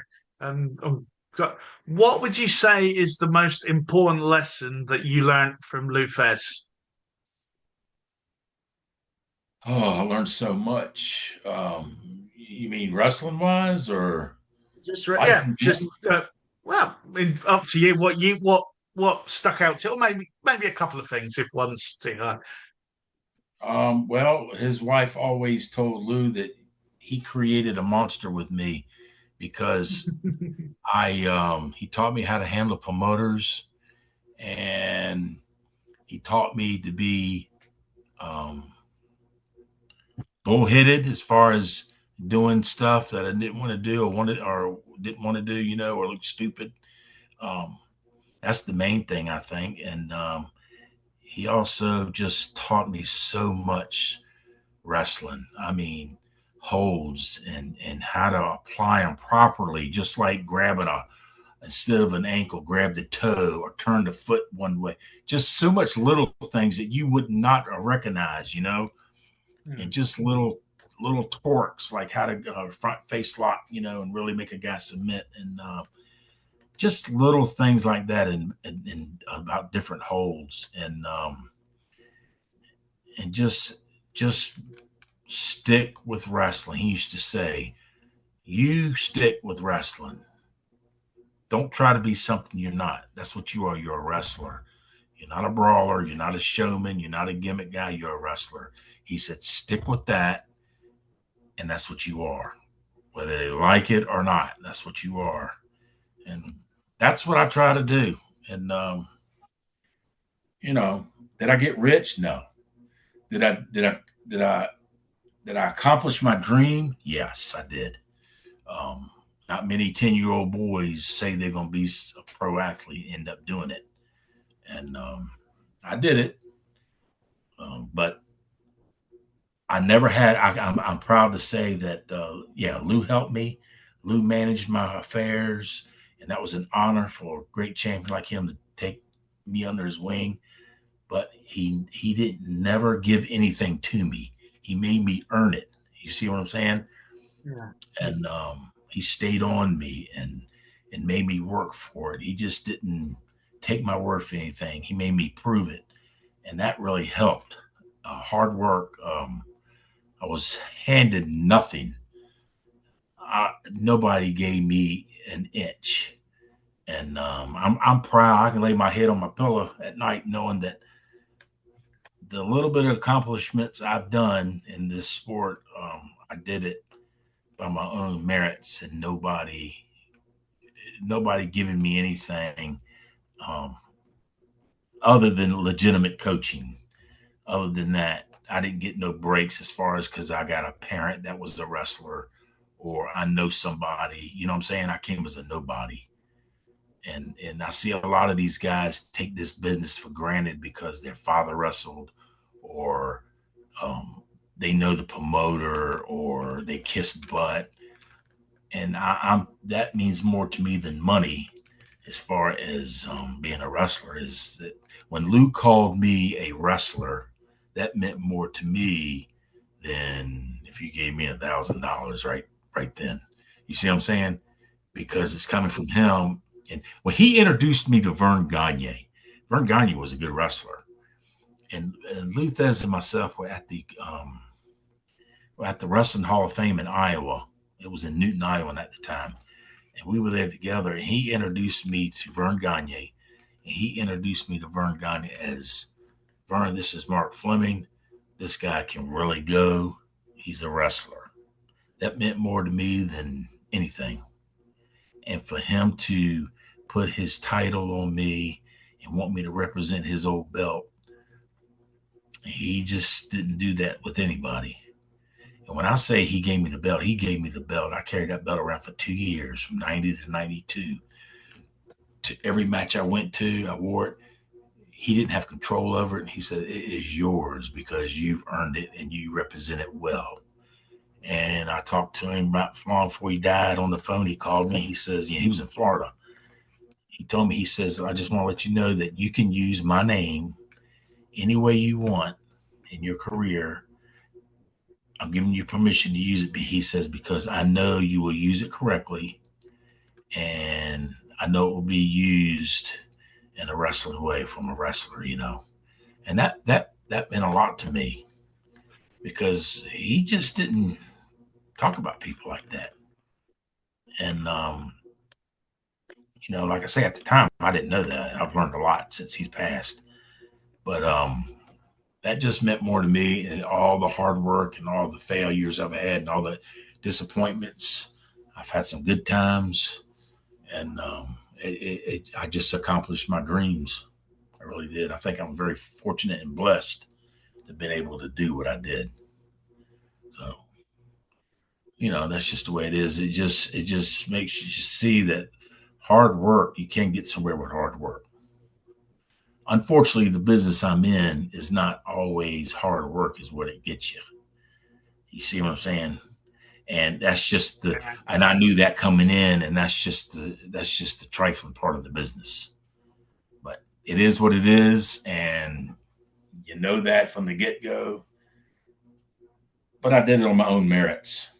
What would you say is the most important lesson that you learned from Lou Thesz? Oh, I learned so much. You mean wrestling wise or life Yeah, in just general? well, I mean, up to you. What stuck out to you, or maybe a couple of things if one's too hard. Well, his wife always told Lou that he created a monster with me because he taught me how to handle promoters, and he taught me to be um, bullheaded as far as doing stuff that I didn't want to do or didn't want to do, or look stupid. Um, that's the main thing, I think. And he also just taught me so much wrestling. I mean, holds and how to apply them properly, just like grabbing a instead of an ankle, grab the toe or turn the foot one way. Just so much little things that you would not recognize, and just little torques like how to front face lock, and really make a guy submit, and just little things like that, and about different holds, and and just stick with wrestling. He used to say, "You stick with wrestling. Don't try to be something you're not. That's what you are. You're a wrestler. You're not a brawler. You're not a showman. You're not a gimmick guy. You're a wrestler." He said, "Stick with that, and that's what you are. Whether they like it or not, that's what you are." And that's what I try to do. And you know, did I get rich? No. Did I did I did I did I accomplish my dream? Yes, I did. Um, Not many 10-year-old boys say they're going to be a pro athlete, end up doing it. And I did it. But I never had, I'm proud to say that, yeah, Lou helped me. Lou managed my affairs. And that was an honor for a great champion like him to take me under his wing. But he didn't never give anything to me. He made me earn it. You see what I'm saying? Yeah. And he stayed on me and made me work for it. He just didn't take my word for anything. He made me prove it, and that really helped. Hard work. I was handed nothing. Nobody gave me an inch, and I'm proud. I can lay my head on my pillow at night knowing that the little bit of accomplishments I've done in this sport, I did it by my own merits, and nobody giving me anything um, other than legitimate coaching. Other than that, I didn't get no breaks as far as because I got a parent that was a wrestler or I know somebody. You know what I'm saying? I came as a nobody. And I see a lot of these guys take this business for granted because their father wrestled or um, they know the promoter or they kissed butt. And I'm that means more to me than money as far as being a wrestler is that when Lou called me a wrestler, that meant more to me than if you gave me $1,000 right then. You see what I'm saying? Because it's coming from him. And when he introduced me to Vern Gagne was a good wrestler. And Lou Thesz and myself were at the Wrestling Hall of Fame in Iowa. It was in Newton, Iowa at the time. And we were there together. And he introduced me to Vern Gagne. And he introduced me to Vern Gagne as Vern, this is Mark Fleming. This guy can really go. He's a wrestler. That meant more to me than anything. And for him to put his title on me and want me to represent his old belt, he just didn't do that with anybody. And when I say he gave me the belt, he gave me the belt. I carried that belt around for 2 years, from 90 to 92. To every match I went to, I wore it. He didn't have control over it. And he said, it is yours because you've earned it and you represent it well. And I talked to him about long before he died on the phone. He called me. He says, yeah, he was in Florida. He told me, he says, I just want to let you know that you can use my name any way you want in your career. I'm giving you permission to use it. But he says, because I know you will use it correctly and I know it will be used in a wrestling way from a wrestler, you know. And that meant a lot to me because he just didn't talk about people like that. And you know, like I say, at the time, I didn't know that. I've learned a lot since he's passed. But that just meant more to me and all the hard work and all the failures I've had and all the disappointments. I've had some good times, and I just accomplished my dreams. I really did. I think I'm very fortunate and blessed to have been able to do what I did. So, you know, that's just the way it is. It just makes you see that hard work, you can get somewhere with hard work. Unfortunately, the business I'm in is not always hard work is what it gets you. You see what I'm saying? And that's just the Yeah. and I knew that coming in, and that's just the trifling part of the business. But it is what it is, and you know that from the get go. But I did it on my own merits.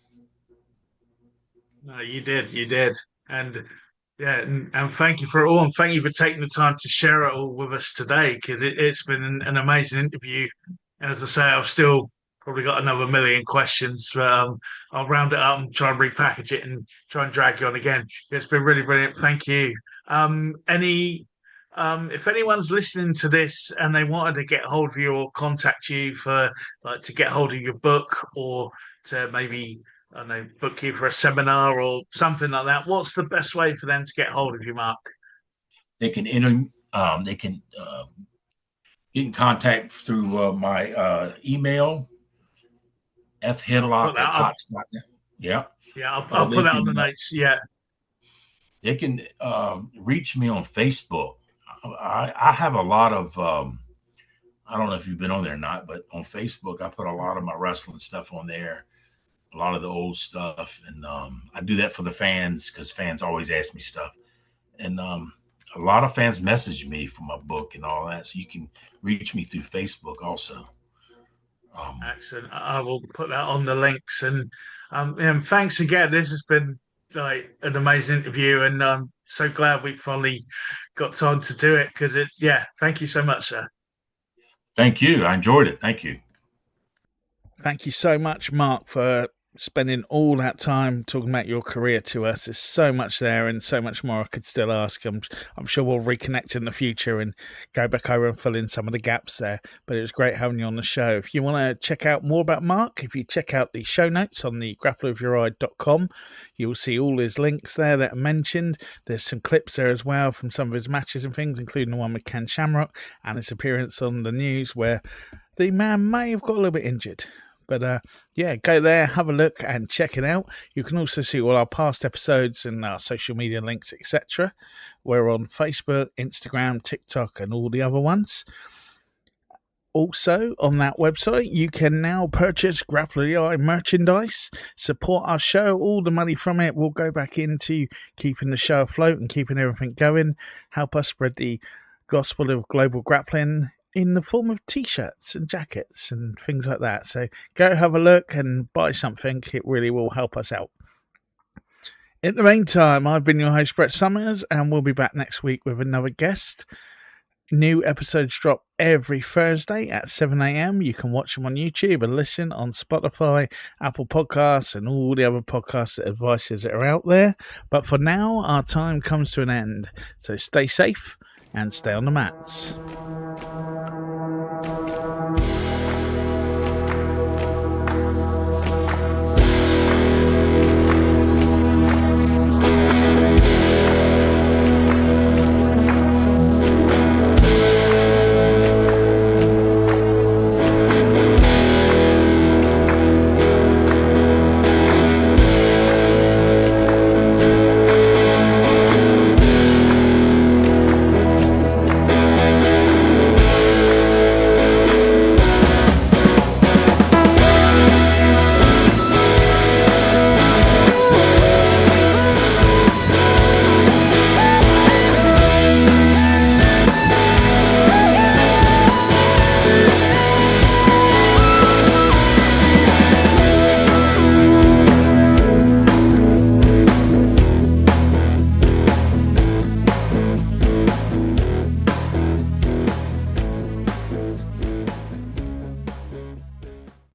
No, you did. And yeah, and thank you for it all, and thank you for taking the time to share it all with us today, because it's been an amazing interview And as I say, I've still probably got another million questions, but I'll round it up and try and repackage it and try and drag you on again. It's been really brilliant. Thank you. Any if anyone's listening to this and they wanted to get hold of you or contact you for like to get hold of your book or to maybe I don't know book you for a seminar or something like that, what's the best way for them to get hold of you, Mark? They can enter. They can get in contact through my email Put fheadlock that at up. cox.net. Yeah. Yeah, Or I'll put they that on can the notes. Yeah, reach me on Facebook. I have a lot of I don't know if you've been on there or not, but on Facebook I put a lot of my wrestling stuff on there, a lot of the old stuff, and I do that for the fans because fans always ask me stuff, and a lot of fans message me for my book and all that, so you can reach me through Facebook also. Um, excellent. I will put that on the links and thanks again. This has been like an amazing interview, and I'm so glad we finally got time to do it because it's yeah. Thank you so much, sir. Thank you. I enjoyed it. Thank you. Thank you so much, Mark, for spending all that time talking about your career to us. There's so much there and so much more I could still ask. I'm sure we'll reconnect in the future and go back over and fill in some of the gaps there. But it was great having you on the show. If you want to check out more about Mark, if you check out the show notes on the grappleofyoureye.com, you'll see all his links there that are mentioned. There's some clips there as well from some of his matches and things, including the one with Ken Shamrock and his appearance on the news where the man may have got a little bit injured. But yeah, go there, have a look and check it out. You can also see all our past episodes and our social media links, etc. We're on Facebook, Instagram, TikTok, and all the other ones. Also, on that website, you can now purchase Grapple of the Eye merchandise, support our show. All the money from it will go back into keeping the show afloat and keeping everything going. Help us spread the gospel of global grappling in the form of t-shirts and jackets and things like that. So go have a look and buy something. It really will help us out. In the meantime, I've been your host, Brett Summers, and we'll be back next week with another guest. New episodes drop every Thursday at 7 a.m. You can watch them on YouTube and listen on Spotify, Apple Podcasts, and all the other podcast advices that are out there. But for now, our time comes to an end. So stay safe and stay on the mats.